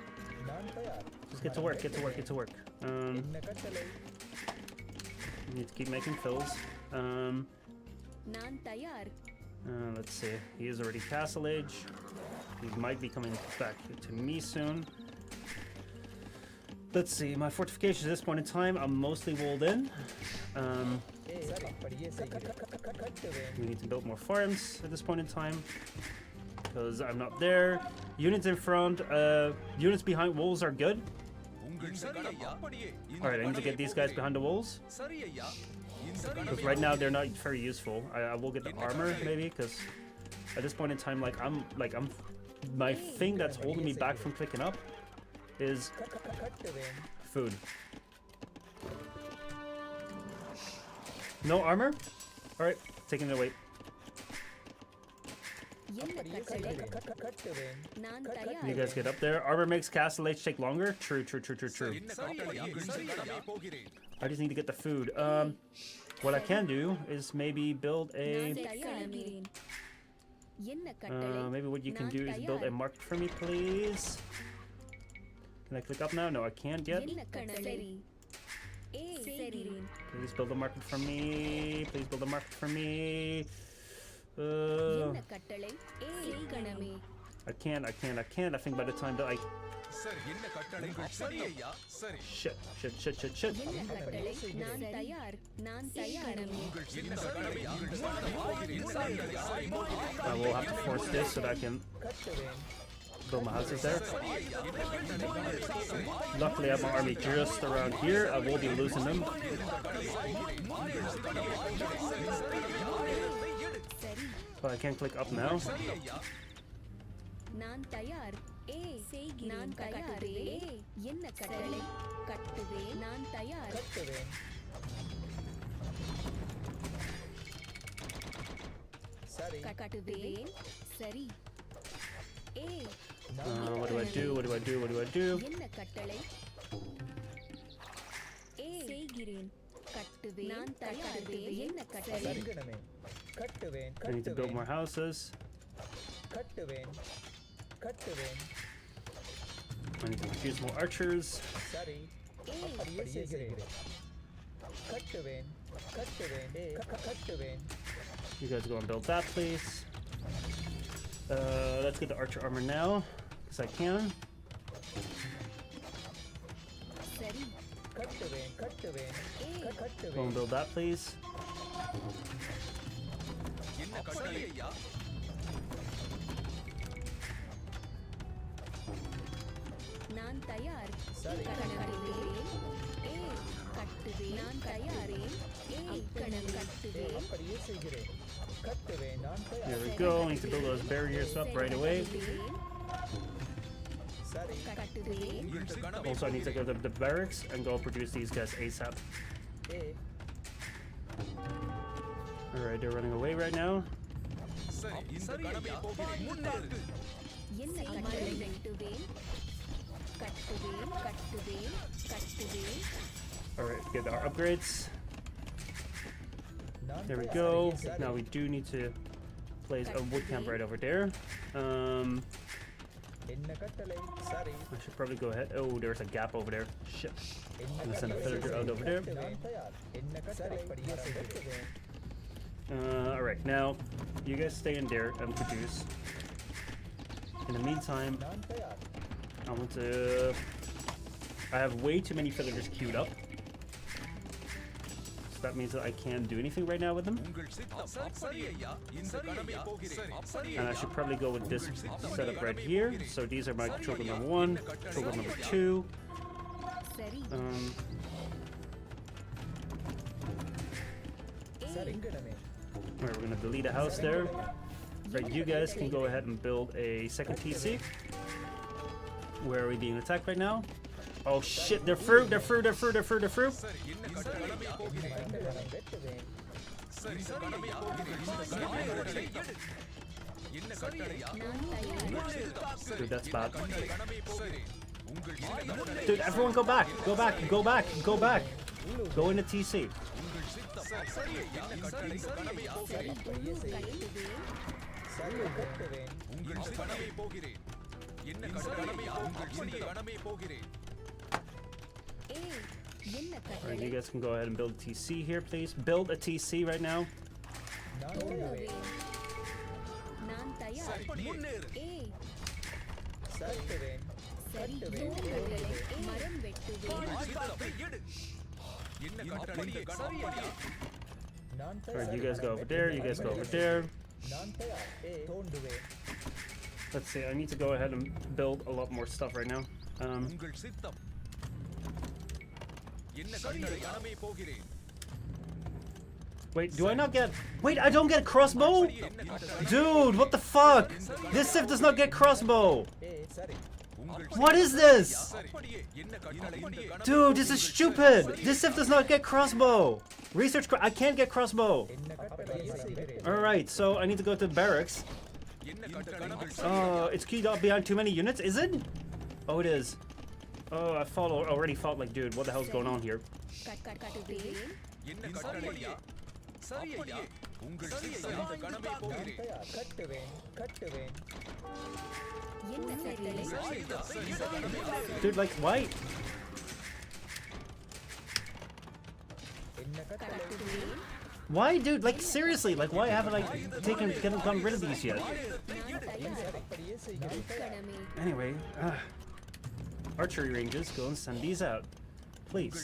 E: நான் தயார்
B: Just get to work.
E: என்ன கட்டளை
B: Need to keep making fills.
D: நான் தயார்
B: Let's see. He is already castle age. He might be coming back to me soon. Let's see. My fortifications at this point in time, I'm mostly walled in.
E: சரி அப்படியே செய்கிறேன் கட்டுவேன்
B: We need to build more farms at this point in time because I'm not there. Units in front. Units behind walls are good. All right, I need to get these guys behind the walls. Because right now they're not very useful. I will get the armor maybe because at this point in time, I'm my thing that's holding me back from clicking up is
E: கட்டுவேன்
B: food. No armor? All right, taking it away.
D: என்ன
E: அப்படியே
D: கட்டளை
E: செய்கிறேன் கட்டுவேன்
D: நான்
B: You
D: தயார்
B: guys get up there. Armor makes castle age take longer. True. I just need to get the food. What I can do is maybe build a.
D: நான் தயாராகிறேன் என்ன கட்டளை
B: Maybe what you can do is build a market for me, please. Can I click up now? No, I can't yet.
D: என்ன கட்டளை ஏ செய்கிறேன்
B: Please build a market for me. Please build a market for me.
D: என்ன கட்டளை ஏ கணமே
B: I can't. I think by the time that I. Shit.
D: என்ன கட்டளை நான் தயார் கணமே
B: I will have to force this so that I can
E: கட்டுவேன்
B: build my houses there. Luckily, I have my army just around here. I will be losing them.
D: சரி
B: But I can't click up now.
D: நான் தயார் ஏ செய்கிறேன் நான் தயார் ஏ என்ன கட்டளை கட்டுவேன் நான் தயார்
E: கட்டுவேன் சரி
D: கட்டுவேன் சரி ஏ
B: What do I do? What do I do? What do I do?
D: என்ன கட்டளை ஏ செய்கிறேன் கட்டுவேன் நான் தயார் என்ன கட்டளை
E: சங்கடமே கட்டுவேன்
B: I need to build more houses.
E: கட்டுவேன் கட்டுவேன்
B: I need to produce more archers.
E: சரி அப்படியே செய்கிறேன் கட்டுவேன் கட்டுவேன் கட்டுவேன்
B: You guys go and build that, please. Let's get the archer armor now, because I can.
D: சரி
E: கட்டுவேன் கட்டுவேன்
B: Go and
E: கட்டுவேன்
B: build that, please.
D: நான் தயார்
E: சரி.
D: கட்டுவேன் ஏ கட்டுவேன் நான் தயாரே ஏ கட்டுவேன்
E: அப்படியே செய்கிறேன் கட்டுவேன் நான்
B: There
E: தயார்
B: we go. I need to build those barriers up right away.
E: சரி
D: கட்டுவேன்
B: Also, I need to go to the barracks and go produce these guys ASAP.
E: A
B: Alright, they're running away right now.
D: என்ன கட்டளை கட்டுவேன் கட்டுவேன் கட்டுவேன் கட்டுவேன்
B: Alright, get our upgrades.
E: நான்
B: There we
E: தயார்.
B: go.
E: சரி.
B: Now we do need to place a wood camp right over there.
E: என்ன கட்டளை சரி
B: I should probably go ahead. Oh, there's a gap over there. Shit.
E: என்ன
B: I'm gonna send a
E: கட்டளை
B: villager out over there.
E: நான் தயார் என்ன கட்டளை அப்படியே செய்கிறேன்
B: Alright, now you guys stay in there and produce. In the meantime,
E: நான் தயார்
B: I want to. I have way too many villagers queued up. So that means that I can't do anything right now with them. And I should probably go with this setup right here. So these are my choker number 1, choker number 2.
D: சரி
E: சரிங்கடமே
B: Alright, we're gonna delete a house there. Right, you guys can go ahead and build a second TC. Where are we being attacked right now? Oh shit, they're fruit, they're fruit, they're fruit, they're fruit, they're fruit.
E: வெட்டுவேன்
D: நான் தயார்
B: Dude, that's bad. Dude, everyone go back, go back, go back, go back. Go into TC.
E: அப்படியே செய்கிறேன் சரி கட்டுவேன்
D: ஏ என்ன
B: Alright,
D: கட்டளை
B: you guys can go ahead and build a TC here, please. Build a TC right now.
E: நான் தயார்
D: நான் தயார் ஏ
E: கட்டுவேன்
D: சரி என்ன கட்டளை மரம் வெட்டுவேன்
E: நான்
B: Alright, you
E: தயார்
B: guys go over there, you guys go over there.
E: நான் தயார் தோண்டுவேன்
B: Let's see, I need to go ahead and build a lot more stuff right now. Wait, do I not get... Wait, I don't get crossbow? Dude, what the fuck? This Civ does not get crossbow.
E: சரி
B: What is this? Dude, this is stupid. This Civ does not get crossbow. Research, I can't get crossbow.
E: என்ன கட்டளை செய்கிறேன்
B: Alright, so I need to go to the barracks. It's keyed up behind too many units, is it? Oh, it is. Oh, I already felt like, dude, what the hell's going on here?
D: கட்டுவேன்
E: நான் தயார் கட்டுவேன் கட்டுவேன்
D: என்ன கட்டளை
B: Dude, like, why?
E: என்ன கட்டளை
D: கட்டுவேன்
B: Why, dude? Like, seriously, like, why haven't I gotten rid of these yet?
D: நான் தயார்
E: அப்படியே செய்கிறேன்
D: கடமை
B: Anyway, archery ranges, go and send these out. Please.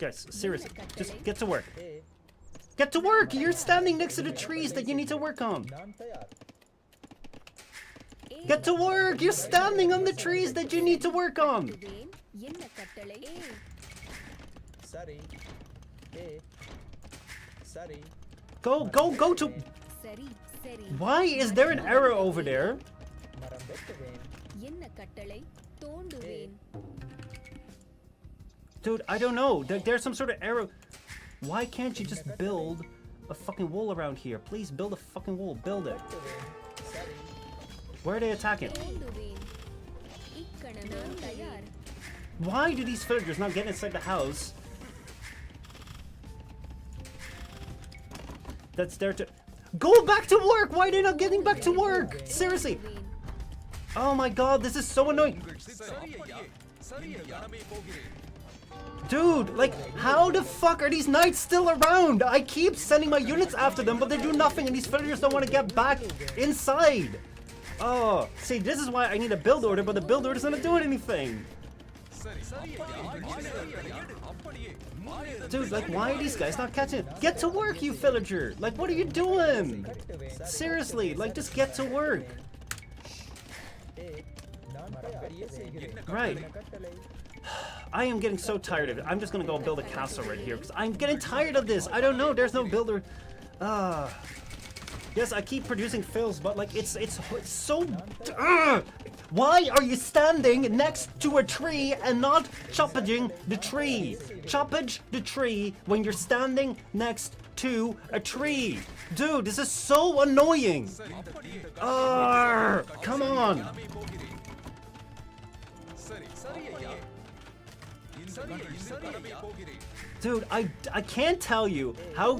B: Guys, seriously, just get to work. Get to work! You're standing next to the trees that you need to work on.
E: நான் தயார்
D: ஏ
B: Get to work! You're standing on the trees that you need to work on!
D: கட்டுவேன். என்ன கட்டளை ஏ
E: சரி ஏ சரி
B: Go to...
D: சரி சரி
B: Why is there an arrow over there?
E: மரம் வெட்டுவேன்
D: என்ன கட்டளை தோண்டுவேன்
B: Dude, I don't know. There's some sort of arrow. Why can't you just build a fucking wall around here? Please build a fucking wall. Build it.
E: வெட்டுவேன் சரி
B: Where are they attacking?
D: தோண்டுவேன் இக்கணம் நான் தயார்
B: Why do these villagers not get inside the house? That's there to... Go back to work! Why are they not getting back to work? Seriously. Oh my god, this is so annoying. Dude, like, how the fuck are these knights still around? I keep sending my units after them, but they do nothing, and these villagers don't want to get back inside. Oh, see, this is why I need a build order, but the build order is not doing anything. Dude, like, why are these guys not catching it? Get to work, you villager! Like, what are you doing? Seriously, like, just get to work.
E: ஏ நான் தயார் செய்கிறேன்
B: Right.
E: கட்டளை
B: I am getting so tired of it. I'm just gonna go build a castle right here because I'm getting tired of this. I don't know. There's no builder. Yes, I keep producing fills, but like it's so. Why are you standing next to a tree and not chopping the tree? Choppage the tree when you're standing next to a tree. Dude, this is so annoying. Come on. Dude, I can't tell you how...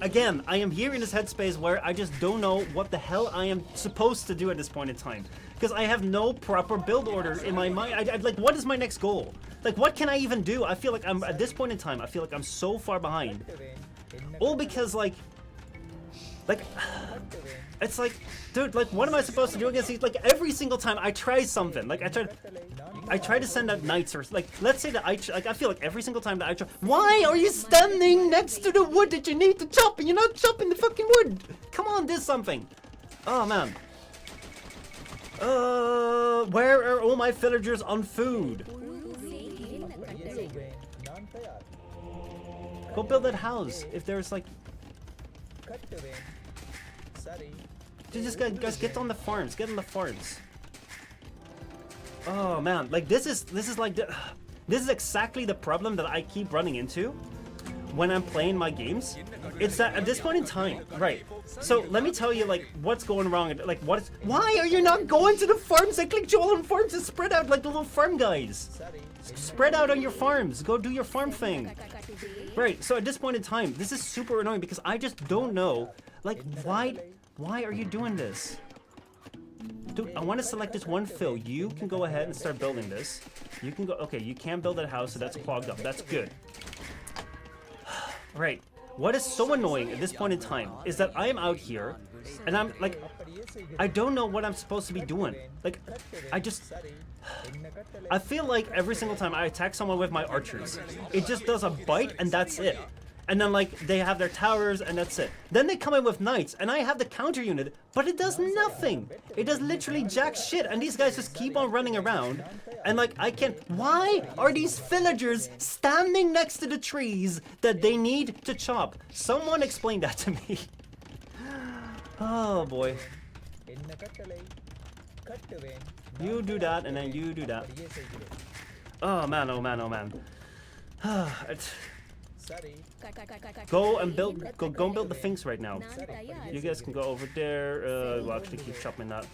B: Again, I am here in this headspace where I just don't know what the hell I am supposed to do at this point in time. Because I have no proper build order in my mind. Like, what is my next goal? Like, what can I even do? I feel like I'm, at this point in time, I feel like I'm so far behind. All because, like... It's like, dude, like, what am I supposed to do against these? Like, every single time I try something, like, I try to send out knights, or, like, let's say that I feel like every single time that I try, why are you standing next to the wood that you need to chop, and you're not chopping the fucking wood? Come on, do something. Oh, man. Where are all my villagers on food?
E: செய்கிறேன் நான் தயார்
B: Go build that house, if there's, like,
E: கட்டுவேன் சரி
B: just guys, get on the farms, get on the farms. Oh man, like this is like this is exactly the problem that I keep running into when I'm playing my games. It's that at this point in time, right? So let me tell you like what's going wrong. Like why are you not going to the farms? I clicked you all on farms to spread out like the little farm guys.
E: சரி
B: Spread out on your farms. Go do your farm thing. Right. So at this point in time, this is super annoying because I just don't know like why are you doing this? Dude, I want to select this one fill. You can go ahead and start building this. You can go... Okay, you can't build that house, so that's clogged up. That's good. Right. What is so annoying at this point in time is that I am out here, and I'm, like... I don't know what I'm supposed to be doing. Like, I just... I feel like every single time I attack someone with my archers, it just does a bite, and that's it. And then, like, they have their towers, and that's it. Then they come in with knights, and I have the counter unit, but it does nothing. It does literally jack shit, and these guys just keep on running around. And, like, I can't... Why are these villagers standing next to the trees that they need to chop? Someone explain that to me. Oh, boy.
E: என்ன கட்டளை கட்டுவேன்
B: You do that, and then you do that.
E: அப்படியே செய்கிறேன்
B: Oh, man, oh, man, oh, man.
E: சரி
B: Go and build... Go and build the things right now.
D: நான் தயார்
B: You guys can go over there. We'll actually keep chopping that.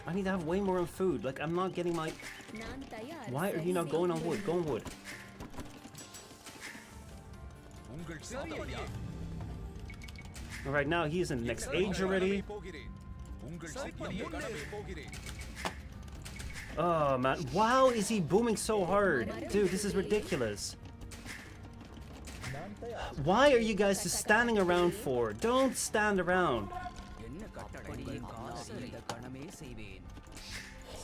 B: I need to have way more on food. Like, I'm not getting my...
D: நான் தயார்
B: Why are you not going on wood? Go on wood. Alright, now he's in the next age already. Oh, man. Wow, is he booming so hard? Dude, this is ridiculous.
E: நான் தயார்
B: Why are you guys just standing around for? Don't stand around.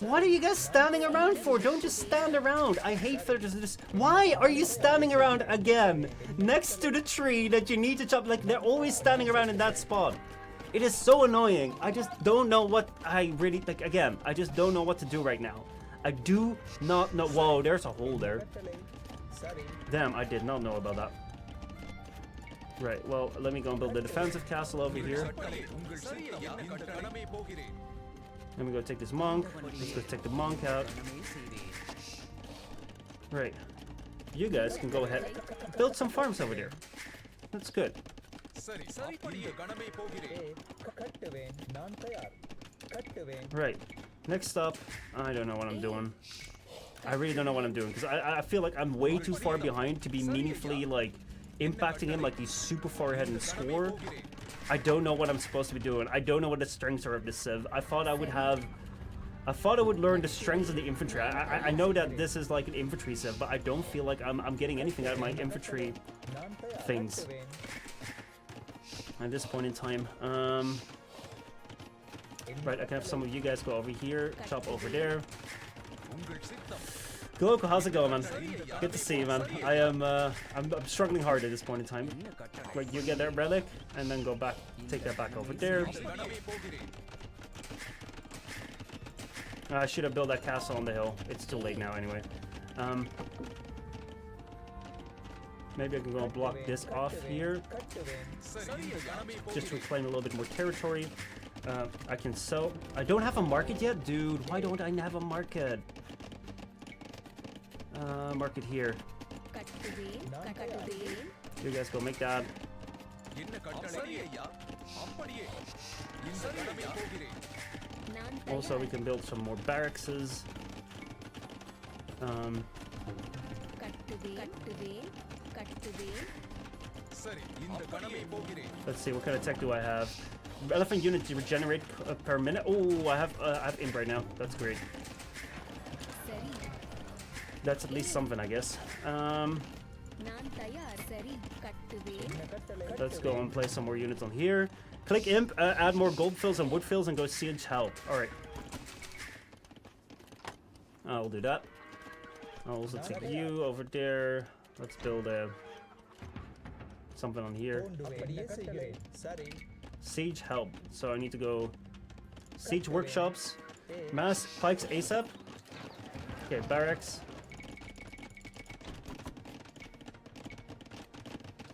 B: What are you guys standing around for? Don't just stand around. I hate villagers. Why are you standing around again? Next to the tree that you need to chop. Like, they're always standing around in that spot. It is so annoying. I just don't know what I really... Like, again, I just don't know what to do right now. I do not know... Whoa, there's a hole there. Damn, I did not know about that. Right, well, let me go and build the defensive castle over here. Let me go take this monk. Let's go take the monk out. Right. You guys can go ahead. Build some farms over there. That's good. Right. Next up, I don't know what I'm doing. I really don't know what I'm doing because I feel like I'm way too far behind to be meaningfully like impacting him like he's super far ahead in the score. I don't know what I'm supposed to be doing. I don't know what the strengths are of this civ. I thought I would learn the strengths of the infantry. I know that this is like an infantry civ, but I don't feel like I'm getting anything out of my infantry things at this point in time. Right, I can have some of you guys go over here, chop over there. Gloko, how's it going, man? Good to see you, man. I'm struggling hard at this point in time. Right, you get that relic, and then go back, take that back over there. I should have built that castle on the hill. It's too late now, anyway. Maybe I can go and block this off here, just to reclaim a little bit more territory. I can sell. I don't have a market yet, dude. Why don't I have a market? Market here. You guys go make that. Also, we can build some more barracks. Let's see, what kind of tech do I have? Elephant unit to regenerate per minute. Oh, I have inbred now. That's great. That's at least something, I guess. Let's go and place some more units on here. Click imp, add more gold fills and wood fills, and go siege help. Alright. I'll do that. I'll also take you over there. Let's build something on here. Siege help. So I need to go siege workshops. Mass pikes ASAP. Okay, barracks.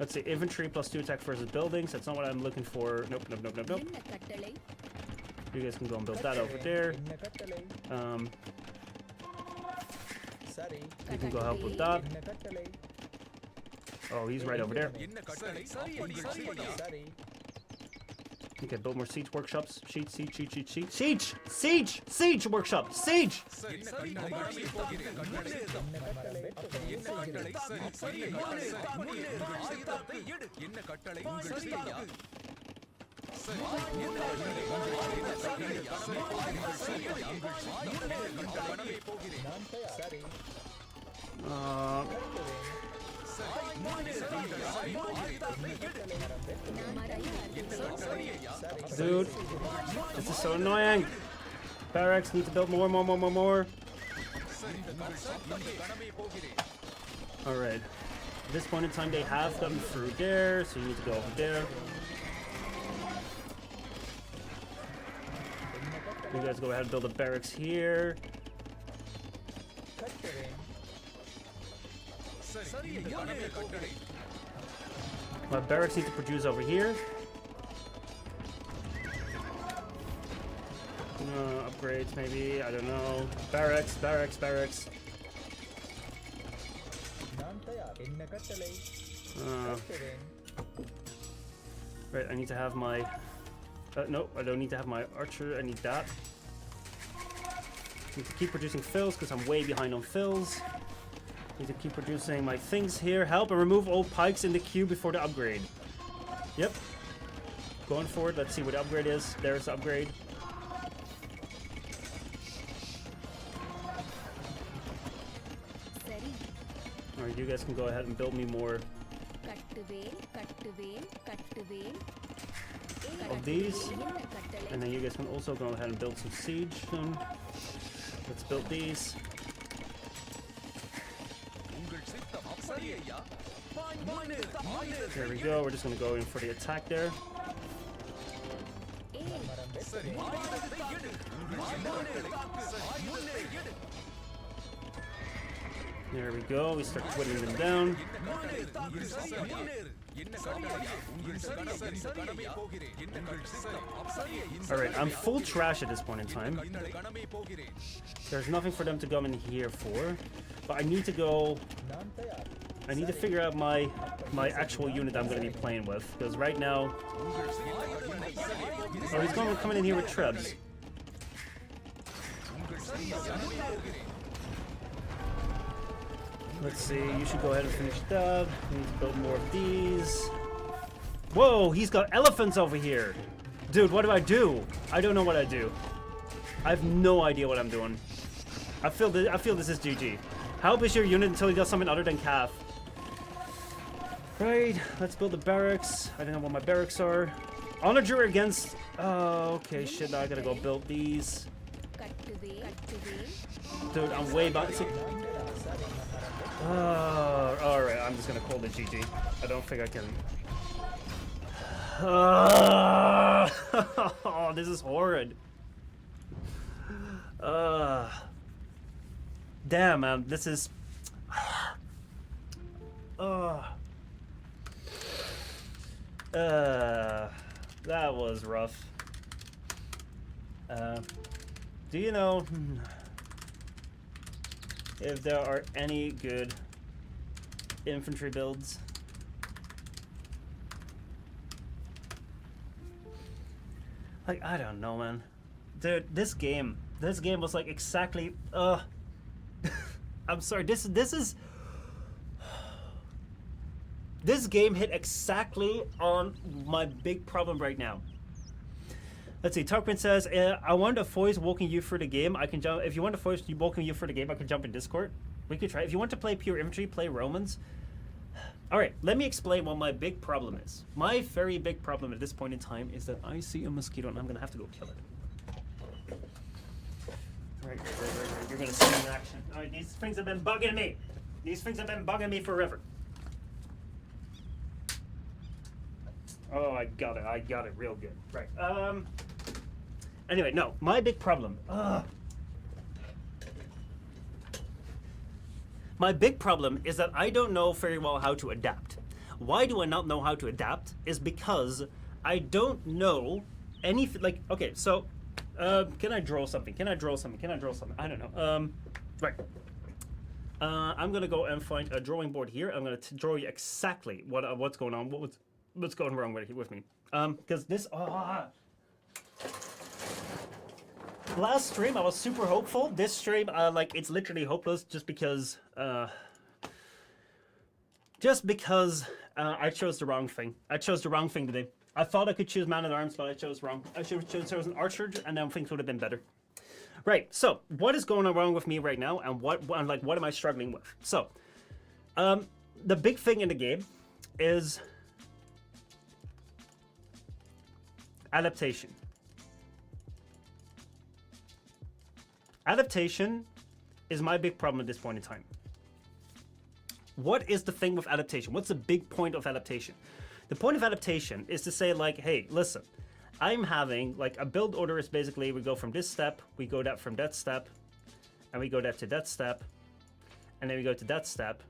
B: Let's see, infantry plus 2 attack versus buildings. That's not what I'm looking for. Nope, nope, nope, nope, nope. You guys can go and build that over there. You can go help with that. Oh, he's right over there. Okay, build more siege workshops. Siege workshop. Siege! Dude, this is so annoying. Barracks need to build more. Alright. At this point in time, they have gotten through there, so you need to go over there. You guys go ahead and build a barracks here. My barracks need to produce over here. Upgrades maybe, I don't know. Barracks. Right, I need to have my... no, I don't need to have my archer, I need that. Need to keep producing fills because I'm way behind on fills. Need to keep producing my things here. Help and remove all pikes in the queue before the upgrade. Yep. Going forward, let's see what the upgrade is. There's the upgrade. Alright, you guys can go ahead and build me more of these. And then you guys can also go ahead and build some siege. Let's build these. There we go. We're just gonna go in for the attack there. There we go. We start whittling them down. Alright, I'm full trash at this point in time. There's nothing for them to come in here for. But I need to go...
E: நான் தயார்.
B: I need to figure out my actual unit I'm going to be playing with. Because right now... Oh, he's coming in here with Trebs. Let's see, you should go ahead and finish that. We need to build more of these. Whoa, he's got elephants over here. Dude, what do I do? I don't know what I do. I have no idea what I'm doing. I feel this is GG. How is your unit until he does something other than calf? Right, let's build the barracks. I don't know what my barracks are. Onager against... Oh, okay, shit, now I gotta go build these. Dude, I'm way back. Alright, I'm just gonna call it GG. I don't think I can... Oh, this is horrid. Damn, man, this is... That was rough. Do you know if there are any good infantry builds? Like, I don't know, man. Dude, this game was like exactly, I'm sorry, this game hit exactly on my big problem right now. Let's see, Tuckman says, I want a voice walking you through the game. I can jump, if you want a voice walking you through the game, I can jump in Discord. We could try. If you want to play pure infantry, play Romans. Alright, let me explain what my big problem is. My very big problem at this point in time is that I see a mosquito and I'm gonna have to go kill it. Right. You're gonna see it in action. Alright, these things have been bugging me. These things have been bugging me forever. Oh, I got it real good. Right. Anyway, no, my big problem. My big problem is that I don't know very well how to adapt. Why do I not know how to adapt? Is because I don't know anything. Like, okay, so, can I draw something? I don't know. Right. I'm gonna go and find a drawing board here. I'm gonna draw you exactly what's going on. What's going wrong with me? Because this. Last stream I was super hopeful. This stream, like, it's literally hopeless just because I chose the wrong thing. I chose the wrong thing today. I thought I could choose Man at Arms, but I chose wrong. I should have chosen Archer, and then things would have been better. Right. So, what is going on wrong with me right now, and what am I struggling with? So, the big thing in the game is adaptation. Adaptation is my big problem at this point in time. What is the thing with adaptation? What's the big point of adaptation? The point of adaptation is to say, like, hey, listen, I'm having, like, a build order is basically we go from this step, we go that from that step, and we go that to that step, and then we go to that step,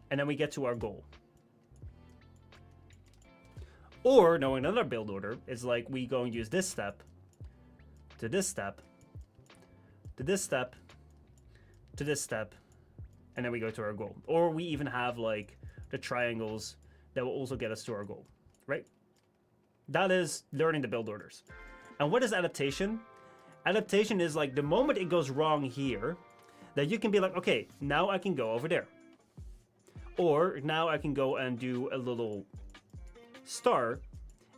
B: and then we get to our goal. Or, knowing another build order is like we go and use this step, to this step, to this step, to this step, and then we go to our goal. Or we even have like the triangles that will also get us to our goal, right? That is learning the build orders. And what is adaptation? Adaptation is like the moment it goes wrong here, that you can be like, okay, now I can go over there. Or now I can go and do a little star,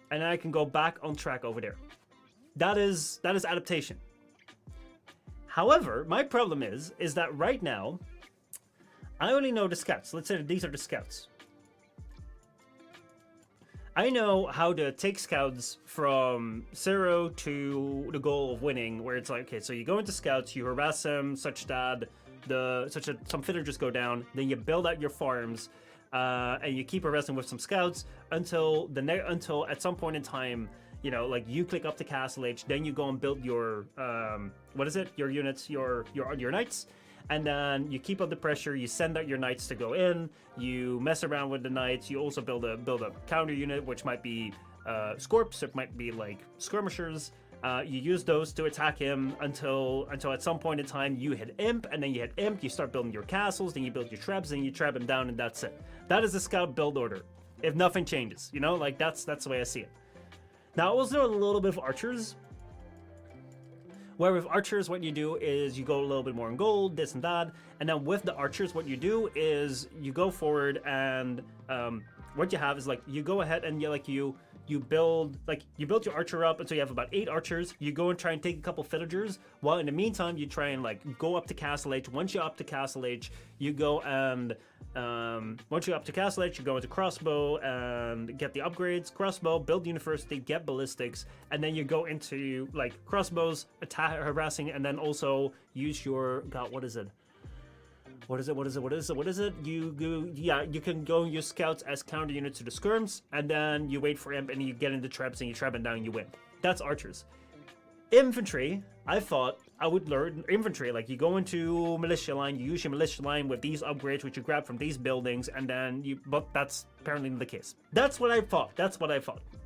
B: and then I can go back on track over there. That is adaptation. However, my problem is that right now, I only know the scouts. Let's say that these are the scouts. I know how to take scouts from 0 to the goal of winning, where it's like, okay, so you go into scouts, you harass them such that some villagers go down, then you build out your farms, and you keep harassing with some scouts until at some point in time, you know, like you click up to Castle Age, then you go and build your your units, your knights. And then you keep up the pressure, you send out your knights to go in, you mess around with the knights, you also build a counter unit, which might be scorps, it might be like skirmishers. You use those to attack him until at some point in time you hit imp, and then you hit imp, you start building your castles, then you build your traps, and you trap him down, and that's it. That is the scout build order. If nothing changes, you know, like that's the way I see it. Now, I also know a little bit of archers, where with archers, what you do is you go a little bit more in gold, this and that, and then with the archers, what you do is you go forward, and what you have is like you go ahead and you build your archer up until you have about 8 archers. You go and try and take a couple villagers, while in the meantime you try and like go up to Castle Age. Once you're up to Castle Age, you go and once you're up to Castle Age, you go into crossbow and get the upgrades. Crossbow, build university, get ballistics, and then you go into like crossbows, attack, harassing, and then also use your what is it? You can go and use scouts as counter units to the skirms, and then you wait for imp and you get into traps and you trap them down and you win. That's archers. Infantry, I thought I would learn infantry. Like you go into militia line, you use your militia line with these upgrades which you grab from these buildings, and then but that's apparently not the case. That's what I thought.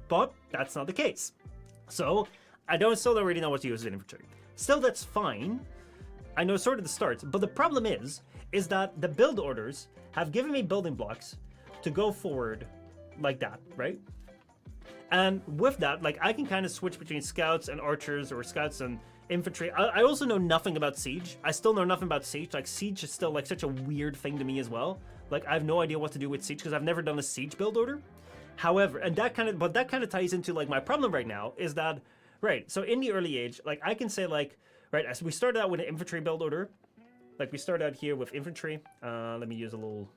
B: But that's not the case. So I still don't really know what to use as infantry. Still, that's fine. I know sort of the starts, but the problem is that the build orders have given me building blocks to go forward like that, right? And with that, like I can kind of switch between scouts and archers, or scouts and infantry. I also know nothing about siege. I still know nothing about siege. Like siege is still like such a weird thing to me as well. Like I have no idea what to do with siege because I've never done a siege build order. However, that kind of ties into like my problem right now is that, right, so in the early age, like I can say like, right, as we started out with an infantry build order, like we started out here with infantry. Let me use a little,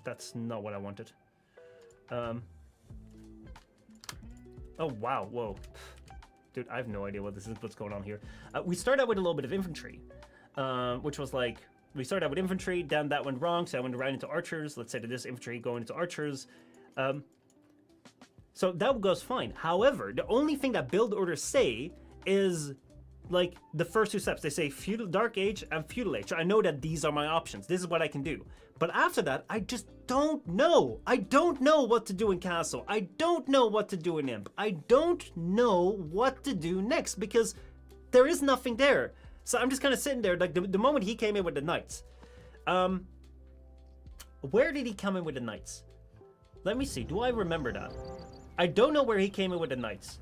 B: that's not what I wanted. Oh wow, whoa. Dude, I have no idea what's going on here. We started out with a little bit of infantry, which was like, we started out with infantry, then that went wrong, so I went right into archers. Let's say that this infantry going into archers. So that goes fine. However, the only thing that build orders say is like the first 2 steps. They say feudal, dark age and feudal age. So I know that these are my options. This is what I can do. But after that, I just don't know. I don't know what to do in castle. I don't know what to do in imp. I don't know what to do next because there is nothing there. So I'm just kind of sitting there. Like the moment he came in with the knights, where did he come in with the knights? Let me see. Do I remember that? I don't know where he came in with the knights.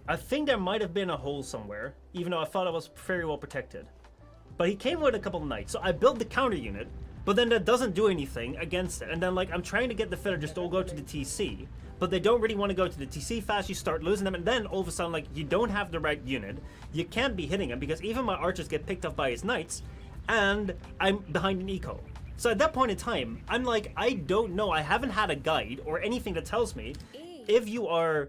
B: I think there might have been a hole somewhere, even though I thought I was very well protected. But he came with a couple of knights, so I built the counter unit, but then that doesn't do anything against it. And then like I'm trying to get the villagers to all go to the TC, but they don't really want to go to the TC fast. You start losing them, and then all of a sudden like you don't have the right unit. You can't be hitting them because even my archers get picked up by his knights, and I'm behind an eco. So at that point in time, I'm like, I don't know. I haven't had a guide or anything that tells me if you are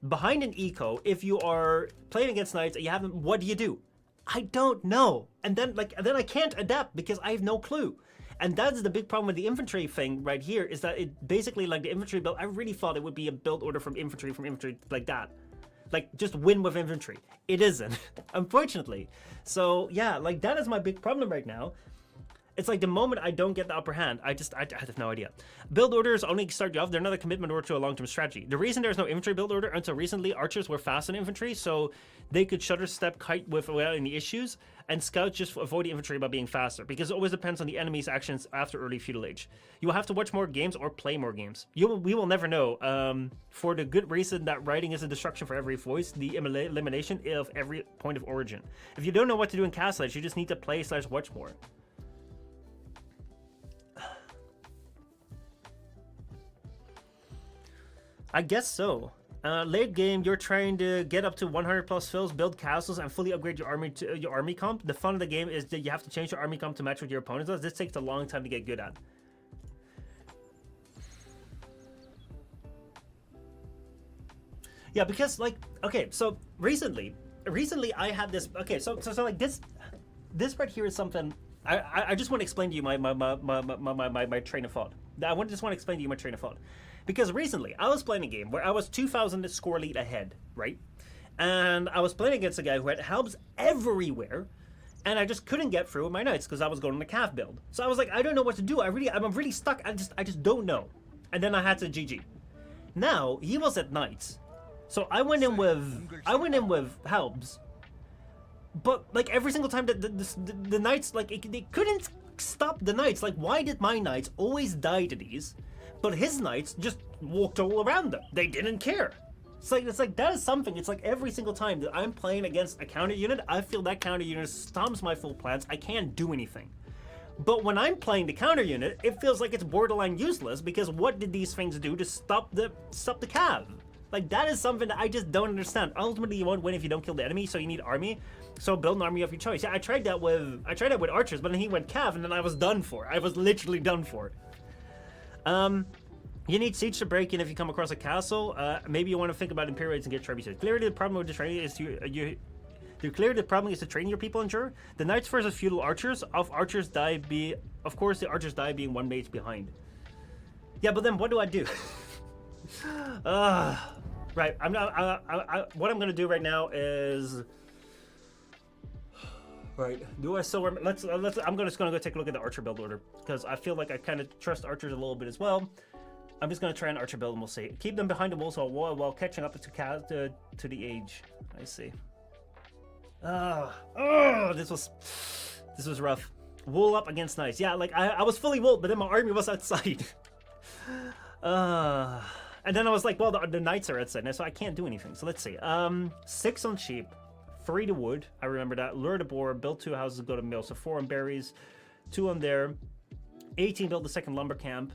B: behind an eco, if you are playing against knights and you haven't, what do you do? I don't know. And then I can't adapt because I have no clue. And that's the big problem with the infantry thing right here, is that it basically, like the infantry build, I really thought it would be a build order from infantry like that. Like just win with infantry. It isn't, unfortunately. So yeah, like that is my big problem right now. It's like the moment I don't get the upper hand, I have no idea. Build orders only start you off. They're not a commitment or to a long-term strategy. The reason there's no infantry build order, until recently, archers were fast in infantry, so they could shutter step kite without any issues, and scouts just avoid the infantry by being faster, because it always depends on the enemy's actions after early feudal age. You will have to watch more games or play more games. We will never know. For the good reason that writing is a destruction for every voice, the elimination of every point of origin. If you don't know what to do in Castle Age, you just need to play/watch more. I guess so. Late game, you're trying to get up to 100 plus fills, build castles, and fully upgrade your army to your army comp. The fun of the game is that you have to change your army comp to match what your opponent does. This takes a long time to get good at. Yeah, because like, okay, so recently I had this. Okay, so like this right here is something. I just want to explain to you my train of thought. Just want to explain to you my train of thought, because recently I was playing a game where I was 2,000 score lead ahead, right? And I was playing against a guy who had helps everywhere, and I just couldn't get through with my knights because I was going on the calf build. So I was like, I don't know what to do. I'm really stuck. I just don't know. And then I had to GG. Now he was at knights, so I went in with helps. But like every single time the knights, like they couldn't stop the knights. Like, why did my knights always die to these, but his knights just walked all around them? They didn't care. It's like that is something. It's like every single time that I'm playing against a counter unit, I feel that counter unit stomps my full plans. I can't do anything. But when I'm playing the counter unit, it feels like it's borderline useless, because what did these things do to stop the cav? Like, that is something that I just don't understand. Ultimately, you won't win if you don't kill the enemy, so you need army. So build an army of your choice. Yeah, I tried that with archers, but then he went cav, and then I was done for. I was literally done for. You need siege to break in if you come across a castle. Maybe you want to think about Imperials and get trebuchets. Clearly, the problem with the training is to clear the problem is to train your people in Jur. The knights versus feudal archers. Of course, the archers die being 1 mage behind. Yeah, but then what do I do? Right. What I'm gonna do right now is. Right. Do I still? I'm just gonna go take a look at the archer build order, because I feel like I kind of trust archers a little bit as well. I'm just gonna try an archer build and we'll see. Keep them behind the walls while catching up to the age. I see. This was rough. Wool up against knights. Yeah, like I was fully wool, but then my army was outside. And then I was like, well, the knights are outside now, so I can't do anything. So let's see. 6 on sheep, 3 to wood. I remember that. Lure the boar, build 2 houses, go to mill. So 4 on berries, 2 on there. 18 build the second lumber camp,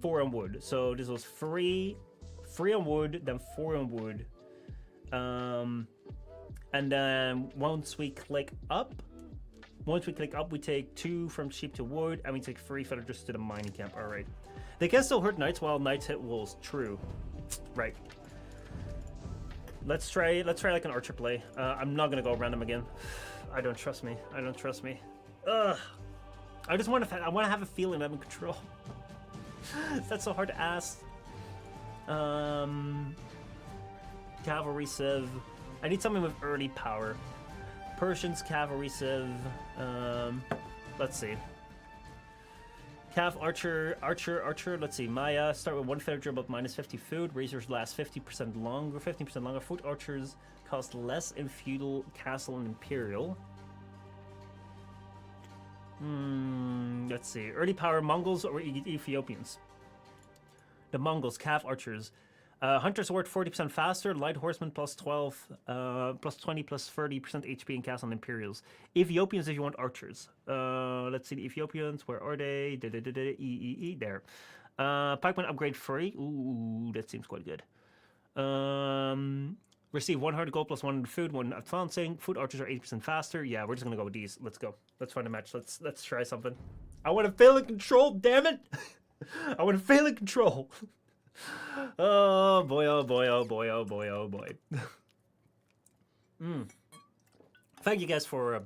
B: 4 on wood. So this was 3 on wood, then 4 on wood. And then once we click up, we take 2 from sheep to wood, and we take 3 villagers to the mining camp. All right. They can still hurt knights while knights hit wolves. True. Right. Let's try like an archer play. I'm not gonna go random again. I don't trust me. Ugh. I want to have a feeling I'm in control. That's so hard to ask. Cavalry civ. I need something with early power. Persians, cavalry civ. Let's see. Cav, archer. Let's see. Maya, start with 1 villager, about -50 food. Razors last 50% longer. 15% longer. Foot archers cost less in feudal, castle, and imperial. Let's see. Early power, Mongols or Ethiopians? The Mongols, Cav archers. Hunters work 40% faster. Light horsemen +12, +20, +30% HP in castle and imperials. Ethiopians if you want archers. Let's see the Ethiopians. Where are they? There. Pikemen upgrade free. Ooh, that seems quite good. Receive 100 gold +1 food when advancing. Foot archers are 80% faster. Yeah, we're just gonna go with these. Let's go. Let's find a match. Let's try something. I want to fail in control. Damn it! I want to fail in control. Oh boy, oh boy, oh boy, oh boy, oh boy. Thank you guys for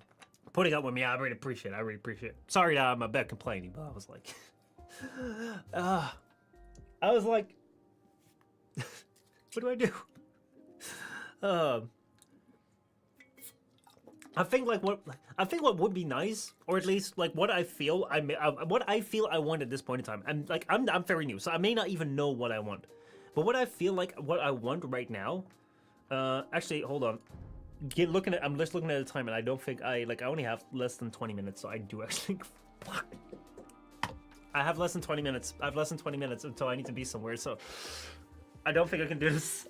B: putting up with me. I really appreciate it. Sorry that I'm a bit complaining, but I was like... what do I do? I think what would be nice, or at least like what I feel I want at this point in time. And like I'm very new, so I may not even know what I want. But what I feel like what I want right now, actually hold on. I'm just looking at the time, and I don't think I only have less than 20 minutes, so I do actually. Fuck. I have less than 20 minutes. I have less than 20 minutes until I need to be somewhere. So I don't think I can do this.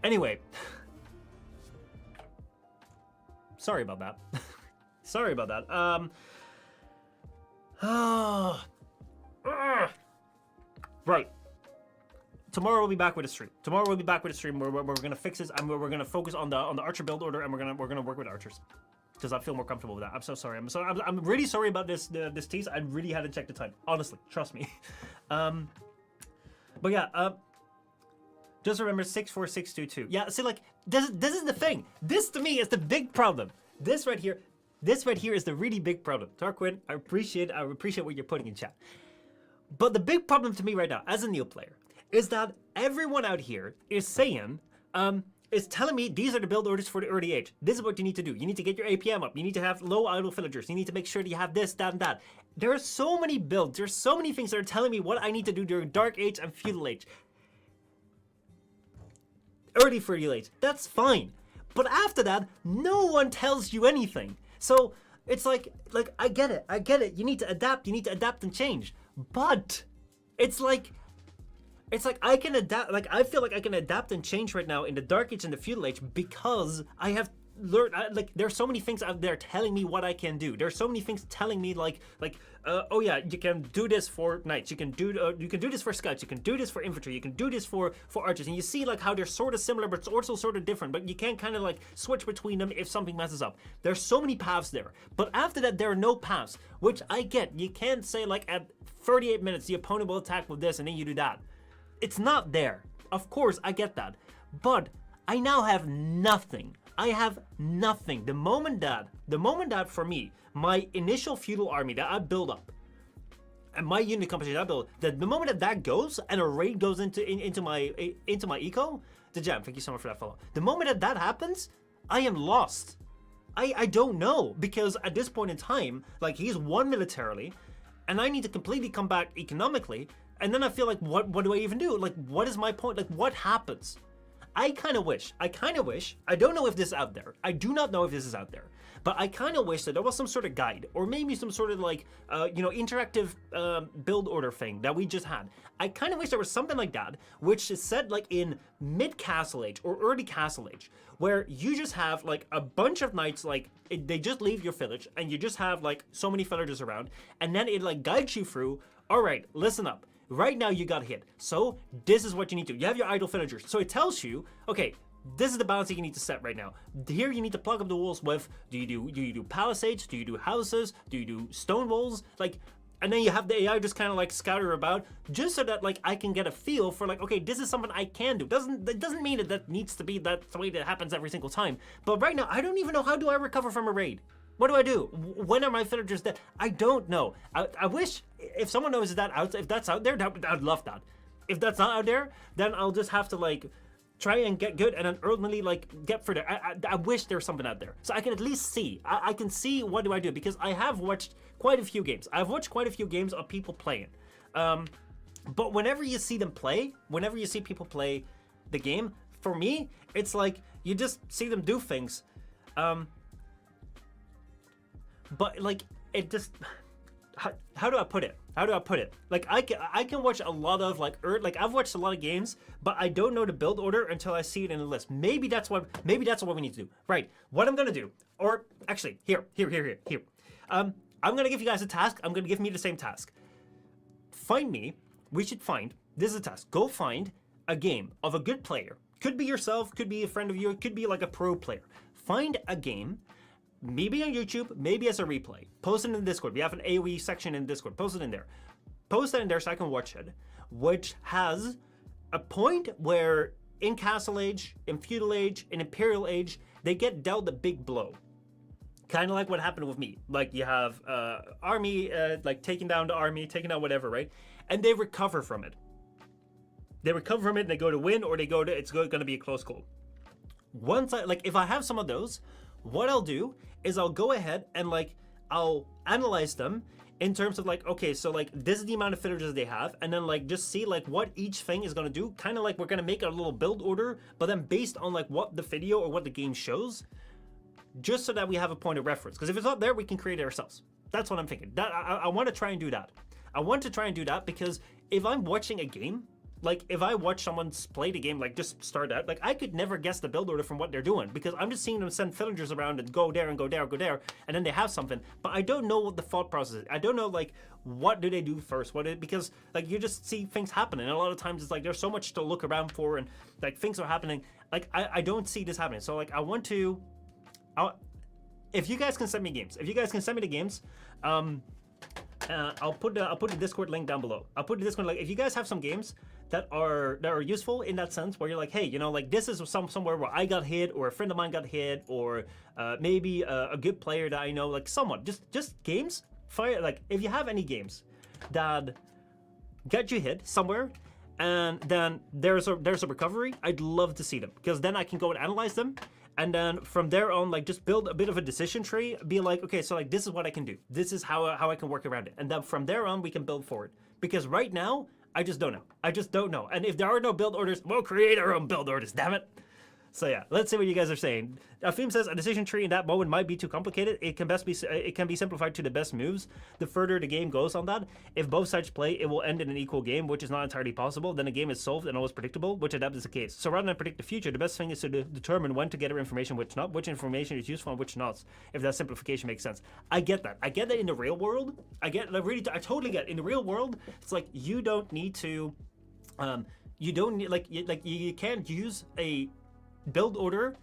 B: Anyway, sorry about that. Right. Tomorrow we'll be back with a stream. Where we're gonna fix this, and we're gonna focus on the archer build order, and we're gonna work with archers, because I feel more comfortable with that. I'm so sorry. I'm really sorry about this tease. I really had to check the time. Honestly, trust me. But yeah, just remember 64622. Yeah, see, like this is the thing. This to me is the big problem. This right here is the really big problem. Tarquin, I appreciate what you're putting in chat. But the big problem to me right now, as a new player, is that everyone out here is saying, is telling me these are the build orders for the early age. This is what you need to do. You need to get your APM up. You need to have low idle villagers. You need to make sure that you have this, that, and that. There are so many builds. There's so many things that are telling me what I need to do during Dark Age and Feudal Age. Early Feudal Age. That's fine. But after that, no one tells you anything. So it's like I get it. You need to adapt and change. But it's like I can adapt. Like I feel like I can adapt and change right now in the Dark Age and the Feudal Age because I have learned. Like there's so many things out there telling me what I can do. There's so many things telling me oh yeah, you can do this for knights. You can do this for scouts. You can do this for infantry. You can do this for archers. And you see like how they're sort of similar, but it's also sort of different. But you can't kind of like switch between them if something messes up. There's so many paths there. But after that, there are no paths, which I get. You can't say like at 38 minutes the opponent will attack with this and then you do that. It's not there. Of course, I get that. But I now have nothing. I have nothing. The moment that for me, my initial feudal army that I build up, and my unit composition I build, the moment that goes and a raid goes into my eco, the jam. Thank you so much for that follow. The moment that happens, I am lost. I don't know, because at this point in time, like he's won militarily, and I need to completely come back economically. And then I feel like, what do I even do? Like, what is my point? Like, what happens? I kind of wish, I don't know if this is out there. I do not know if this is out there. But I kind of wish that there was some sort of guide, or maybe some sort of like, interactive build order thing that we just had. I kind of wish there was something like that, which is set like in mid-Castle Age or early Castle Age, where you just have like a bunch of knights, like they just leave your village, and you just have like so many villagers around, and then it like guides you through, all right, listen up. Right now you got hit, so this is what you need to do. You have your idle villagers, so it tells you, okay, this is the balance that you need to set right now. Here you need to plug up the walls with, do you do palisades, do you do houses, do you do stone walls, like, and then you have the AI just kind of like scatter about, just so that like I can get a feel for like, okay, this is something I can do. That doesn't mean that needs to be that the way that happens every single time. But right now I don't even know, how do I recover from a raid? What do I do? When are my villagers dead? I don't know. I wish, if someone knows if that's out there, I'd love that. If that's not out there, then I'll just have to like try and get good and then ultimately like get further. I wish there was something out there, so I can at least see. I can see what do I do, because I have watched quite a few games. I've watched quite a few games of people playing. But whenever you see them play, whenever you see people play the game, for me, it's like you just see them do things. But like it just, how do I put it? Like I can watch a lot of like I've watched a lot of games, but I don't know the build order until I see it in the list. Maybe that's what we need to do. Right. What I'm gonna do, or actually here. I'm gonna give you guys a task. I'm gonna give me the same task. We should find, this is a task. Go find a game of a good player. Could be yourself, could be a friend of yours, could be like a pro player. Find a game. Maybe on YouTube, maybe as a replay. Post it in the Discord. We have an AoE section in Discord. Post it in there. Post that in there so I can watch it. Which has a point where in Castle Age, in Feudal Age, in Imperial Age, they get dealt a big blow. Kind of like what happened with me. Like you have army, like taking down the army, taking out whatever, right? And they recover from it. And they go to win, or it's going to be a close call. Once if I have some of those, what I'll do is I'll go ahead and like I'll analyze them in terms of like, okay, so like this is the amount of villagers they have, and then like just see like what each thing is gonna do. Kind of like we're gonna make a little build order, but then based on like what the video or what the game shows, just so that we have a point of reference. Because if it's not there, we can create it ourselves. That's what I'm thinking. That I want to try and do that. I want to try and do that because if I'm watching a game, like if I watch someone play the game, like just start out, like I could never guess the build order from what they're doing, because I'm just seeing them send villagers around and go there and go there and go there, and then they have something, but I don't know what the thought process is. I don't know like what do they do first, because like you just see things happening, and a lot of times it's like there's so much to look around for, and like things are happening. Like I don't see this happening. So like if you guys can send me games, the I'll put the Discord link down below. I'll put the Discord link. If you guys have some games that are useful in that sense, where you're like, hey, you know, like this is somewhere where I got hit, or a friend of mine got hit, or maybe a good player that I know, like someone, just games. Fire, like if you have any games that get you hit somewhere, and then there's a recovery, I'd love to see them, because then I can go and analyze them. And then from there on, like just build a bit of a decision tree, be like, okay, so like this is what I can do. This is how I can work around it. And then from there on, we can build forward. Because right now, I just don't know. I just don't know. And if there are no build orders, we'll create our own build orders, damn it. So yeah, let's see what you guys are saying. Afim says a decision tree in that moment might be too complicated. It can be simplified to the best moves. The further the game goes on that, if both sides play, it will end in an equal game, which is not entirely possible. Then the game is solved and always predictable, which adapt is the case. So rather than predict the future, the best thing is to determine when to gather information, which not, which information is useful and which not. If that simplification makes sense, I get that. I get that in the real world. I totally get it. In the real world. It's like you don't need to, you don't need you can't use a build order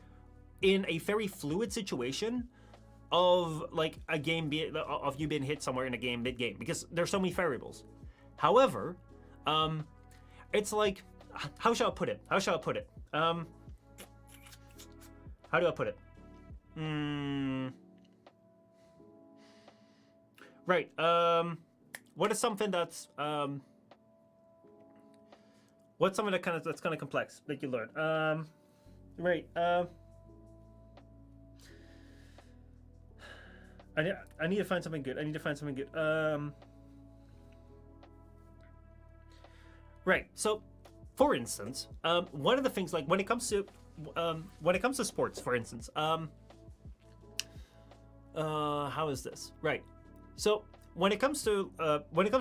B: in a very fluid situation of like a game of you being hit somewhere in a game mid-game, because there's so many variables. However, it's like, how shall I put it? How do I put it? Right. What is something that's what's something that's kind of complex that you learn? Right. I need to find something good. Right. So, for instance, one of the things, like when it comes to sports, for instance, how is this? Right. So when it comes to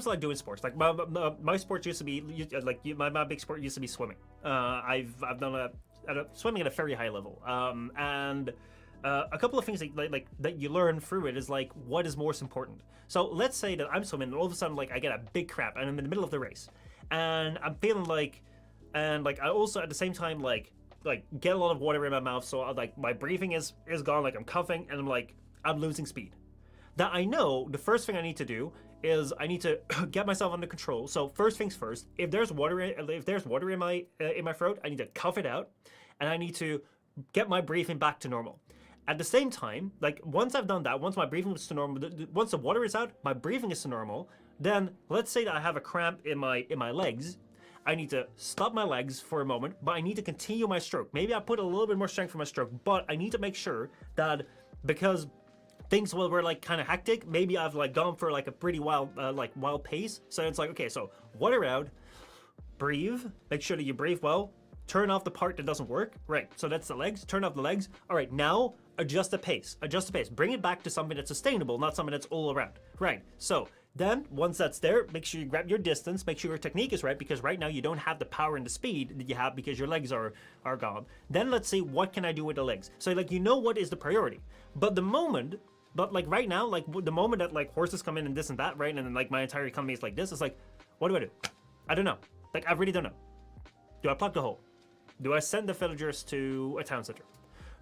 B: like doing sports, like my sports used to be my big sport used to be swimming. I've done swimming at a very high level, and a couple of things that you learn through it is like what is most important. So let's say that I'm swimming and all of a sudden like I get a big cramp and I'm in the middle of the race and I'm feeling like, and like I also at the same time like get a lot of water in my mouth, so like my breathing is gone, like I'm coughing and I'm losing speed. That I know the first thing I need to do is I need to get myself under control. So first things first, if there's water in my throat, I need to cough it out, and I need to get my breathing back to normal. At the same time, like once I've done that, once my breathing is to normal, once the water is out, my breathing is to normal. Then let's say that I have a cramp in my legs. I need to stop my legs for a moment, but I need to continue my stroke. Maybe I put a little bit more strength for my stroke, but I need to make sure that because things were like kind of hectic, maybe I've like gone for like a pretty wild pace. So it's like, okay, so water out, breathe, make sure that you breathe well, turn off the part that doesn't work. Right, so that's the legs, turn off the legs. All right, now adjust the pace, bring it back to something that's sustainable, not something that's all around. Right, so then once that's there, make sure you grab your distance, make sure your technique is right, because right now you don't have the power and the speed that you have because your legs are gone. Then let's see, what can I do with the legs? So like, you know what is the priority, but like right now, like the moment that like horses come in and this and that, right, and then like my entire economy is like this, it's like, what do? I don't know. Like I really don't know. Do I plug the hole? Do I send the villagers to a town center?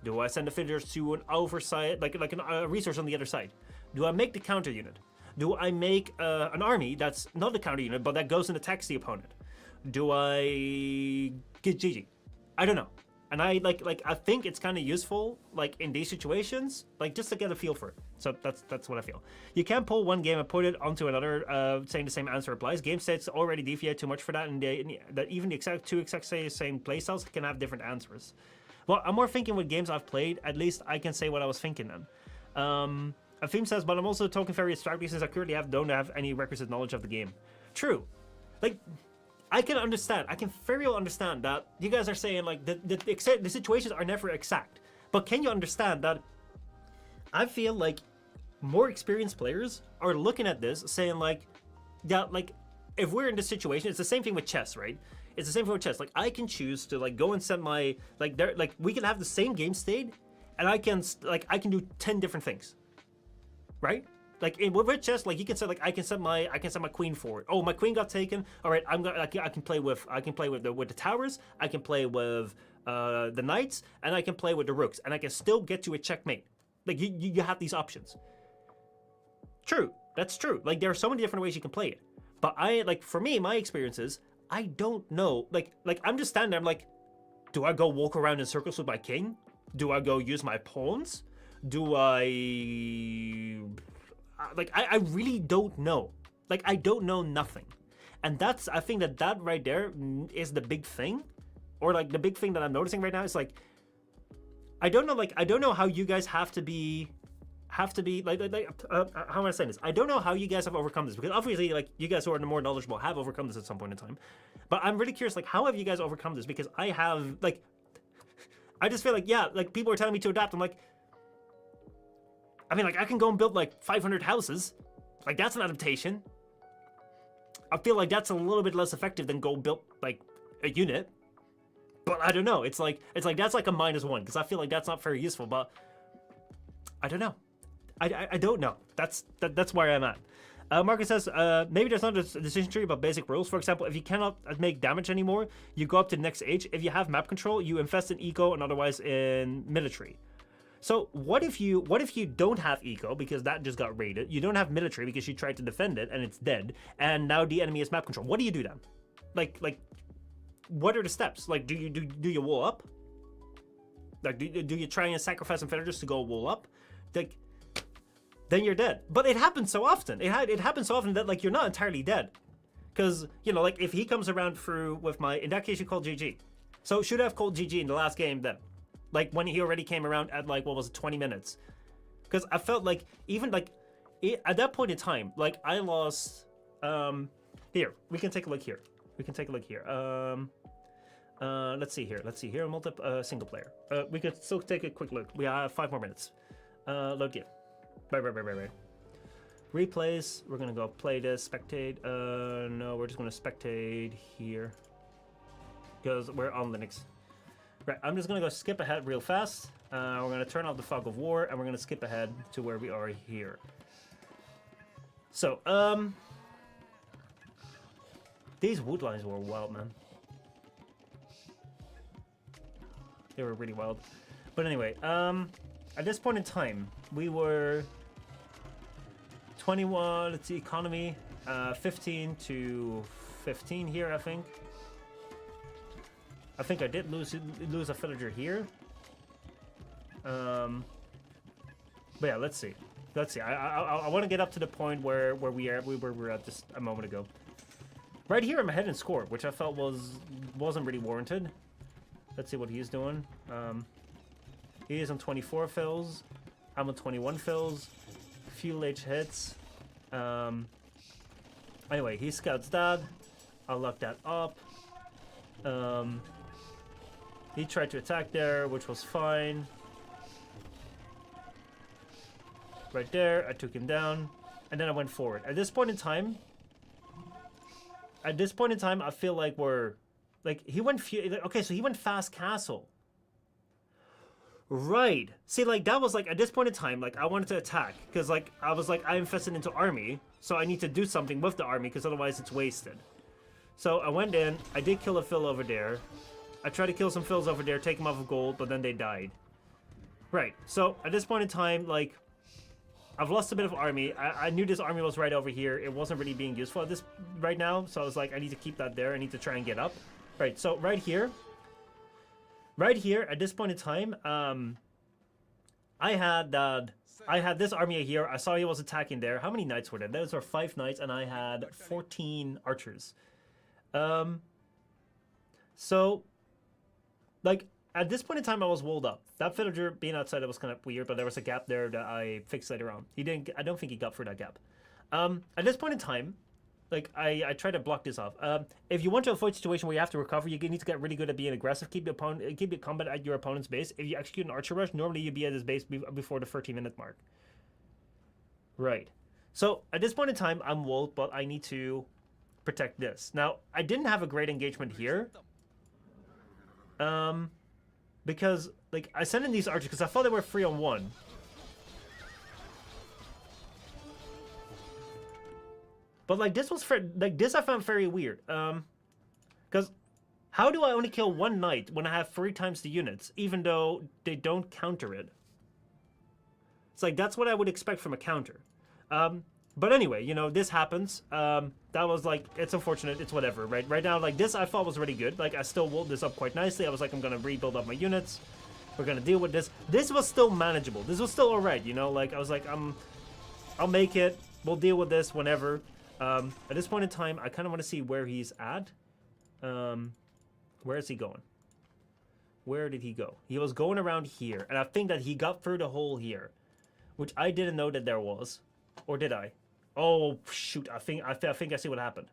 B: Do I send the villagers to an oversight, like a resource on the other side? Do I make the counter unit? Do I make an army that's not the counter unit, but that goes and attacks the opponent? Do I get GG? I don't know. And I I think it's kind of useful, like in these situations, like just to get a feel for it. So that's what I feel. You can't pull one game and put it onto another, saying the same answer applies. Game sets already deviate too much for that, and that even the two exact same playstyles can have different answers. Well, I'm more thinking with games I've played. At least I can say what I was thinking then. Afim says, but I'm also talking very abstractly since I currently don't have any requisite knowledge of the game. True. Like, I can understand. I can very well understand that you guys are saying like the situations are never exact. But can you understand that I feel like more experienced players are looking at this saying like, yeah, like if we're in this situation, it's the same thing with chess, right? It's the same thing with chess. Like I can choose to like go and set my we can have the same game state, and I can do 10 different things, right? Like with chess, like you can say like I can set my queen forward. Oh, my queen got taken. All right, I can play with the towers. I can play with the knights, and I can play with the rooks, and I can still get to a checkmate. Like you have these options. True. That's true. Like, there are so many different ways you can play it. But for me, my experience is, I don't know. Like I'm just standing there, I'm like, do I go walk around in circles with my king? Do I go use my pawns? Do I... I really don't know. Like, I don't know nothing. And I think that right there is the big thing. Or, like, the big thing that I'm noticing right now is, like, I don't know how you guys have to be, how am I saying this? I don't know how you guys have overcome this, because obviously, like, you guys who are more knowledgeable have overcome this at some point in time. But I'm really curious, like, how have you guys overcome this? Because I have, like, I just feel like, yeah, like, people are telling me to adapt. I'm like, I mean, like, I can go and build, like, 500 houses. Like, that's an adaptation. I feel like that's a little bit less effective than go build, like, a unit. But I don't know. It's like that's like a -1, because I feel like that's not very useful. But I don't know. I don't know. That's where I'm at. Marcus says, maybe there's not a decision tree about basic rules. For example, if you cannot make damage anymore, you go up to the next age. If you have map control, you invest in eco and otherwise in military. So what if you don't have eco because that just got raided? You don't have military because you tried to defend it and it's dead, and now the enemy has map control. What do you do then? Like what are the steps? Like, do you wall up? Like, do you try and sacrifice some villagers to go wall up? Like, then you're dead. But it happens so often. It happens so often that, like, you're not entirely dead. Because, you know, like, if he comes around through with in that case, you call GG. So should I have called GG in the last game then? Like, when he already came around at, like, what was it, 20 minutes? Because I felt like, even, like, at that point in time, like, I lost, here, we can take a look here. Let's see here, single player. We could still take a quick look. We have 5 more minutes. Load game. Right. Replays, we're gonna go play this, spectate. No, we're just gonna spectate here. Because we're on Linux. Right, I'm just gonna go skip ahead real fast. We're gonna turn off the fog of war, and we're gonna skip ahead to where we are here. So, these wood lines were wild, man. They were really wild. But anyway, at this point in time, we were 21, let's see, economy, 15 to 15 here, I think. I think I did lose a villager here. But yeah, let's see. I want to get up to the point where we were at just a moment ago. Right here, I'm ahead in score, which I felt wasn't really warranted. Let's see what he's doing. He is on 24 fills. I'm on 21 fills. Fuel H hits. Anyway, he scouts that. I'll lock that up. He tried to attack there, which was fine. Right there, I took him down, and then I went forward. At this point in time, I feel like he went okay, so he went fast castle. Right. See, like, that was, like, at this point in time, like, I wanted to attack, because, like, I was, like, I infested into army, so I need to do something with the army, because otherwise it's wasted. So I went in, I did kill a fill over there. I tried to kill some fills over there, take them off of gold, but then they died. Right. So at this point in time, like, I've lost a bit of army. I knew this army was right over here. It wasn't really being useful at this right now, so I was like, I need to keep that there. I need to try and get up. Right, so right here, at this point in time, I had this army here. I saw he was attacking there. How many knights were there? Those were 5 knights, and I had 14 archers. So, like, at this point in time, I was walled up. That villager being outside, that was kind of weird, but there was a gap there that I fixed later on. I don't think he got through that gap. At this point in time, like, I try to block this off. If you want to avoid a situation where you have to recover, you need to get really good at being aggressive. Keep your combat at your opponent's base. If you execute an archer rush, normally you'd be at his base before the 13-minute mark. Right. So, at this point in time, I'm walled, but I need to protect this. Now, I didn't have a great engagement here. Because, like, I sent in these archers because I thought they were 3-on-1. But, like, this I found very weird. Because how do I only kill 1 knight when I have 3 times the units, even though they don't counter it? It's like, that's what I would expect from a counter. But anyway, you know, this happens. That was like, it's unfortunate. It's whatever, right? Right now, like this, I thought was really good. Like I still walled this up quite nicely. I was like, I'm gonna rebuild up my units. We're gonna deal with this. This was still manageable. This was still alright, you know. Like I was like, I'll make it. We'll deal with this whenever. At this point in time, I kind of want to see where he's at. Where is he going? Where did he go? He was going around here, and I think that he got through the hole here, which I didn't know that there was, or did I? Oh shoot! I think I see what happened.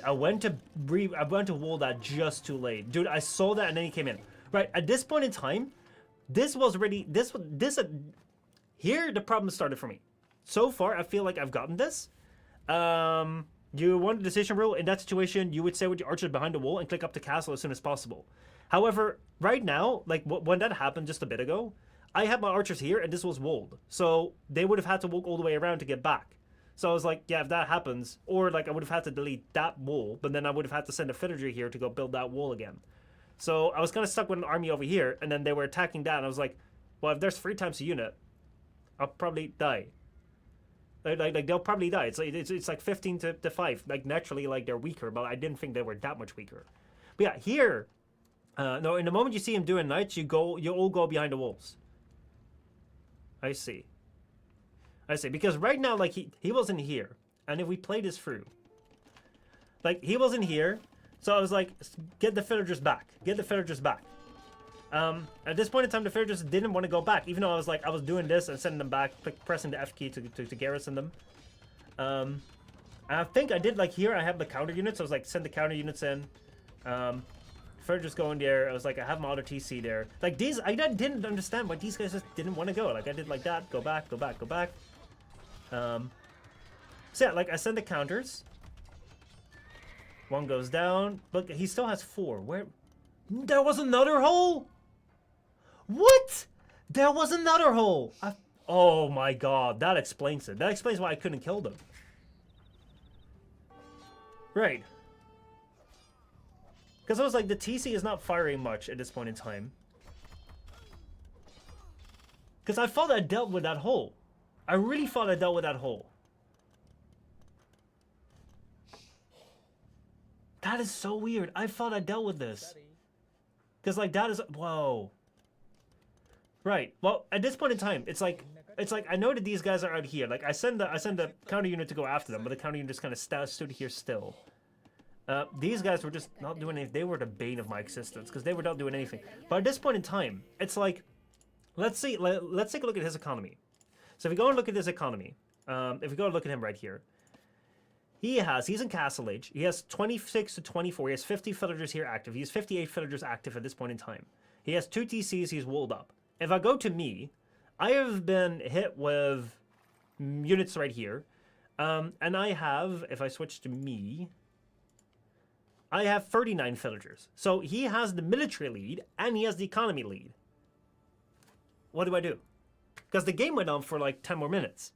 B: I went to wall that just too late, dude. I saw that, and then he came in. Right at this point in time, this was really here the problem started for me. So far, I feel like I've gotten this. You want a decision rule. In that situation, you would say with your archers behind the wall and click up the castle as soon as possible. However, right now, like when that happened just a bit ago, I had my archers here and this was walled. So they would have had to walk all the way around to get back. So I was like, yeah, if that happens, or like I would have had to delete that wall, but then I would have had to send a villager here to go build that wall again. So I was kind of stuck with an army over here, and then they were attacking that, and I was like, well, if there's 3 times a unit, I'll probably die. Like they'll probably die. It's like 15 to 5. Like naturally, like they're weaker, but I didn't think they were that much weaker. But yeah, here, no. In the moment you see him doing knights, you all go behind the walls. I see. Because right now, like he wasn't here, and if we play this through, like he wasn't here, so I was like, get the villagers back. At this point in time, the villagers didn't want to go back, even though I was doing this and sending them back, pressing the F key to garrison them. I think I did, like here I have the counter units. I was like, send the counter units in. Villagers go in there. I was like, I have my other TC there. Like these, I didn't understand why these guys just didn't want to go. Like I did like that, go back. So yeah, like I send the counters. One goes down, but he still has 4. Where? There was another hole? What? There was another hole. Oh my god, that explains it. That explains why I couldn't kill them. Right. Because I was like, the TC is not firing much at this point in time. Because I thought I dealt with that hole. I really thought I dealt with that hole. That is so weird. I thought I dealt with this. Because like that is, whoa. Right. Well, at this point in time, it's like I know that these guys are out here. Like I send the counter unit to go after them, but the counter unit just kind of stood here still. These guys were just not doing anything. They were the bane of my existence because they were not doing anything. But at this point in time, it's like, let's take a look at his economy. So if we go and look at his economy, if we go and look at him right here, he's in Castle Age. He has 26 to 24. He has 50 villagers here active. He has 58 villagers active at this point in time. He has 2 TCs. He's walled up. If I go to me, I have been hit with units right here. And I have, if I switch to me, I have 39 villagers. So he has the military lead and he has the economy lead. What do I do? Because the game went on for like 10 more minutes.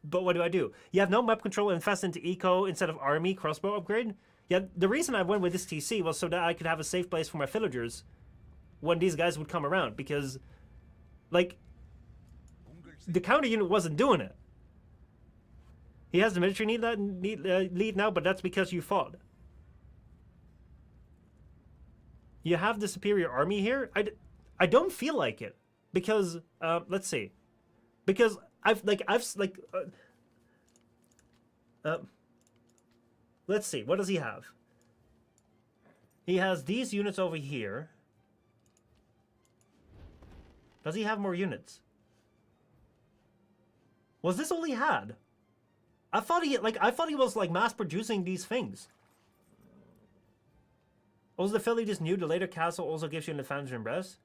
B: But what do? You have no map control, invest into eco instead of army crossbow upgrade? Yeah, the reason I went with this TC was so that I could have a safe place for my villagers when these guys would come around. Because, like, the counter unit wasn't doing it. He has the military lead now, but that's because you fought. You have the superior army here? I don't feel like it. Because, let's see. Because let's see, what does he have? He has these units over here. Does he have more units? Was this all he had? I thought he was like mass producing these things. Was the Philly just new? The later castle also gives you an advantage in Brest?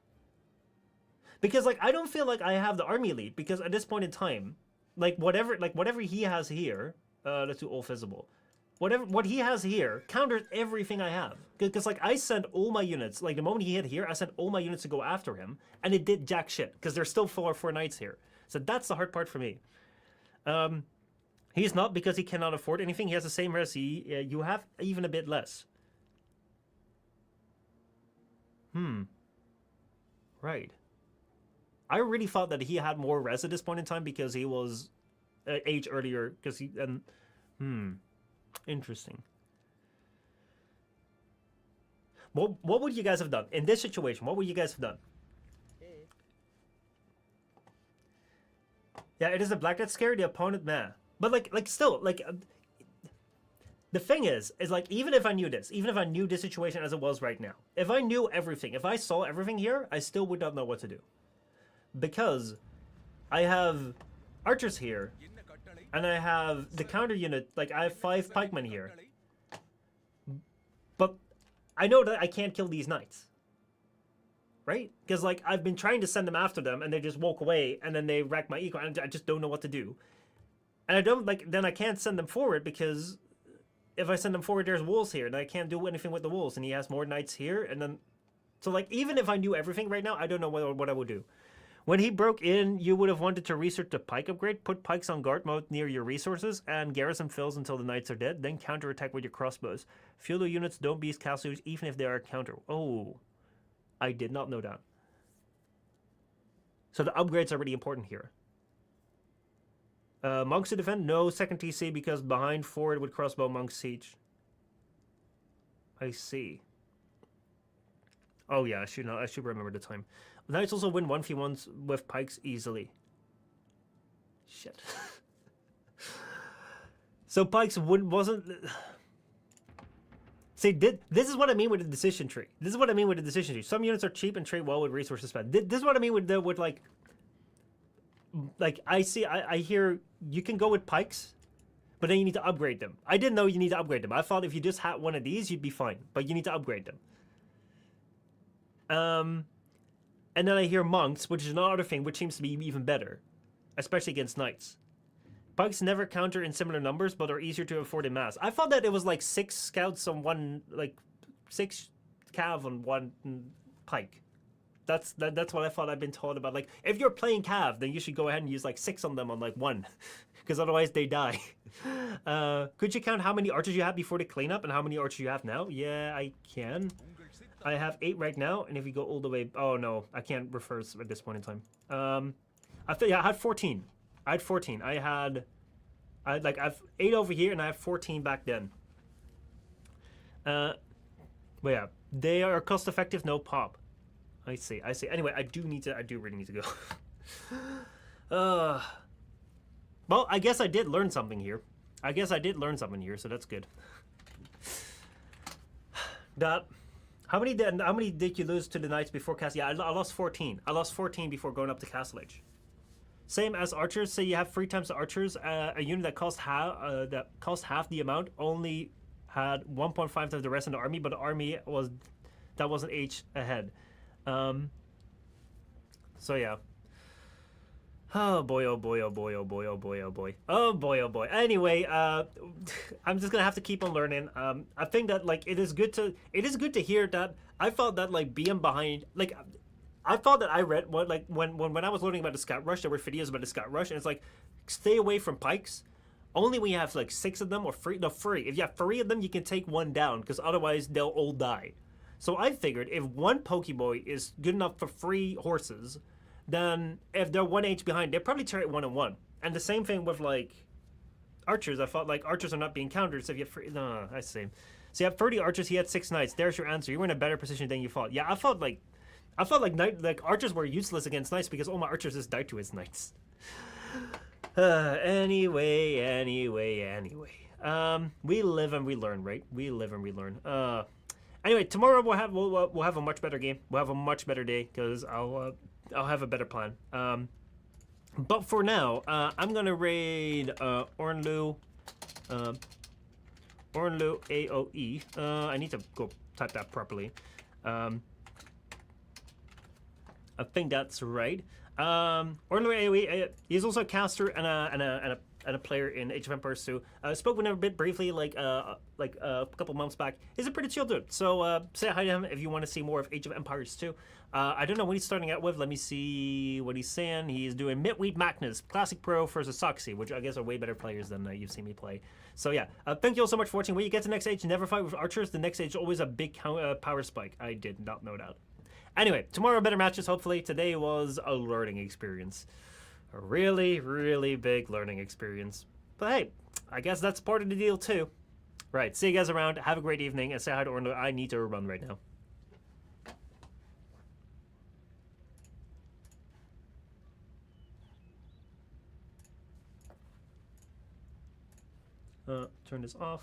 B: Because like I don't feel like I have the army lead because at this point in time, whatever he has here, let's do all visible. What he has here counters everything I have. Because like I sent all my units, like the moment he hit here, I sent all my units to go after him, and it did jack shit because there's still four knights here. So that's the hard part for me. He's not because he cannot afford anything. He has the same res. You have even a bit less. Right. I really thought that he had more res at this point in time because he was age earlier because he and interesting. What would you guys have done in this situation? What would you guys have done?
E: A.
B: Yeah, it is a black that's scary. The opponent, man. But like still, like the thing is like even if I knew this, even if I knew this situation as it was right now, if I knew everything, if I saw everything here, I still would not know what to do, because I have archers here, and I have the counter unit. Like I have 5 pikemen here, but I know that I can't kill these knights. Right? Because, like, I've been trying to send them after them, and they just walk away, and then they wreck my eco, and I just don't know what to do. And I don't, like, then I can't send them forward, because if I send them forward, there's wolves here, and I can't do anything with the wolves, and he has more knights here, and then... So, like, even if I knew everything right now, I don't know what I would do. When he broke in, you would have wanted to research the pike upgrade, put pikes on guard mode near your resources, and garrison fills until the knights are dead, then counterattack with your crossbows. Feudal units don't beast castles even if they are counter. Oh... I did not know that. So the upgrades are really important here. Monks to defend? No, second TC because behind forward with crossbow monks siege. I see. Oh yeah, I should remember the time. Knights also win 1v1s with pikes easily. Shit. So pikes wasn't... See, this is what I mean with the decision tree. This is what I mean with the decision tree. Some units are cheap and trade well with resources spent. This is what I mean with like I hear you can go with pikes, but then you need to upgrade them. I didn't know you need to upgrade them. I thought if you just had one of these, you'd be fine, but you need to upgrade them. And then I hear monks, which is another thing, which seems to be even better, especially against knights. Pikes never counter in similar numbers, but are easier to afford in mass. I thought that it was like 6 scouts on one, like 6 cav on one pike. That's what I thought I'd been told about. Like, if you're playing cav, then you should go ahead and use like 6 on them on like 1, because otherwise they die. Could you count how many archers you had before the cleanup and how many archers you have now? Yeah, I can. I have 8 right now, and if you go all the way, oh no, I can't reverse at this point in time. I had 14. I had 14. I've 8 over here, and I have 14 back then. But yeah, they are cost effective, no pop. I see. Anyway, I do really need to go. Well, I guess I did learn something here. So that's good. How many did you lose to the knights before castle? Yeah, I lost 14. I lost 14 before going up to Castle Age. Same as archers. Say you have 3 times the archers. A unit that cost half the amount only had 1.5 times the rest of the army, but the army was an H ahead. So yeah. Oh boy, oh boy, oh boy, oh boy, oh boy, oh boy. Oh boy, oh boy. Anyway, I'm just gonna have to keep on learning. I think that like it is good to hear that. I felt that like being behind, like I thought that I read what like when I was learning about the Scout Rush, there were videos about the Scout Rush, and it's like stay away from pikes. Only when you have like 6 of them or 3. No, 3. If you have 3 of them, you can take 1 down because otherwise they'll all die. So I figured if 1 Pokeboy is good enough for 3 horses, then if they're 1 H behind, they'll probably turn it 1-on-1. And the same thing with like archers. I thought like archers are not being countered. So if you have 3, no, I see. So you have 30 archers. He had 6 knights. There's your answer. You were in a better position than you thought. Yeah, I felt like archers were useless against knights because all my archers just died to his knights. Anyway. We live and we learn, right? We live and we learn. Anyway, tomorrow we'll have a much better game. We'll have a much better day because I'll have a better plan. But for now, I'm gonna raid Ornlu AoE. I need to go type that properly. I think that's right. Ornlu AoE. He's also a caster and a player in Age of Empires 2. Spoke with him a bit briefly, like a couple months back. He's a pretty chill dude. So say hi to him if you want to see more of Age of Empires 2. I don't know what he's starting out with. Let me see what he's saying. He's doing Midweek Magnus, Classic Pro versus Soxy, which I guess are way better players than you've seen me play. So yeah, thank you all so much for watching. When you get to the next age, never fight with archers. The next age is always a big power spike. I did not know that. Anyway, tomorrow better matches, hopefully. Today was a learning experience. A really, really big learning experience. But hey, I guess that's part of the deal too. Right, see you guys around. Have a great evening, and say hi to Orlando. I need to run right now. Turn this off.